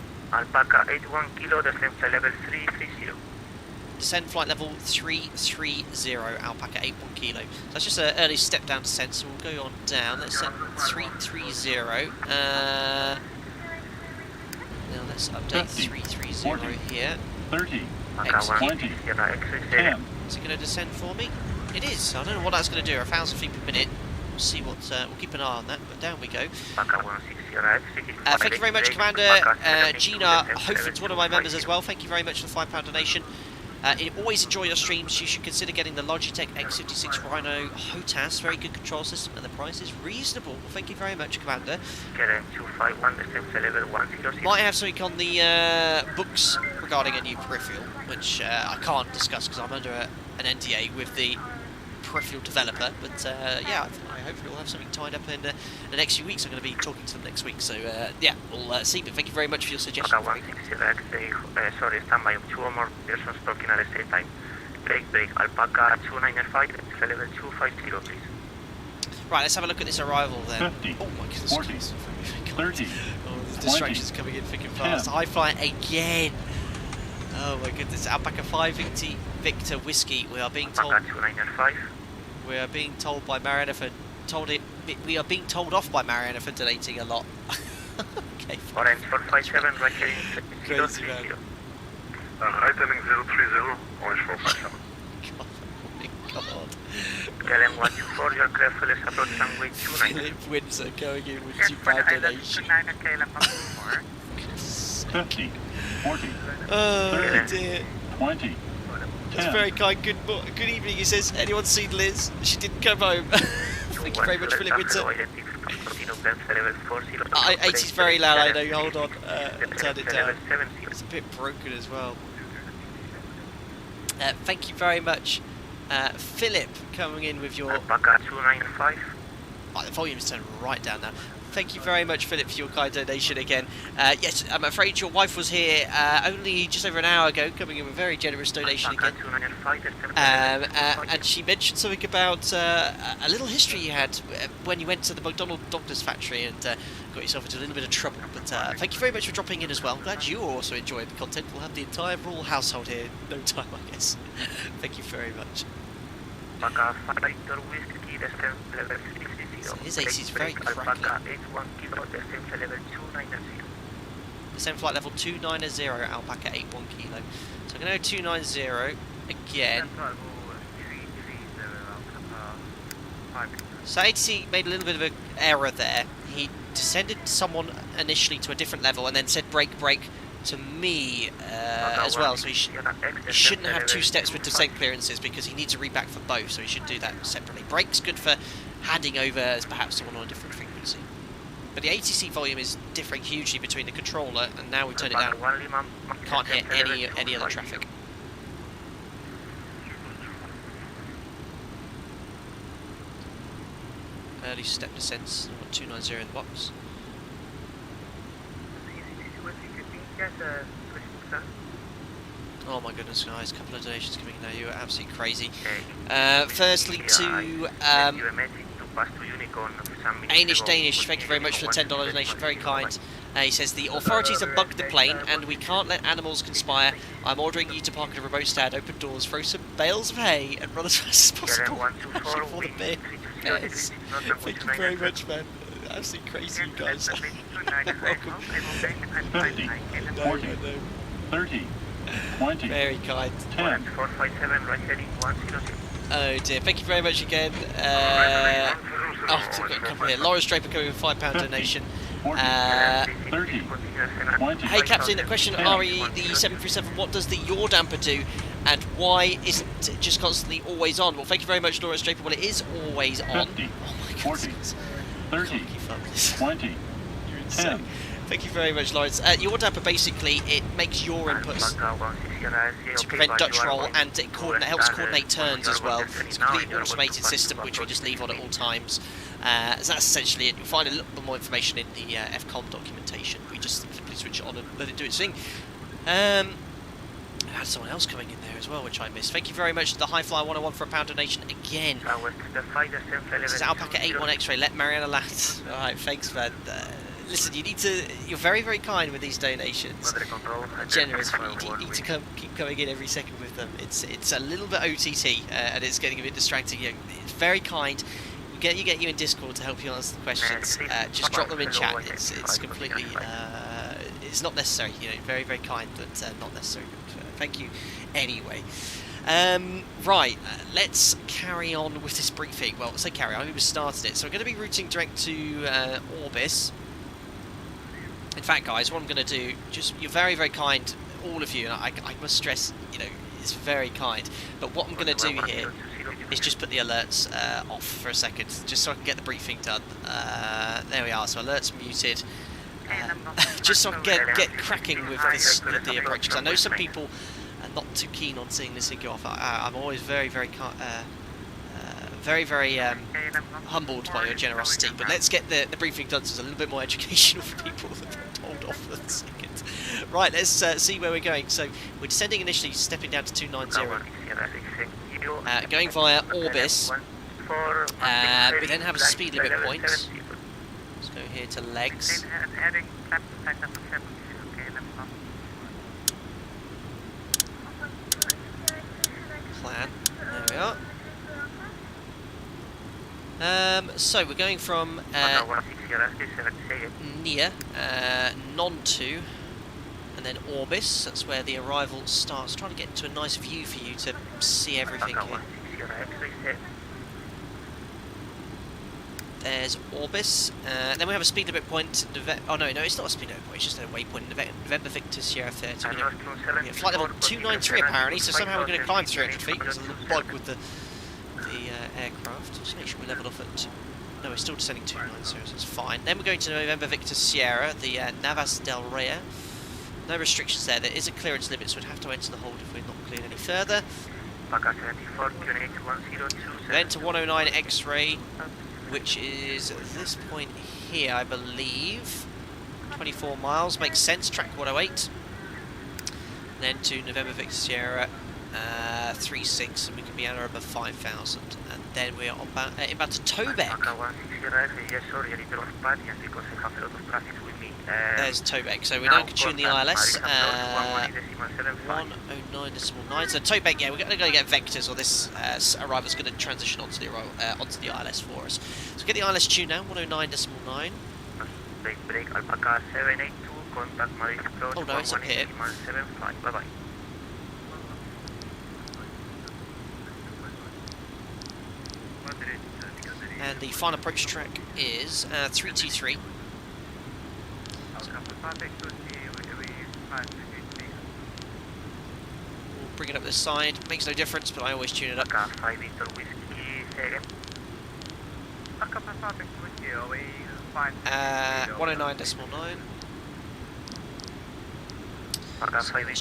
81 kilo, descent to level 330. Descend flight level 330, Alpaca 81 kilo. So that's just an early step down descent, so we'll go on down. Let's set 330. Now let's update 330 here. 30, Execute. 20, 10. Is it going to descend for me? It is. I don't know what that's going to do. 1,000 feet per minute. We'll see what. We'll keep an eye on that. But down we go. Thank you very much, Commander Gina Hofan's one of my members as well. Thank you very much for the £5 donation. Always enjoy your streams. You should consider getting the Logitech X56 Rhino HOTAS. Very good control system, and the price is reasonable. Well, thank you very much, Commander. Might have something on the books regarding a new peripheral, which I can't discuss because I'm under an NDA with the peripheral developer. But yeah, I hopefully we'll have something tied up in the next few weeks. I'm going to be talking to them next week. So yeah, we'll see. But thank you very much for your suggestion. Sorry, standby. 2 more persons talking at the same time. Break. Alpaca 295, level 250, please. Right, let's have a look at this arrival then. 50, oh my goodness 40, Christ. 30, Oh, the distractions coming in thick and fast. 10. High flying again. Oh my goodness. Alpaca 580 Victor Whiskey. We are being told. Alpaca 295. We are being told by Mariana for we are being told off by Mariana for donating a lot. Okay. Orange 457, right heading Crazy man. 030. Right heading 030, Orange 457. God. KLM 124, your craft is approach runway 29. Philip Windsor going in with £2 donation. 50, 40, Oh 30, dear. 20, That's 10. very kind. Good evening, he says. Anyone seen Liz? She didn't come home. Thank you very much, Philip Windsor. 80's very loud, I know. Hold on. Turn it down. It's a bit broken as well. Thank you very much, Philip, coming in with your... Alpaca 295. Oh, the volume's turned right down now. Thank you very much, Philip, for your kind donation again. Yes, I'm afraid your wife was here only just over an hour ago, coming in with a very generous donation again. And she mentioned something about a little history you had when you went to the McDonnell Douglas factory and got yourself into a little bit of trouble. But thank you very much for dropping in as well. Glad you also enjoyed the content. We'll have the entire Royal household here in no time, I guess. Thank you very much. So his AC is very crackly. Descend flight level 290, Alpaca 81 kilo. So I'm going to go 290 again. So ATC made a little bit of an error there. He descended someone initially to a different level and then said break to me as well. So he shouldn't have 2 steps with descent clearances because he needs a reback for both. So he should do that separately. Brake's good for handing over as perhaps someone on a different frequency. But the ATC volume is differing hugely between the controller and now we turn it down. Can't hit any other traffic. Early step descents, 290 in the box. Oh my goodness guys, a couple of donations coming in now, you are absolutely crazy. Firstly to Danish, thank you very much for the $10 donation, very kind. He says, the authorities have bugged the plane and we can't let animals conspire. I'm ordering you to park at a remote stand, open doors, throw some bales of hay and run as fast as possible. For the bin. Yes. Thank you very much, man. Absolutely crazy, you guys. Welcome. 50, 40, 30, 20, very kind. 10. Oh dear, thank you very much again. Oh, I've got a couple here. Laura Draper coming with £5 donation. 40, 30, 20, Hey Captain, a question, RE the 737, what does the yaw damper do and why isn't it just constantly always on? Well, thank you very much, Laura Draper. Well, it is always on. 50, Oh my 40, goodness. 30, 20, You're insane. 10. Thank you very much, Lawrence. Your DAPA basically it makes your inputs to prevent Dutch roll, and it helps coordinate turns as well. It's a completely automated system which we just leave on at all times. So that's essentially it. You'll find a little bit more information in the FCOM documentation. We just simply switch it on and let it do its thing. I had someone else coming in there as well, which I missed. Thank you very much to the Highflyer 101 for a £1 donation again. This is Alpaca 81 X-Ray. Let Mariana Lat. Alright, thanks, man. Listen, you're very, very kind with these donations. Generous. You need to keep coming in every second with them. It's a little bit OTT, and it's getting a bit distracting. It's very kind. Get you in Discord to help you answer the questions. Just drop them in chat. It's completely. It's not necessary. Very, very kind, but not necessary. Thank you anyway. Right, let's carry on with this briefing. Well, say carry on. We started it, so we're going to be routing direct to Orbis. In fact, guys, what I'm going to do, you're very, very kind, all of you, and I must stress, it's very kind, but what I'm going to do here is just put the alerts off for a second, just so I can get the briefing done. There we are, so alerts muted, just so I can get cracking with the approach, because I know some people are not too keen on seeing this thing go off. I'm always very, very humbled by your generosity, but let's get the briefing done so it's a little bit more educational for people that are told off for a second. Right, let's see where we're going. So we're descending initially, stepping down to 290, going via Orbis. We then have a speed limit point. Let's go here to legs. Plan. There we are. So we're going from near Non-2 and then Orbis. That's where the arrival starts. Trying to get into a nice view for you to see everything here. There's Orbis. Then we have a speed limit point. Oh no, it's not a speed limit point. It's just a waypoint. November Victor Sierra 30. Flight level 293 apparently. So somehow we're going to climb 300 feet. There's a little bug with the aircraft. Just make sure we level off at. No, we're still descending 290, so it's fine. Then we're going to November Victor Sierra, the Navas del Rey. No restrictions there. There is a clearance limit, so we'd have to enter the hold if we're not cleared any further. Then to 109 X-ray, which is this point here, I believe. 24 miles, makes sense. Track 108. Then to November Victor Sierra. 36, and we can be at or above 5,000, and then we're inbound to Tobec. There's Tobec, so we're now tune the ILS 109.9. So Tobec, yeah, we're going to get vectors, or this arrival's going to transition onto the ILS for us. So get the ILS tune now, 109.9. Oh no, it's up here. Bye-bye. And the final approach track is 323. We'll bring it up this side. Makes no difference, but I always tune it up. 109.9.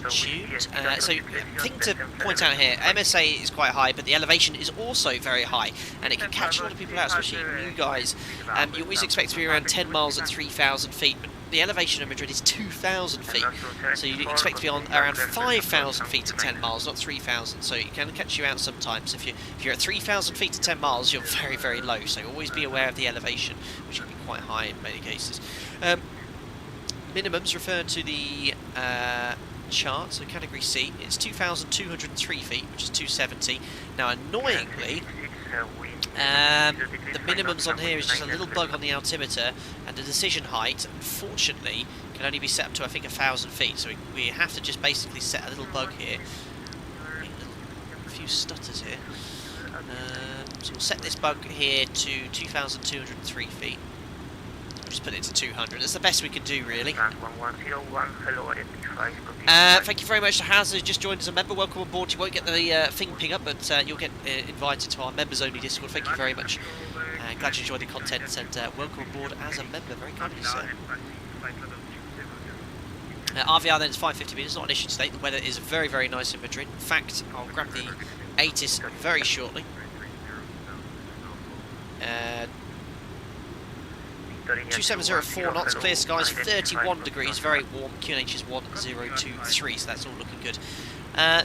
Tuned. So thing to point out here, MSA is quite high, but the elevation is also very high, and it can catch a lot of people out, especially you guys. You always expect to be around 10 miles at 3,000 feet, but the elevation of Madrid is 2,000 feet, so you expect to be on around 5,000 feet at 10 miles, not 3,000, so it can catch you out sometimes. If you're at 3,000 feet at 10 miles, you're very, very low, so always be aware of the elevation, which can be quite high in many cases. Minimums refer to the chart, so category C, it's 2,203 feet, which is 270. Now, annoyingly, the minimums on here is just a little bug on the altimeter, and the decision height, unfortunately, can only be set up to, I think, 1,000 feet. So we have to just basically set a little bug here. A few stutters here. So we'll set this bug here to 2,203 feet. Just put it to 200. That's the best we can do, really. Thank you very much to Haz, who's just joined as a member. Welcome on board. You won't get the thing ping up, but you'll get invited to our members-only Discord. Thank you very much. Glad you enjoyed the content, and welcome on board as a member. Very kind of you, sir. RVR then is 550 metres, not an issue today. The weather is very, very nice in Madrid. In fact, I'll grab the ATIS very shortly. 2704 knots, clear skies, 31 degrees, very warm. QNH is 1023, so that's all looking good.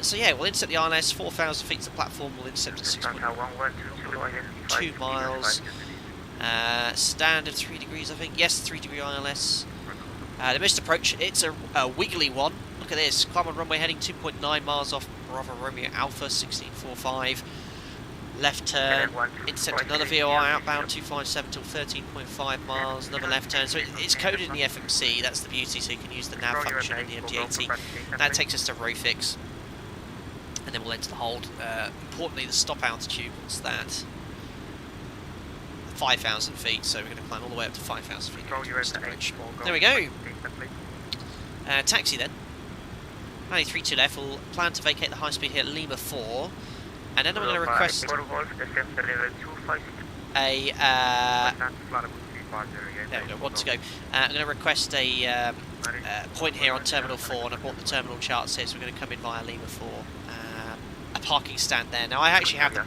So yeah, we'll intercept the ILS, 4,000 feet to the platform, we'll intercept at 6.2 miles. Standard 3 degrees, I think. Yes, 3 degree ILS. The missed approach, it's a wiggly one. Look at this, climb on runway heading 2.9 miles off Bravo Romeo Alpha, 1645. Left turn, intercept another VOR outbound 257 till 13.5 miles, another left turn. So it's coded in the FMC, that's the beauty, so you can use the nav function in the MD80. That takes us to ROFIX. And then we'll enter the hold. Importantly, the stop altitude was that 5,000 feet, so we're going to climb all the way up to 5,000 feet. There we go. Taxi then. 932 left, we'll plan to vacate the high speed here at Lima 4. And then I'm going to request a, there we go, one to go. I'm going to request a point here on Terminal 4, and I bought the terminal charts here, so we're going to come in via Lima 4. A parking stand there. Now I actually have the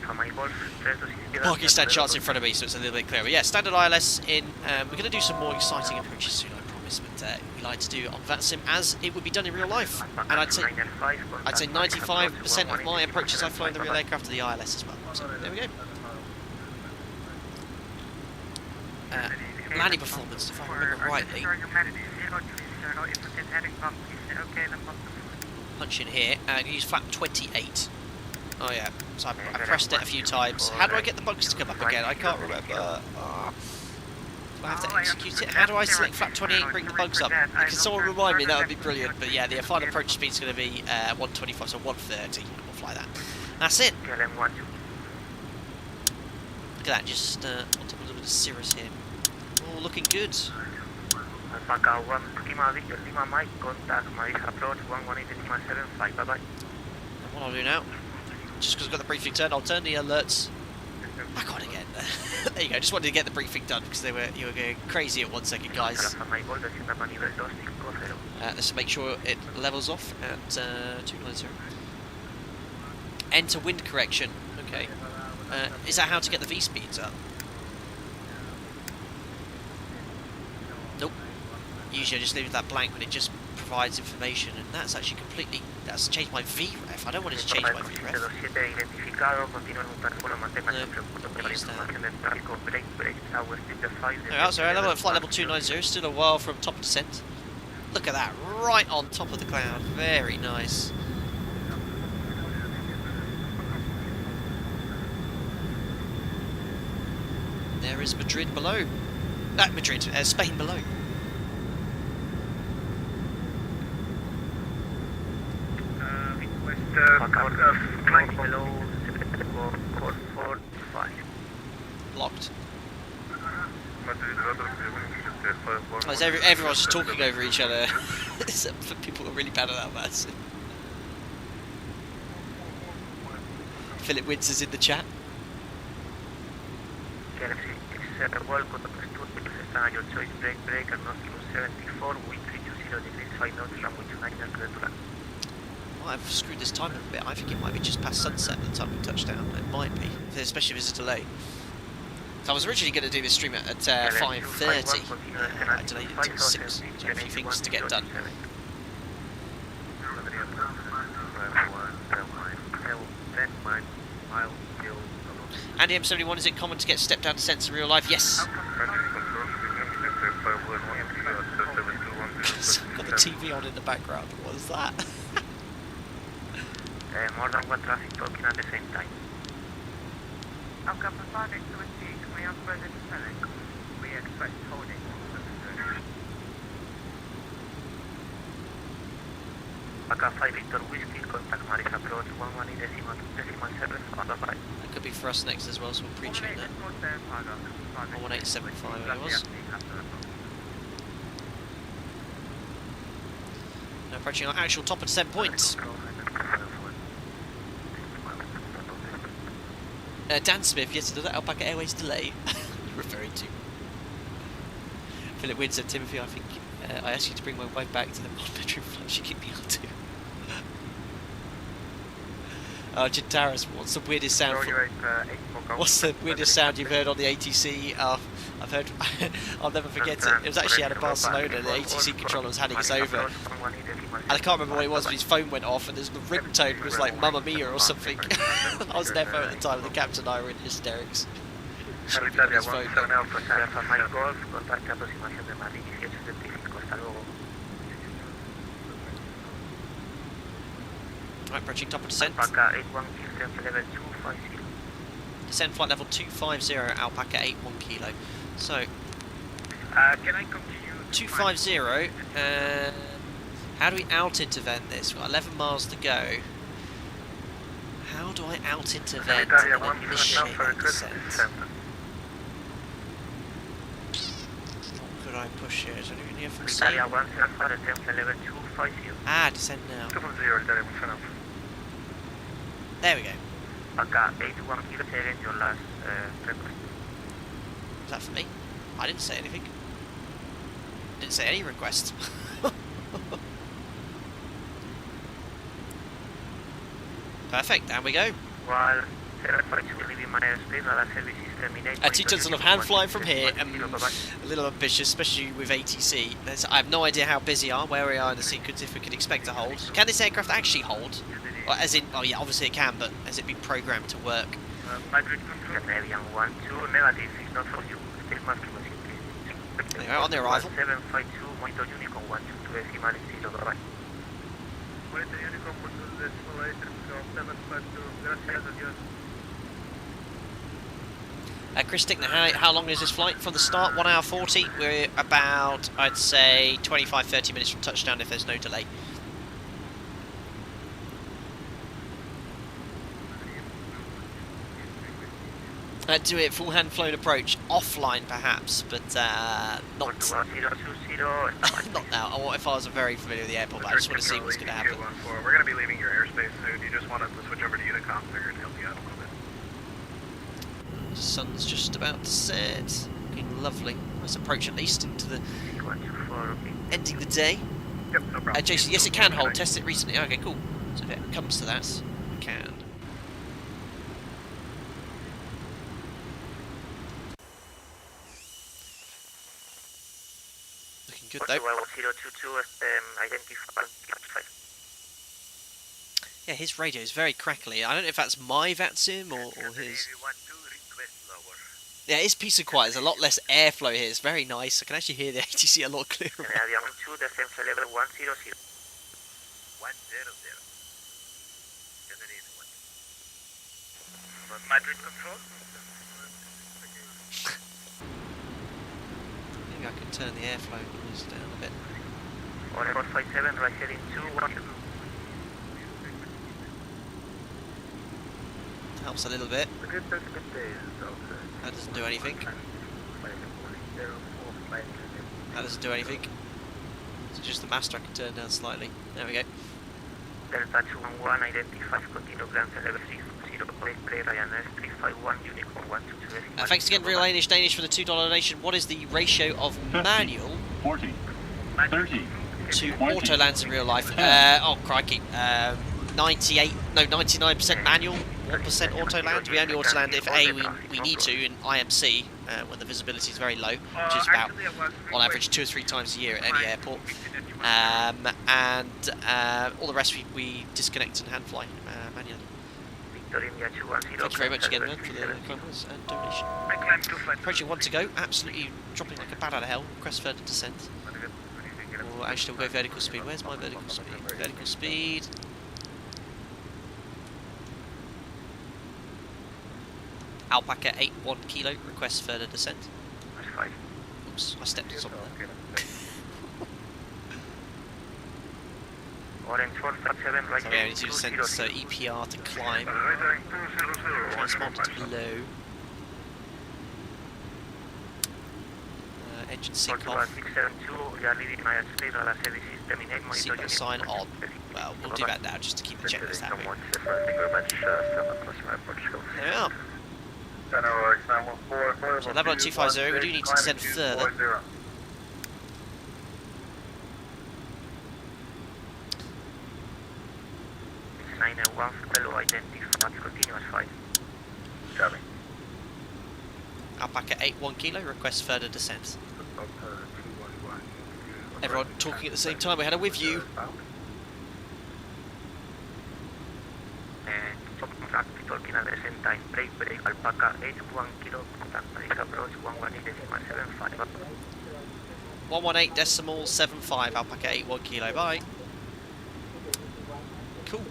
parking stand charts in front of me, so it's a little bit clearer. Yeah, standard ILS in. We're going to do some more exciting approaches soon, I promise, but we like to do on VATSIM as it would be done in real life. And I'd say 95% of my approaches I've flown the real aircraft to the ILS as well. So there we go. Landing performance, if I remember rightly. Punch in here. I'm going to use flap 28. Oh yeah, so I pressed it a few times. How do I get the bugs to come up again? I can't remember. Oh. Do I have to execute it? How do I select flap 28 and bring the bugs up? Can someone remind me? That would be brilliant. But yeah, the final approach speed is going to be 125, so 130. We'll fly that. That's it. Look at that, just on top of a little bit of cirrus here. Oh, looking good. And what I'll do now, just because I've got the briefing turned, I'll turn the alerts back on again. There you go, just wanted to get the briefing done because you were going crazy at 1 second, guys. Let's make sure it levels off at 290. Enter wind correction. Okay. Is that how to get the V speeds up? Nope. Usually I just leave that blank when it just provides information, and that's actually that's changed my VREF. I don't want it to change my VREF. No, Alright, so level at flight level 290, still a while from top of descent. Look at that, right on top of the cloud, very nice. There is Madrid below. Spain below. Blocked. Everyone's just talking over each other. People are really bad at that, man. Philip Wins is in the chat. I've screwed this time a bit. I think it might be just past sunset at the time we touched down. It might be, especially if there's a delay. So I was originally going to do this stream at 5:30. I delayed it till 6. So a few things to get done. Andy M71, is it common to get step down descents in real life? Yes. Got the TV on in the background. What is that? More than one traffic talking at the same time. Okay, providing to indeed, we are further descending. We expect holding. Aka 5 Victor Whiskey, contact Maris approach 11.7. That could be for us next as well, so we'll pre-tune that. 1875 it was. Now approaching our actual top of descent point. Dan Smith, yes, does that Alpaca Airways delay? You're referring to. Philip Wins and Timothy, I think I asked you to bring my wife back to the one-bedroom flat she kicked me out to. Jintaris, what's the weirdest sound? What's the weirdest sound you've heard on the ATC? I've heard. I'll never forget it. It was actually out of Barcelona. The ATC controller was handing us over, and I can't remember what it was, but his phone went off, and the ringtone was like "Mamma Mia" or something. I was there at the time, and the captain and I were in hysterics. His phone. Right, approaching top of descent. Descend flight level 250, Alpaca 81 kilo. So, Can I come to you? 250, how do we out-intervent this? We've got 11 miles to go. How do I out-intervent and initiate that descent? What could I push here? Is there anything here from sea? Ah, descend now. There we go. Is that for me? I didn't say anything. Didn't say any request. Perfect, down we go. 2 tons of hand flying from here, a little ambitious, especially with ATC. I have no idea how busy where we are in the sequence, if we can expect to hold. Can this aircraft actually hold? Or as in, oh yeah, obviously it can, but has it been programmed to work? There we go, on the arrival. Chris Stickner, how long is this flight from the start? 1 hour 40. We're about, I'd say, 25-30 minutes from touchdown if there's no delay. Do it full hand flown approach, offline perhaps, but not not now. If I was very familiar with the airport, but I just want to see what's going to happen. We're going to be leaving your airspace soon. You just want us to switch over to Unicom so to help you out a little bit. Sun's just about to set. Looking lovely. Nice approach at least into the ending the day. Yep, no problem. Jason, yes it can hold. Tested it recently. Okay, cool. So if it comes to that, it can. Good though. Yeah, his radio is very crackly. I don't know if that's my VATSIM or his. Yeah, his piece of quiet. There's a lot less airflow here. It's very nice. I can actually hear the ATC a lot clearer. Madrid control. I think I can turn the airflow noise down a bit. 457, right heading 21. Helps a little bit. That doesn't do anything. That doesn't do anything. It's just the master I can turn down slightly. There we go. Delta 211, identify, continue, ground level 30, play Ryanair 351, Unicorn 122. Thanks again, Real Danish for the $2 donation. What is the ratio of 50, manual 40, 30, to 20, auto lands in real life? 10. Oh crikey, 99% manual, 1% auto land. We only auto land if we need to in IMC when the visibility is very low, which is about on average 2 or 3 times a year at any airport. And all the rest we disconnect and hand fly manually. Thank you very much again for the comments and donation. Approaching 1 to go, absolutely dropping like a bat out of hell. Request further descent. Or actually we'll go vertical speed. Where's my vertical speed? Vertical speed. Alpaca 81 kilo, request further descent. Oops, I stepped on something there. Sorry, I need to descend so EPR to climb. Transponder to below. Engine sync off. Sequence sign on. Well, we'll do that now just to keep the checklist happy. There we are. So level 250, we do need to descend further. 991, fellow identified, continuous flight. Charlie. Alpaca 81 kilo, request further descent. Everyone talking at the same time, we had a with you. Talking at the same time, break, Alpaca 81 kilo, contact Paris approach 118.75. 118.75, Alpaca 81 kilo, bye. Cool.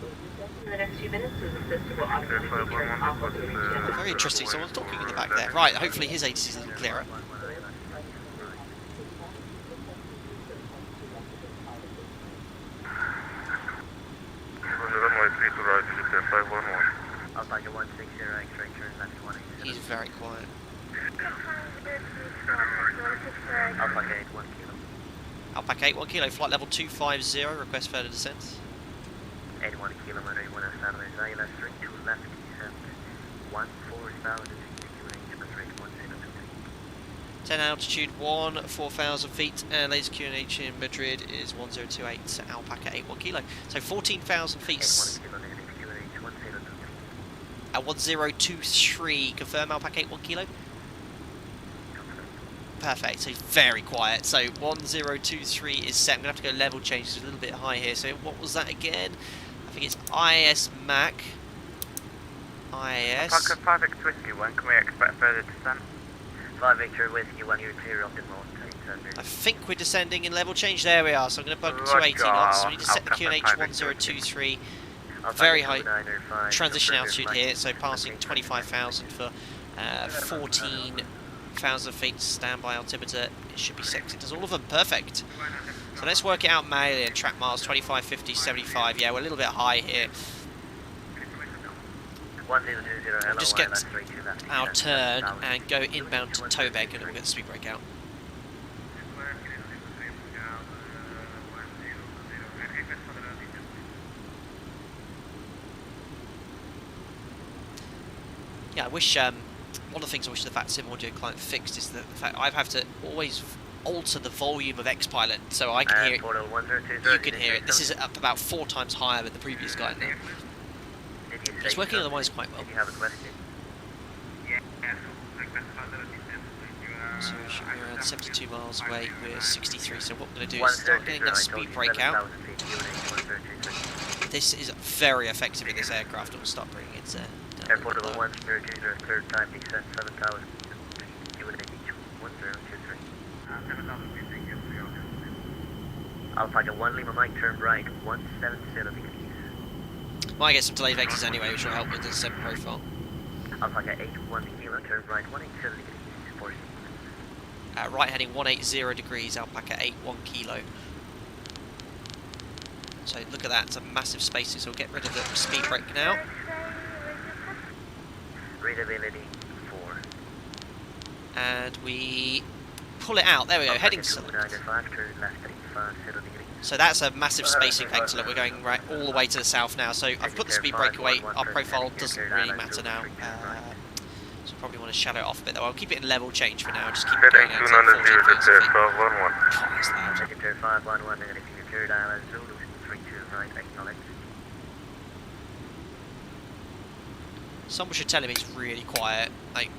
Very interesting, someone's talking in the back there. Right, hopefully his ATC is a little clearer. He's very quiet. Alpaca 81 kilo, flight level 250, request further descent. 81 kilometer, buenas tardes, Isla 32 left, descent 14,000 feet, QNH, rate 1023. 10 altitude 4,000 feet, and latest QNH in Madrid is 1028, Alpaca 81 kilo. So 14,000 feet. 81 kilo, negative, QNH 1023. At 1023, confirm Alpaca 81 kilo. Perfect, so very quiet. So 1023 is set. I'm going to have to go level change, it's a little bit high here. So what was that again? I think it's IAS Mac. IAS. Alpaca 5 Victor Whiskey 1, can we expect further descent? 5 Victor Whiskey 1, you're clear of the mountain. I think we're descending in level change. There we are. So I'm going to bug 280 knots. So we need to set the QNH 1023. Very high transition altitude here. So passing 25,000 for 14,000 feet standby altimeter. It should be set. It does all of them. Perfect. So let's work it out manually and track miles 25, 50, 75. Yeah, we're a little bit high here. We'll just get our turn and go inbound to Tobeg and then we'll get the speed brake out. Yeah, I wish, one of the things I wish the VATSPA audio client fixed is the fact I have to always alter the volume of Xpilot so I can hear it, you can hear it. This is up about 4 times higher than the previous guy now. It's working otherwise quite well. So we should be around 72 miles away, we're 63, so what we're going to do is start getting that speed brake out. This is very effective in this aircraft, it will start bringing it down. Airport level 1, third time descent 7,000, UNH 1023. Alpaca 1 Lima Mike, turn right, 170 degrees. Might get some delay vectors anyway, which will help with the descent profile. Alpaca 81 kilo, turn right, 180 degrees, 4 seconds. Right heading 180 degrees, Alpaca 81 kilo. So look at that, it's a massive spacing, so we'll get rid of the speed brake now. Readability 4. And we pull it out, there we go, heading select. So that's a massive spacing factor, look, we're going right all the way to the south now. So I've put the speed brake away, our profile doesn't really matter now. So I probably want to shadow it off a bit though. I'll keep it in level change for now, just keep it going out to 14,000 feet. Oh, that's loud. Secretary 511, negative, you cleared island, Zulu 32 right, acknowledge. Someone should tell him he's really quiet. Like,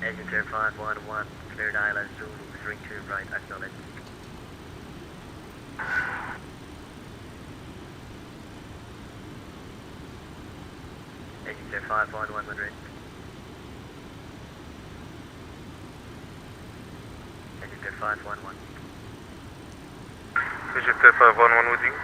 Secretary 511, cleared island, Zulu 32 right, acknowledge. Secretary 511, Madrid. Secretary 511. Secretary 511 with you.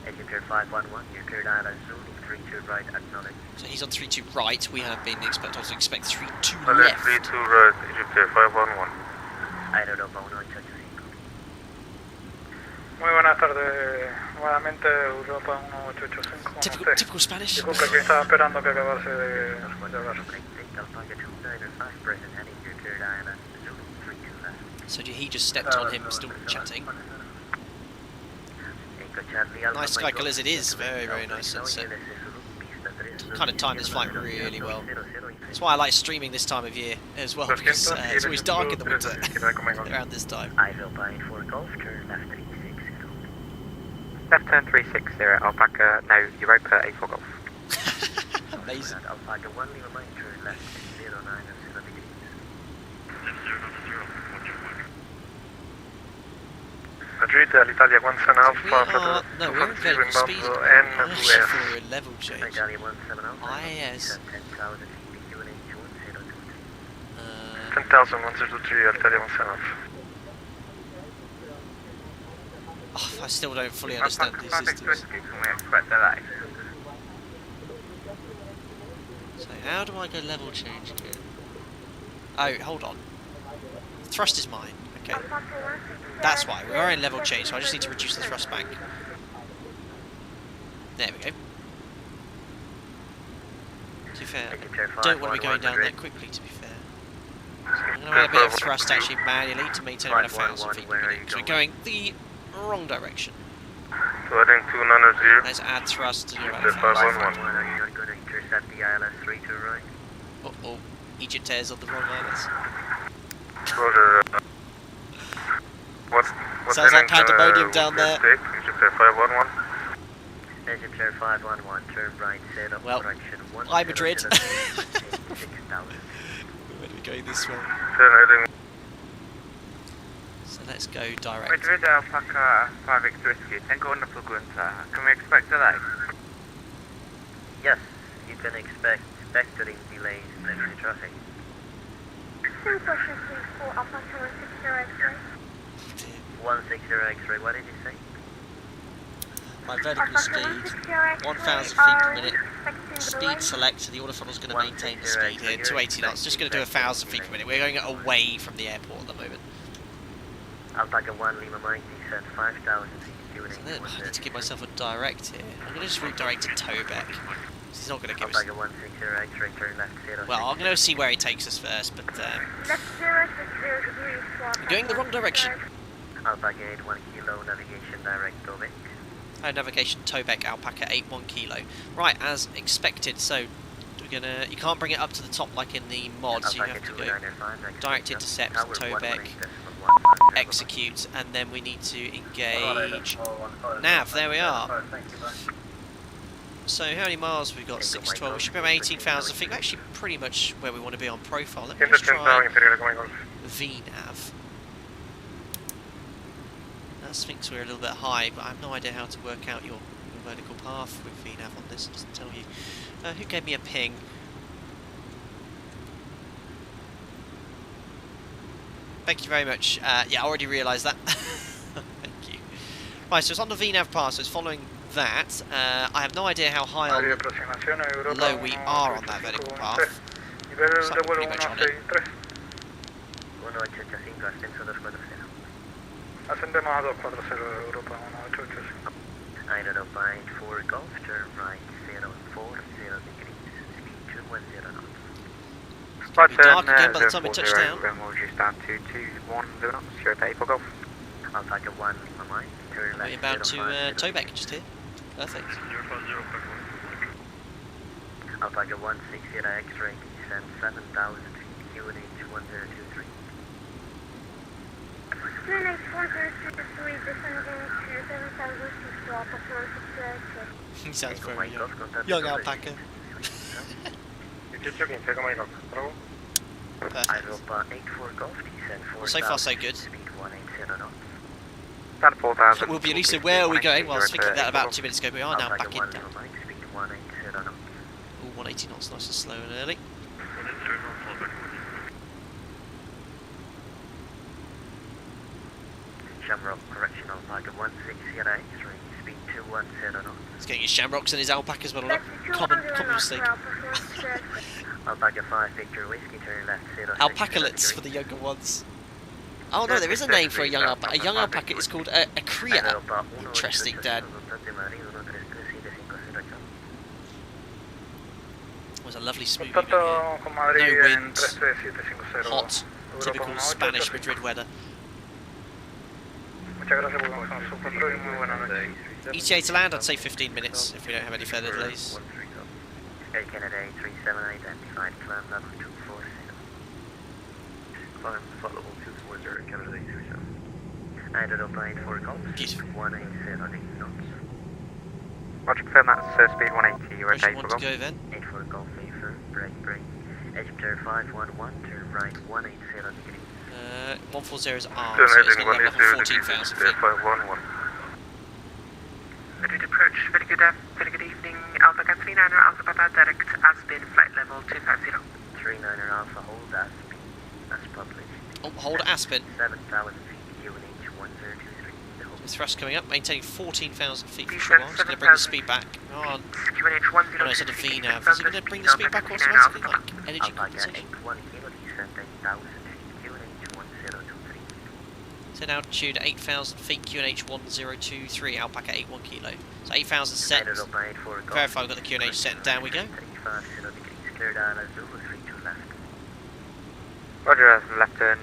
Secretary 511, you cleared island, Zulu 32 right, acknowledge. so he's on 32 right, we have been told to expect 32 Left left. 32 right, Secretary 511. Adolfo Suárez. Muy buenas tardes, nuevamente Europa 1885. Typical Spanish. Disculpe que estaba esperando que acabase de hablar. So he just stepped on him, still chatting. Nice sky colours it is, very, very nice sunset. Kind of timed this flight really well. That's why I like streaming this time of year as well, because it's always dark in the winter around this time. I will buy for golf, turn left 36. Left turn 360, Alpaca, now Europa 84 Golf. Amazing. Alpaca 1, leave a mind, turn left 09 and 0 degrees. Madrid, l'Italia 17 Alpha, We are, no, we're in vertical speed. N2F. Actually, we're in level change. Italia 17 Alpha. IS. 10,000 feet, QNH 1023. 10,000, 123, Italia 17 Alpha. Oh, I still don't fully understand these systems. Can we expect delay? So how do I go level change here? Oh, hold on. Thrust is mine. Okay. That's why. We are in level change, so I just need to reduce the thrust bank. There we go. To be fair, I don't want to be going down that quickly, to be fair. So I'm going to add a bit of thrust actually manually to maintain around 1,000 feet per minute. So we're going the wrong direction. Heading 290. Let's add thrust to around 1,000. 511. Are you going to intercept the ILS 3 to right? Uh-oh. Egypt Air's on the wrong islands. Roger. What's Sounds like pandemonium down there. Egypt Air 511. Egypt Air 511, turn right, set up Well, correction 1. hi Madrid. 6,000. Where do we go this way? Heading. So let's go direct. Madrid Alpaca 5X Whiskey, Tango on the Pugunta. Can we expect delay? Yes, you can expect vectoring delays in the traffic. Same question, please, for Alpha 160 160 X-ray, what did you say? My vertical speed, 1,000 feet per minute. Speed select, so the autothrottle's going to maintain the speed here, 280 knots. Just going to do 1,000 feet per minute. We're going away from the airport at the moment. Alpaca 1, Lima Mike, descent 5,000 feet, doing So then I need to give myself a direct here. I'm going to just redirect to Tobeck. He's not going to give us... Alpaca 160 X-ray, turn left 0. Well, I'm going to see where he takes us first, but Left 060 degrees for we're going the wrong direction. Alpaca 8, 1 kilo, navigation direct, Tobeck. Oh, navigation Tobeck, Alpaca 81 kilo. Right, as expected, so we're gonna... You can't bring it up to the top like in the mods, you have to go direct intercept, Tobeck, execute, and then we need to engage nav. There we are. So how many miles have we got? 612. We should be about 18,000 feet. We're actually pretty much where we want to be on profile. Let me just try VNav. That thinks we're a little bit high, but I have no idea how to work out your vertical path with VNav on this. It doesn't tell you. Who gave me a ping? Thank you very much. Yeah, I already realised that. Thank you. Right, so it's on the VNav path, so it's following that. I have no idea how high or low we are on that vertical path. So I'm pretty much on it. Ascendemos a 240 Europa 1885. Identified for Golf, turn right 040 degrees, speed 210 knots. It's going to be dark again by the time we touch down. Stand 221 knots, Europe 84 Golf. Alpaca 1, Lima Mike, turn left. We're inbound to Tobeck just here. Perfect. Alpaca 160 X-ray, descent 7,000 feet, QNH 1023. QNH 1023, descending to 7,000 feet to Alpha 160. He sounds very young. Young alpaca. Perfect. Europa 84 Golf, descent 4,000 Well, so far so good. speed 180 knots. We'll be releasing where are we going? Well, I was thinking that about 2 minutes ago. We are now back in down. Speed 180 knots. All 180 knots, nice and slow and early. Shamrock correction Alpaca 160 X-ray, speed 210 knots. He's getting his shamrocks and his alpacas, but a lot. Common mistake. Alpaca 5 Victor Whiskey, turn left 0. Alpacalets for the younger ones. Oh no, there is a name for a young alpaca. A young alpaca is called a cria. Interesting, Dad. It was a lovely smooth evening here. No wind, hot, typical Spanish Madrid weather. ETA to land, I'd say 15 minutes if we don't have any further delays. Air Canada 378 identified, climb level 240. Climb level 240, Canada 378. Identified for Golf, Beautiful. 180 knots. much. Confirm that's speed 180. You're Pressure okay one for to golf. go then. 8 for golf, favor, brake. Egypter 511, turn right 180 degrees. 140 is arm, so it's going to level off 14,000 feet. 511. Madrid approach, very good evening. Alpha Cat 39er, Alpha Papa, direct Aspen, flight level 250. 39er Alpha, hold Aspen, as published. Oh, hold Aspen. 7,000 feet, QNH 1023. The thrust coming up, maintaining 14,000 feet for sure. It's going to bring the speed back. Oh, QNH 1023. no, it's at a V nav. Is it going to bring the speed back automatically, like energy compensation? Alpha 81 kilo, descent 8,000 feet, QNH 1023. Set altitude 8,000 feet, QNH 1023, Alpaca 81 kilo. So 8,000 set. Verify we've got the QNH set, and down we go. Roger, left turn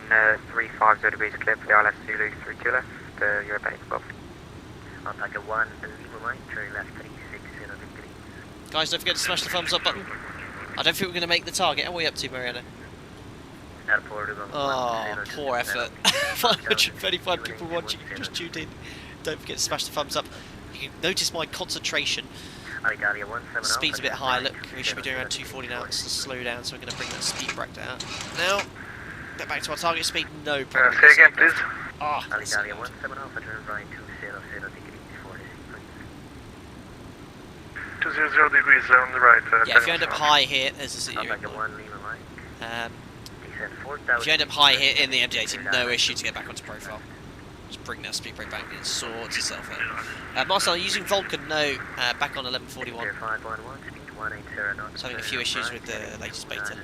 350 degrees clear for the ILS Zulu, 32 left, you're okay above. Alpaca 1, Lima right, turn left 360 degrees. Guys, don't forget to smash the thumbs up button. I don't think we're going to make the target. How are we up to, Mariana? Oh, poor effort. 535 people watching, just tuned in. Don't forget to smash the thumbs up. You can notice my concentration. Speed's a bit high, look, we should be doing around 240 now, it's to slow down, so we're going to bring that speed brake down. Now, get back to our target speed, no problem. Say again, please. Ah, Alitalia 17 Alpha, turn right 200 degrees for the sequence. 200 degrees on the right. yeah, if you end up high here, there's a city. Alpaca 1, Lima right. If you end up high here in the MD80, no issue to get back onto profile. Just bring that speed brake back and it sorts itself out. Marcel, using Vulcan, no, back on 1141. Just having a few issues with the latest beta.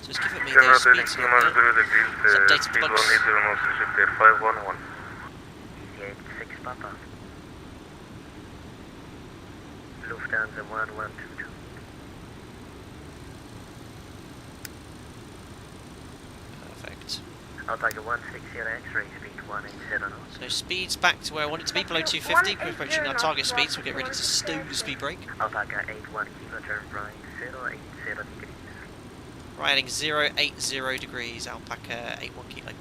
So it's giving me those speeds again now. It's updated the bugs. 511. 6 Papa. Lufthansa 1122. Perfect. Alpaca 160 X-ray, speed 187 knots. So speed's back to where I want it to be, below 250. We're approaching our target speed, so we'll get ready to stow the speed brake. Alpaca 81 kilo, turn right 080 degrees. Right, heading 080 degrees, Alpaca 81 kilo.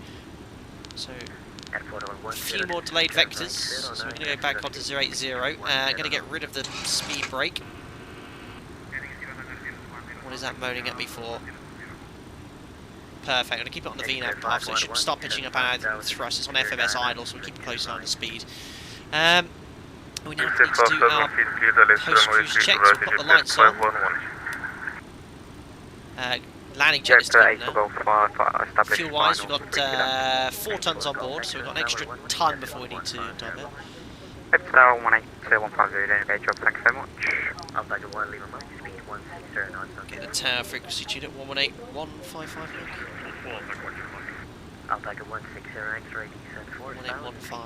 So a few more delayed vectors, so we're going to go back onto 080. Going to get rid of the speed brake. What is that moaning at me for? Perfect, I'm going to keep it on the VNAV path, so it should start pitching up and out thrust. It's on FMS idle, so we'll keep a close eye on the speed. We now need to do our post-cruise checks. We've got the lights on. Landing jet is done now. Fuel-wise, we've got 4 tons on board, so we've got an extra ton before we need to dive in. Hotel 18250, okay, job, thank you very much. Alpaca 1, Lima Mike, speed 160 Get the tower frequency tuned at 118155. Alpaca 160 X-ray, descent 4015.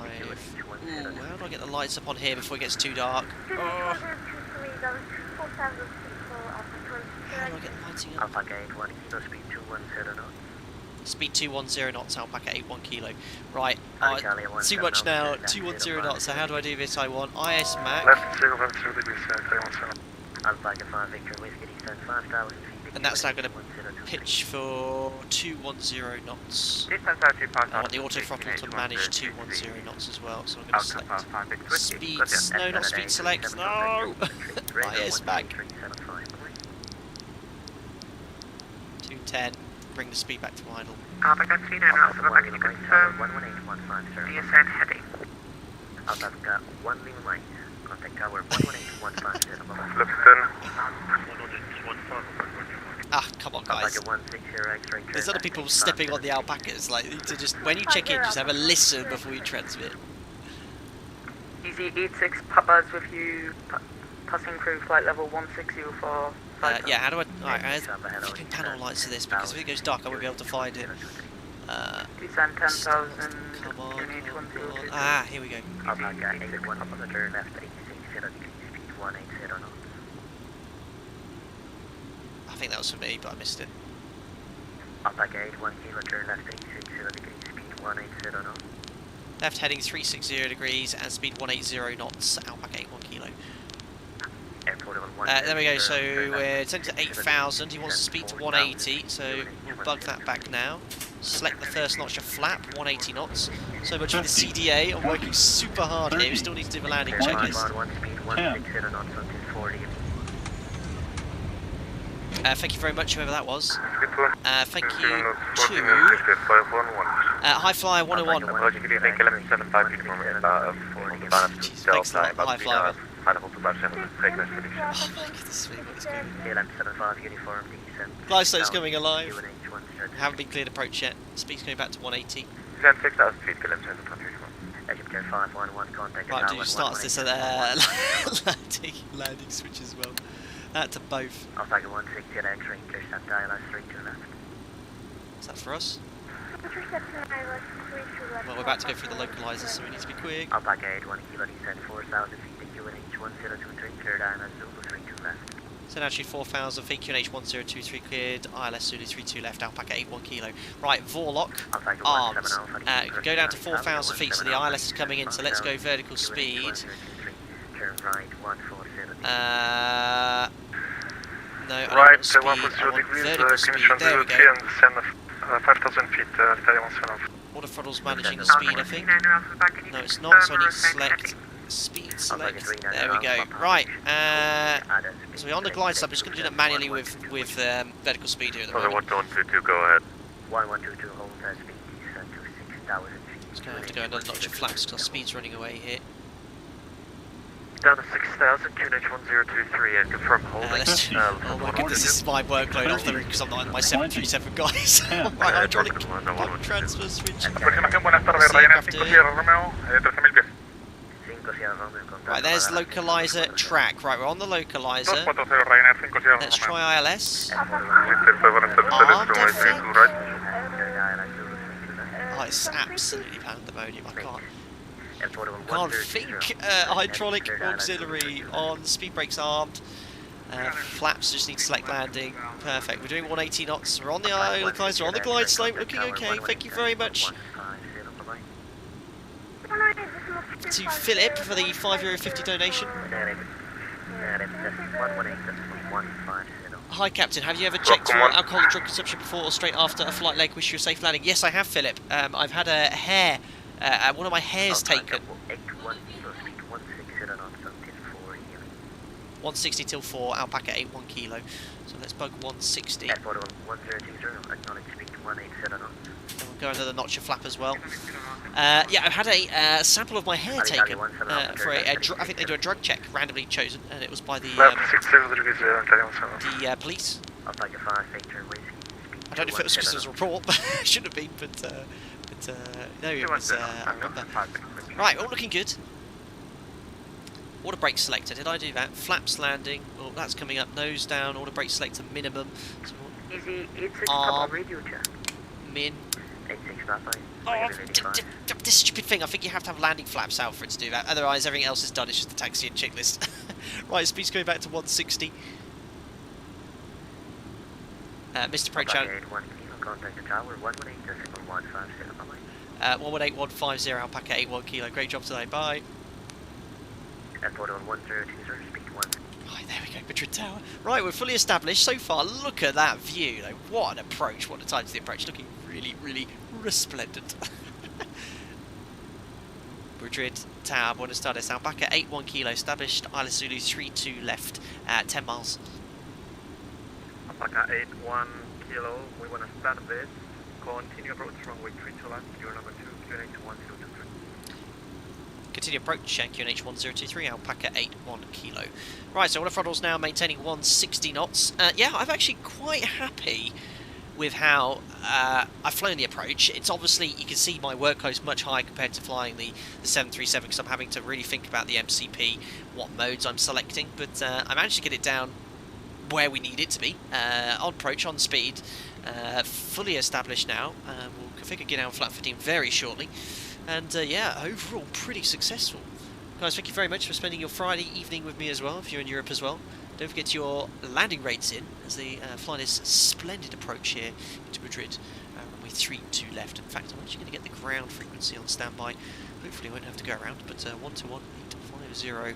Ooh, how do I get the lights up on here before it gets too dark? Oh. How do I get the lighting up? Alpaca 81 kilo, speed 210 knots. Speed 210 knots, Alpaca 81 kilo. Right, too much now, 210 knots, so how do I do this? I want IS Mac. Left 010 degrees, 317. Alpaca 5 Victor, whiskey, descent 5,000 feet. And that's now going to pitch for 210 knots. I want the auto throttle to manage 210 knots as well, so I'm going to select speeds. No, not speed select. No! IS Mac. 210. Bring the speed back to idle. Alpaca 39 Alpha, can you confirm the ascent heading? Alpaca 1 Lima Mike, contact tower 11815. Left 10. Ah, come on, guys. There's other people stepping on the alpacas. Like, to just when you check in, just have a listen before you transmit. Easy 86 Papa's with you, passing through flight level 160 yeah, how do I... Alright, I have flipping panel lights to this, because if it goes dark I won't be able to find it. Descend 10,000, come on. Ah, here we go. I think that was for me, but I missed it. Left heading 360 degrees and speed 180 knots, Alpaca 81 kilo. Airport There we go, so we're sent to 8,000, he wants to speed to 180, so we'll bug that back now. Select the first notch of flap, 180 knots. So much for the CDA, I'm working super hard here, we still need to do the landing checklist. Thank you very much, whoever that was. Thank you to High Flyer 101. Jeez, thanks a lot, High Flyer. Oh my goodness me, what is going on? Glide slope's coming alive. Haven't been cleared approach yet. Speed's going back to 180. Right, do you start this landing switch as well? To both. Is that for us? Well, we're about to go through the localizer, so we need to be quick. So actually 4,000 feet, QNH 1023 cleared, ILS Zulu 32 left, Alpaca 81 kilo. Right, Vorlock, arms. You can go down to 4,000 feet, so the ILS is coming in, so let's go vertical speed. No, I want speed, I want vertical speed, there we go. 5,000 feet, Water throttle's managing the speed, I think. No, it's not, so I need to select speed select. There we go. Right, so we're on the glide slope. I'm just going to do that manually with vertical speed here at the moment. 1122, go ahead. 1122, hold speed descent to 6,000 feet. Just going to have to go another notch of flaps because our speed's running away here. Down to 6,000, QNH 1023, and confirm holding. Oh my goodness, this is my workload off the route because I'm not in my 737 guys. Right, hydraulic transfer switch. Right, there's localizer track. Right, we're on the localizer. Let's try ILS. Armed, I think. Oh, it's absolutely pandemonium. I can't think. Hydraulic auxiliary on, speed brakes armed. Flaps just need to select landing. Perfect. We're doing 180 knots. We're on the localizer, on the glide slope. Looking okay. Thank you very much to Philip for the €5.50 donation. Hi Captain, have you ever checked for alcohol and drug consumption before or straight after a flight leg? Wish you a safe landing. Yes, I have, Philip. I've had a hair, one of my hairs taken. 160 till 4, Alpaca 81 kilo. So let's bug 160. And we'll go another notch of flap as well. Yeah, I've had a sample of my hair taken for I think they do a drug check, randomly chosen, and it was by the police. I don't know if it was because it was a report, but it should have been, but no, it was, I remember. Right, all looking good. Auto brake selector, did I do that? Flaps landing, well that's coming up, nose down, auto brake selector minimum. So, arm, min. Oh, this stupid thing, I think you have to have landing flaps out for it to do that, otherwise everything else is done, it's just the taxi and checklist. Right, speed's going back to 160. Mr. Pro Chan. 118150, Alpaca 81 kilo, great job today, bye. Right, there we go, Madrid Tower. Right, we're fully established so far. Look at that view. Though. What an approach, what a time to the approach. Looking really, really resplendent. Madrid Tower, Buenos Aires, Alpaca 81 kilo, established, ILS Zulu 32 left, 10 miles. Alpaca 81 kilo, we want to start this. Continue approach, runway 32 left, you're number 2, QNH 1023. Continue approach, QNH 1023, Alpaca 81 kilo. Right, so auto throttle's now maintaining 160 knots. Yeah, I'm actually quite happy with how I've flown the approach. It's obviously, you can see my workload's much higher compared to flying the 737 because I'm having to really think about the MCP, what modes I'm selecting, but I managed to get it down where we need it to be, on approach, on speed, fully established now. We'll configure get down flat 15 very shortly. And yeah, overall pretty successful. Guys, thank you very much for spending your Friday evening with me as well, if you're in Europe as well. Don't forget your landing rates in, as they fly this splendid approach here into Madrid. Runway 32 left. In fact, I'm actually going to get the ground frequency on standby. Hopefully I won't have to go around, but 121-850.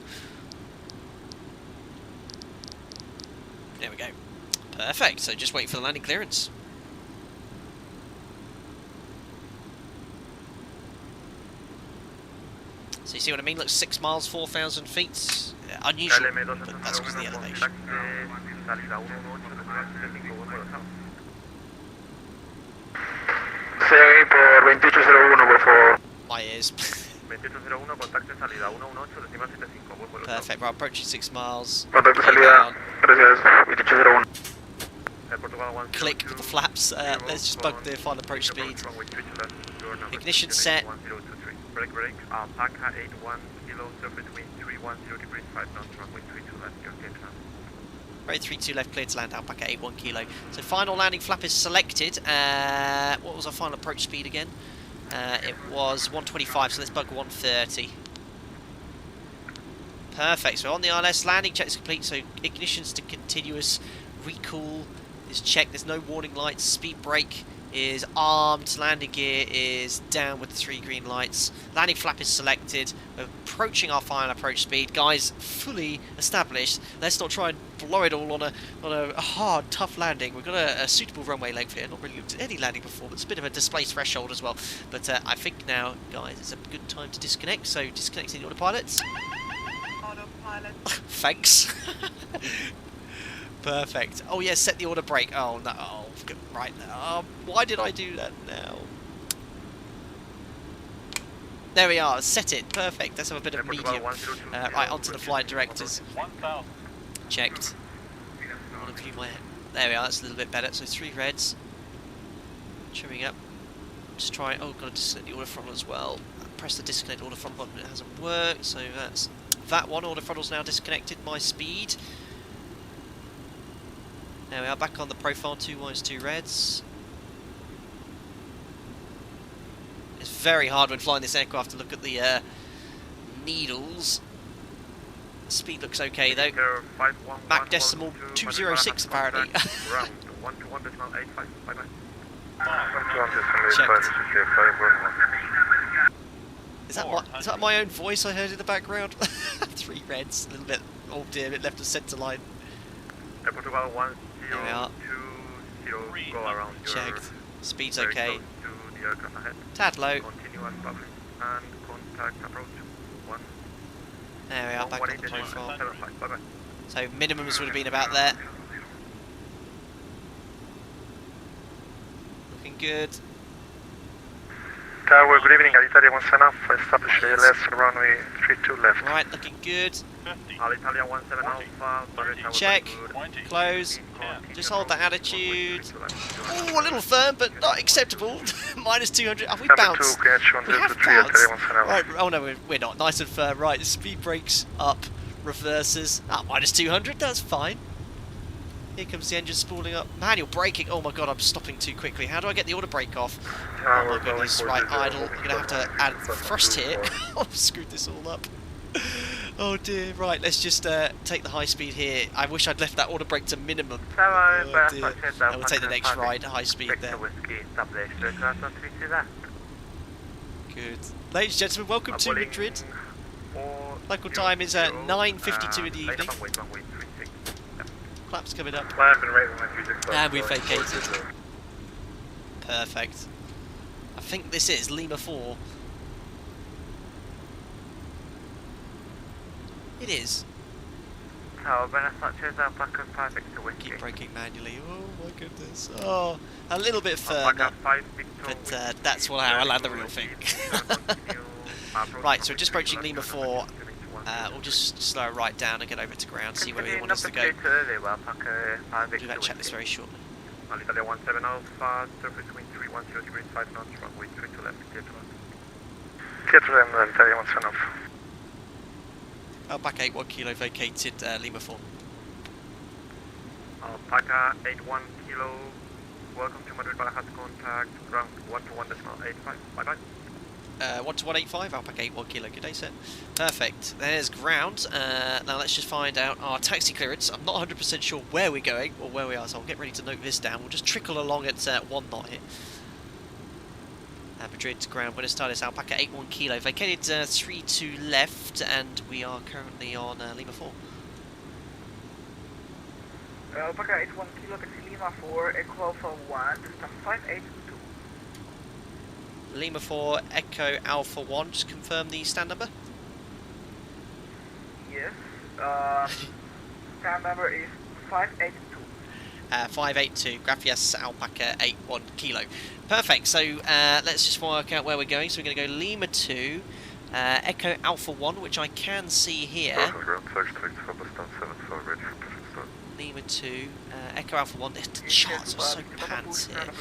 There we go. Perfect. So just waiting for the landing clearance. So you see what I mean? Look, 6 miles, 4,000 feet. Unusual, but that's because of the elevation. Sí, por 2801, por favor. My ears. 2801, contacto salida 118, decimal 75, vuelvo. Perfect. Right, approaching 6 miles. Contacto Lay salida, down. gracias, 2801. Click the flaps. Let's just bug the final approach speed. Ignition set. Brake, Alpaca 81 kilo, so between 310 degrees, 5 knots, runway 32 left, you're okay to land. Road 32 left, clear to land, Alpaca 81 kilo. So final landing flap is selected. What was our final approach speed again? It was 125, so let's bug 130. Perfect, so on the ILS, landing check is complete, so ignition's to continuous, recool is checked, there's no warning lights, speed brake is armed, landing gear is down with the 3 green lights, landing flap is selected, we're approaching our final approach speed. Guys, fully established. Let's not try and blow it all on a hard, tough landing. We've got a suitable runway length here, not really looked at any landing before, but it's a bit of a displaced threshold as well. But I think now, guys, it's a good time to disconnect, so disconnecting the autopilots. Autopilot. Thanks. Perfect. Oh yeah, set the auto brake. Oh no. Oh, right. Why did I do that now? There we are. Set it. Perfect. Let's have a bit of medium. Right, onto the flight directors. Checked. I want to view my. There we are. That's a little bit better. So 3 reds. Trimming up. Just try. Oh, got to disconnect the auto throttle as well. Press the disconnect auto throttle button. It hasn't worked. So that's that one. Auto throttle's now disconnected. My speed. There we are, back on the profile, 2 whites, 2 reds. It's very hard when flying this aircraft to look at the needles. The speed looks okay though. Mach decimal 206 apparently. Checked. Is that my own voice I heard in the background? 3 reds, a little bit, oh dear, it left a centre line. There we are. Go around. Checked. Speed's okay. Tad low. Continuous public and contact approach. There we are, back on the profile. 118.75. Bye-bye. So minimums would have been about there. Looking good. Tower, good evening. Alitalia 17 enough. Establish ALS runway 32 left. Right, looking good. Alitalia 17 Alpha. Check. Close. Just hold that attitude. Oh, a little firm, but not acceptable. Minus 200. Oh, we bounced. We have bounced. Right. Oh no, we're not. Nice and firm. Right, the speed brakes up. Reverses. Minus 200. That's fine. Here comes the engine spooling up. Manual braking. Oh my god, I'm stopping too quickly. How do I get the auto brake off? Oh my goodness. Right, idle. We're going to have to add thrust here. I've screwed this all up. Oh dear. Right, let's just take the high speed here. I wish I'd left that auto brake to minimum. Oh dear. And we'll take the next ride, high speed there. Good. Ladies and gentlemen, welcome to Madrid. Local time is 9:52 in the evening. Claps coming up. And we've vacated. Perfect. I think this is Lima 4. It is. Keep braking manually. Oh my goodness. Oh, a little bit further. But that's how I land the real thing. Right, so we're just approaching Lima 4. We'll just slow right down and get over to ground, see where we want us to go. We'll do that checklist very shortly. Alitalia 17 Alpha, surface wind 310 degrees, 5 knots, runway 32 left, clear to land. Clear to land, Alitalia 17 Alpha. Alpaca 81 kilo vacated Lima 4. Alpaca 81 kilo, welcome to Madrid Barajas, contact ground 121.85, bye bye. 12185, Alpaca 81 kilo, good day sir. Perfect, there's ground. Now let's just find out our taxi clearance. I'm not 100% sure where we're going or where we are, so I'll get ready to note this down. We'll just trickle along at 1 knot here. Madrid to ground, Buenos Aires, Alpaca 81 kilo, vacated 32 left, and we are currently on Lima 4. Alpaca 81 Kilo Taxi Lima 4, Echo Alpha 1, distance 582. Lima 4, Echo Alpha 1, just confirm the stand number. Yes, stand number is 582. 582, Gracias Alpaca 81 Kilo. Perfect, so let's just work out where we're going. So we're going to go Lima 2, Echo Alpha 1, which I can see here. Lima 2, Echo Alpha 1, the charts are so pants here.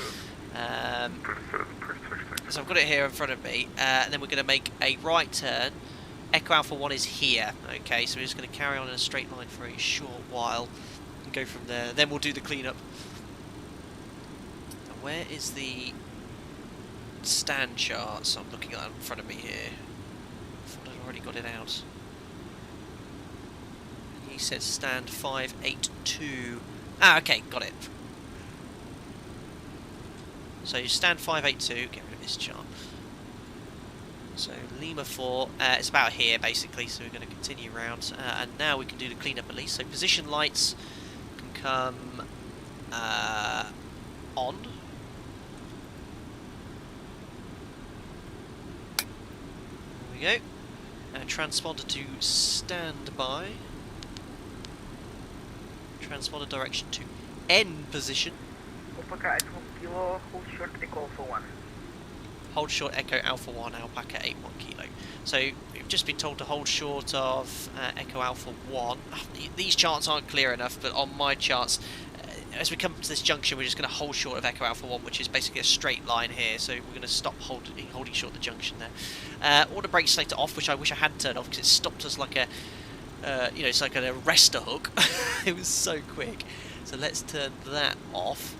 So I've got it here in front of me, and then we're going to make a right turn. Echo Alpha 1 is here, okay, so we're just going to carry on in a straight line for a short while and go from there. Then we'll do the cleanup. Now, where is the stand chart? So I'm looking at it in front of me here. I thought I'd already got it out. He said stand 582. Ah, okay, got it. So you stand 582, get rid of this chart. So Lima 4, it's about here basically, so we're going to continue round, and now we can do the cleanup at least. So position lights can come on. There we go. Transponder to standby. Transponder direction to N position. Alpaca 81 Kilo, hold short, Echo Alpha 1. Hold short, Echo Alpha 1, Alpaca 81 Kilo. So we've just been told to hold short of Echo Alpha 1. These charts aren't clear enough, but on my charts, as we come to this junction, we're just going to hold short of Echo Alpha 1, which is basically a straight line here. So we're going to stop holding short of the junction there. Order brake selector off, which I wish I hadn't turned off because it stopped us like a, you know, it's like an arrestor hook. It was so quick. So let's turn that off.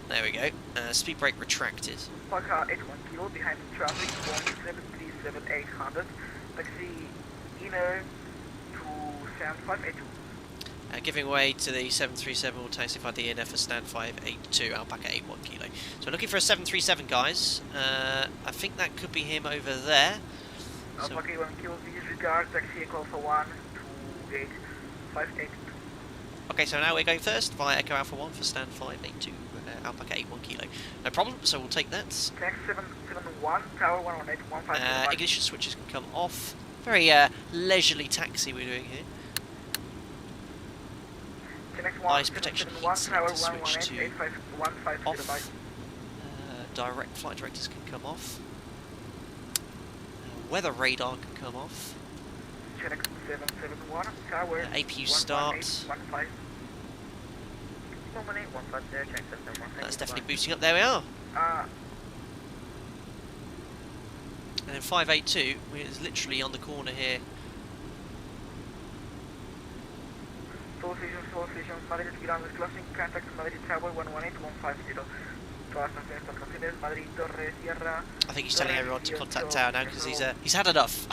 There we go. Speed brake retracted. Alpaca 81 Kilo behind the traffic, 737-800, taxi inner to stand 582. Giving way to the 737, will taxify the INF for stand 582, Alpaca 81 Kilo. So we're looking for a 737, guys. I think that could be him over there. Alpaca 81 Kilo, disregard, taxi Echo Alpha 1 to gate 582. Okay, so now we're going first via Echo Alpha 1 for stand 582, Alpaca 81 Kilo. No problem, so we'll take that. Tax 771, tower 118, 155. Ignition switches can come off. Very leisurely taxi we're doing here. Eyes protection heat selector switch to off. Direct flight directors can come off. Weather radar can come off. APU start. That's definitely boosting up. There we are. And then 582 is literally on the corner here. Solutions, Madrid ground is closing, contact Madrid Tower 118, 150. Madrid Torre Sierra. I think he's telling everyone to contact tower now because he's had enough.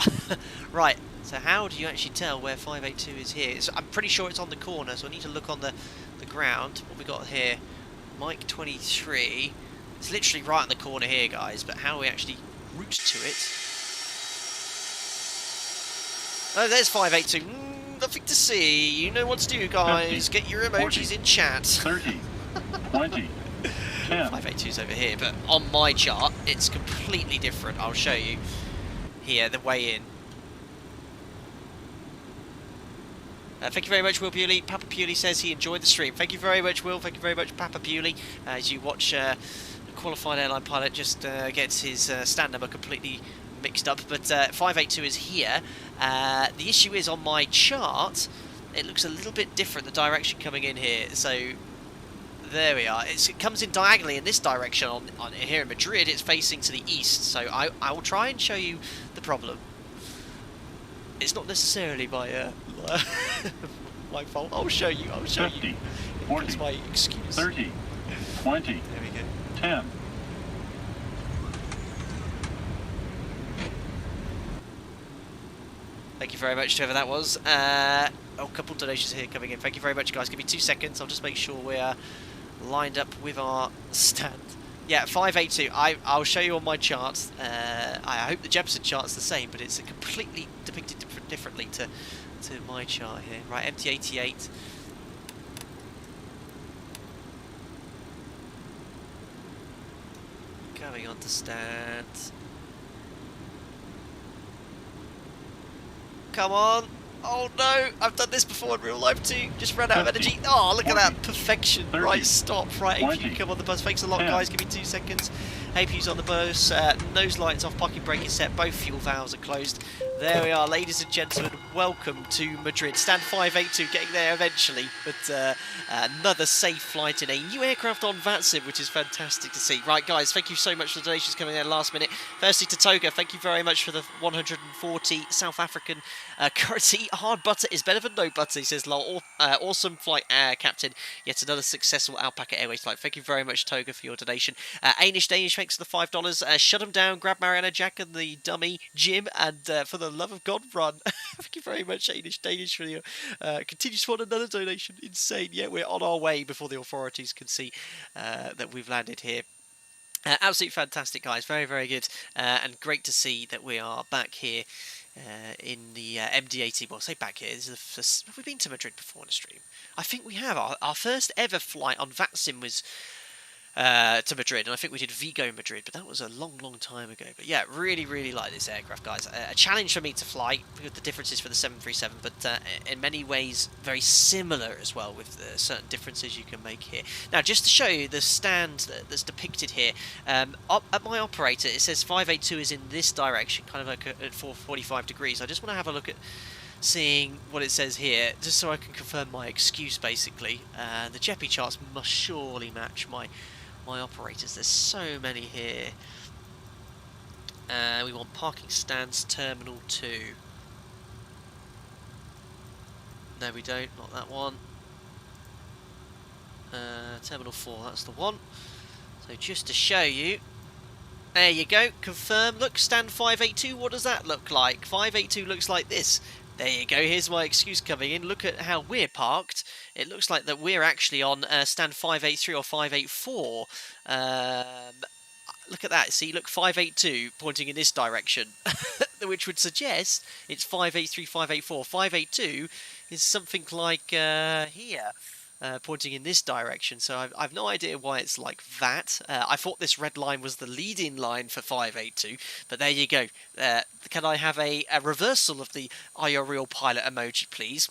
Right, so how do you actually tell where 582 is here? I'm pretty sure it's on the corner, so I need to look on the ground. What we got here, Mike 23. It's literally right in the corner here, guys, but how we actually route to it? Oh, there's 582. Nothing to see. You know what to do, guys. 50, get your emojis 40, in chat. 30, 20, 10. 582's over here, but on my chart, it's completely different. I'll show you here, the way in. Thank you very much, Will Bewley. Papa Bewley says he enjoyed the stream. Thank you very much, Will. Thank you very much, Papa Bewley. As you watch a qualified airline pilot just gets his stand number completely mixed up, but 582 is here. The issue is on my chart, it looks a little bit different, the direction coming in here. So there we are. It comes in diagonally in this direction. On here in Madrid, it's facing to the east. So I will try and show you the problem. It's not necessarily my my fault. I'll show you. I'll show 50, you. 40, It's my excuse. 30, 20, There we go. 10. Thank you very much to whoever that was. A couple of donations here coming in. Thank you very much, guys. Give me 2 seconds. I'll just make sure we're lined up with our stand. Yeah, 582. I'll show you on my chart. I hope the Jepson chart's the same, but it's completely depicted differently to my chart here. Right, MD88. Going on to stand. Come on. Oh no, I've done this before in real life too. Just ran out of energy. Oh, look at that. Perfection. 30, Right, stop. Right, APU, 20, come on the bus. Thanks a lot, 10. guys. Give me 2 seconds. APU's on the bus. Nose lights off, parking brake is set. Both fuel valves are closed. There we are, ladies and gentlemen. Welcome to Madrid. Stand 582, getting there eventually. But another safe flight in a new aircraft on VATSPA, which is fantastic to see. Right, guys, thank you so much for the donations coming in last minute. Firstly to Toga, thank you very much for the 140 South African currency. Hard butter is better than no butter, he says. Lol. Awesome flight, Captain. Yet another successful Alpaca Airways flight. Thank you very much, Toga, for your donation. Anish Danish, thanks for the $5. Shut them down. Grab Mariana, Jack, and the dummy Jim. And for the love of God, run. Thank you very much, Anish Danish, for your continue to want another donation. Insane. Yeah, we're on our way before the authorities can see that we've landed here. Absolutely fantastic, guys. Very, very good. And great to see that we are back here in the MD80. Well, I say back here. This is the first, have we been to Madrid before on a stream? I think we have. Our first ever flight on VATSIM was to Madrid, and I think we did Vigo Madrid, but that was a long, long time ago. But yeah, really, really like this aircraft, guys. A challenge for me to fly with the differences for the 737, but in many ways very similar as well, with certain differences you can make here. Now, just to show you the stand that's depicted here, up at my operator, it says 582 is in this direction, kind of like at 445 degrees. I just want to have a look at seeing what it says here, just so I can confirm my excuse, basically. The JEPI charts must surely match my operators. There's so many here. We want parking stands, terminal 2. No, we don't, not that one. Terminal 4, that's the one. So just to show you, there you go, confirm. Look, stand 582, what does that look like? 582 looks like this. There you go, here's my excuse coming in. Look at how we're parked. It looks like that we're actually on stand 583 or 584. Look at that, see, look, 582 pointing in this direction, which would suggest it's 583, 584. 582 is something like here. Pointing in this direction, so I've no idea why it's like that. I thought this red line was the lead-in line for 582, but there you go. Can I have a reversal of the "Are you a real pilot" emoji, please?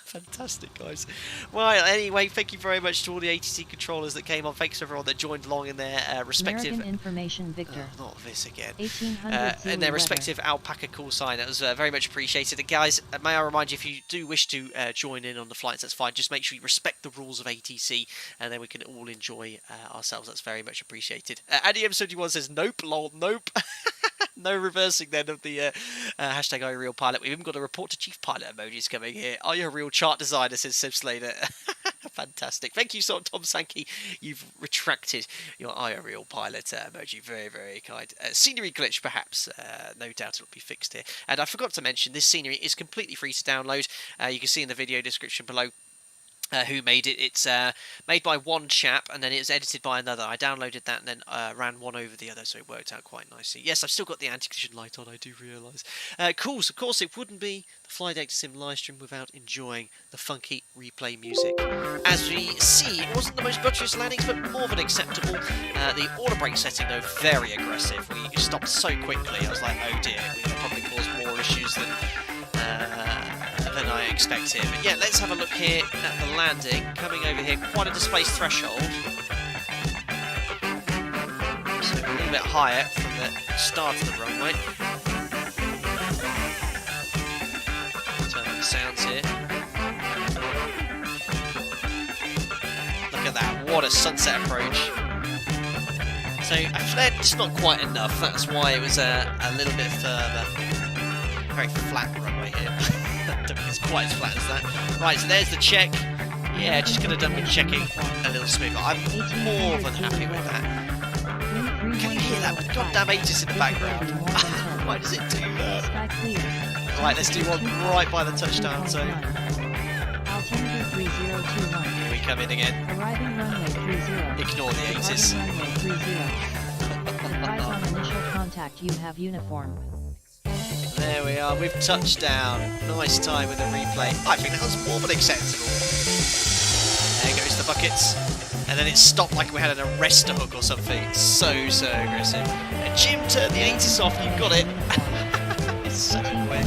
Fantastic, guys. Well, anyway, thank you very much to all the ATC controllers that came on. Thanks to everyone that joined along in their respective... American Information Victor. Not this again. 1800 in their respective Alpaca call sign. That was very much appreciated. And guys, may I remind you, if you do wish to join in on the flights, that's fine. Just make sure you respect the rules of ATC, and then we can all enjoy ourselves. That's very much appreciated. Andy M71 says, nope, lol, nope. No reversing then of the hashtag Are You a Real Pilot. We've even got a report to chief pilot emojis coming here. Are you a real chart designer, says Sib Slater. Fantastic. Thank you, so Tom Sankey. You've retracted your Are You a Real Pilot emoji. Very, very kind. Scenery glitch, perhaps. No doubt it'll be fixed here. And I forgot to mention, this scenery is completely free to download. You can see in the video description below who made it. It's made by one chap, and then it was edited by another. I downloaded that and then ran one over the other, so it worked out quite nicely. Yes, I've still got the anti-collision light on, I do realise. Cool, of course it wouldn't be the Flight Deck Sim livestream without enjoying the funky replay music. As we see, it wasn't the most buttress landings, but more than acceptable. The auto brake setting, though, very aggressive. We stopped so quickly, I was like, oh dear, we would probably cause more issues than I expect here. But yeah, let's have a look here at the landing. Coming over here, quite a displaced threshold. So a little bit higher from the start of the runway. Turn on the sounds here. Look at that, what a sunset approach. So I flared just not quite enough, that's why it was a little bit further. Very flat runway here. I don't think it's quite as flat as that. Right, so there's the check. Yeah, just could have done with checking a little smoother. I'm more than happy with that. Can you hear that goddamn Aegis in the background? Why does it do that? Right, let's do one right by the touchdown zone. Here we come in again. Ignore the Aegis. Advise on initial contact, you have uniform. There we are, we've touched down. Nice time with the replay. I think that was more than acceptable. There goes the buckets. and then it stopped like we had an arrestor hook or something. It's so aggressive. And Jim turned the 80s off, you got it. It's so annoying.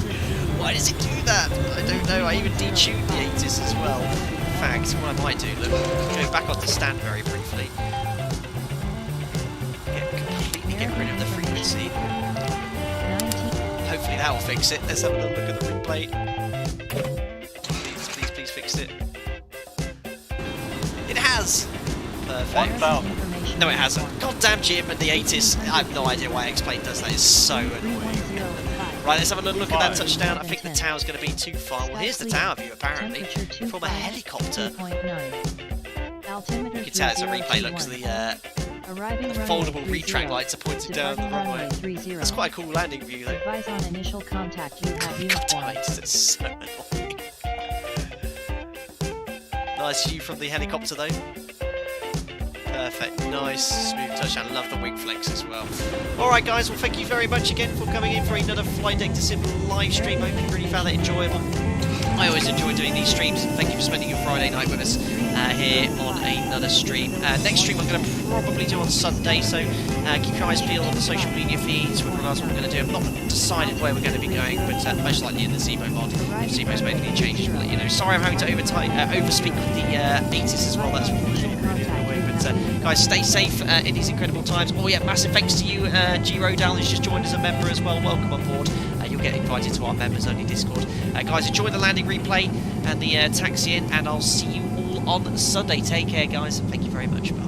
Why does it do that? I don't know. I even detuned the 80s as well. In fact, what I might do, look, go back onto stand very briefly. Completely get rid of the frequency. Hopefully that will fix it. Let's have a little look at the replay. Please fix it. It has! Perfect. No, it hasn't. God damn Jim and the 80s. I have no idea why X-Plane does that. It's so annoying. Right, let's have a little look at that touchdown. I think the tower's going to be too far. Well, here's the tower view, apparently, from a helicopter. You can tell it's a replay, look, because the foldable retract lights are pointing down the runway. That's quite a cool landing view, though. Advise on initial contact. You have uniform. That's so annoying. Nice view from the helicopter, though. Perfect, nice, smooth touchdown. I love the wing flex as well. Alright guys, well thank you very much again for coming in for another Flight Deck to Sim live stream. I hope you really found that enjoyable. I always enjoy doing these streams. Thank you for spending your Friday night with us here on another stream. Next stream I'm going to probably do on Sunday, so keep your eyes peeled on the social media feeds with regards to what we're going to do. I've not decided where we're going to be going, but most likely in the Zebo mod. If Zebo's made any changes, we'll let you know. Sorry I'm having to overspeak with the 80s as well. That's really annoying. But guys, stay safe in these incredible times. Oh yeah, massive thanks to you, G. Rodal, who's just joined as a member as well. Welcome on board. You'll get invited to our members only Discord. Guys, enjoy the landing replay and the taxi in, and I'll see you all on Sunday. Take care, guys. Thank you very much. Bye.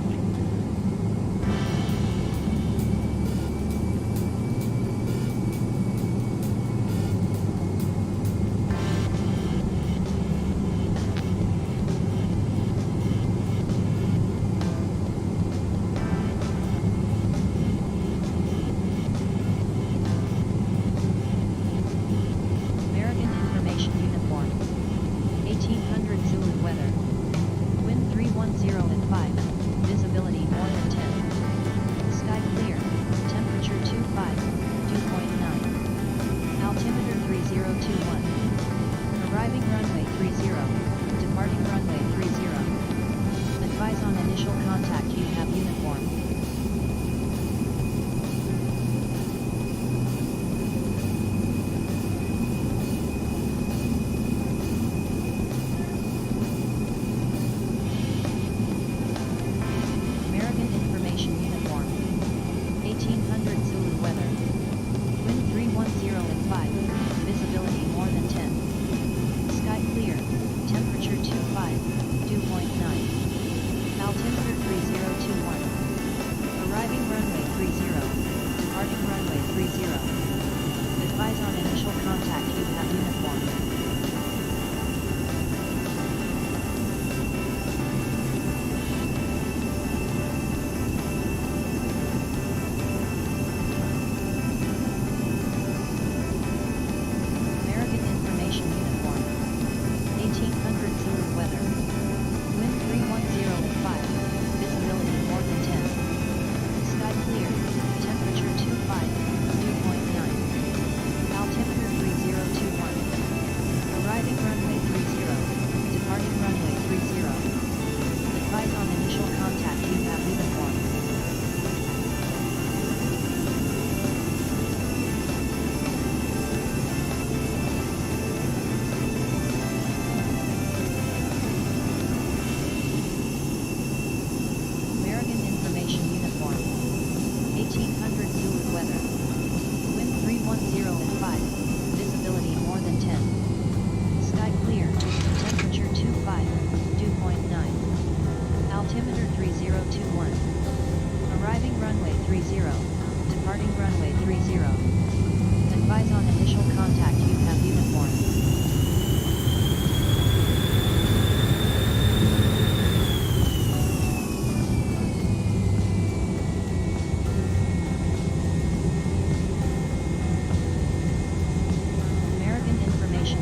American information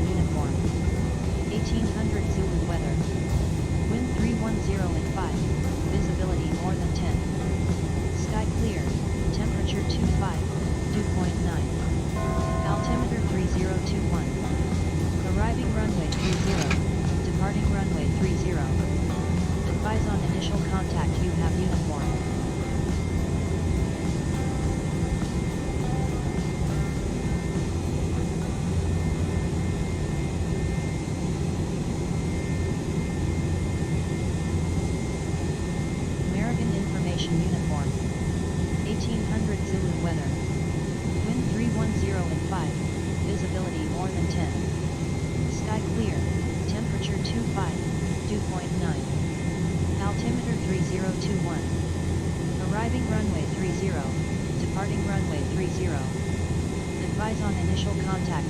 Zulu weather. Wind 310 and 5, visibility more than 10. Sky clear, temperature 25, dew point 9. Altimeter 3021. Arriving runway 30, departing runway 30. Advise on initial contact.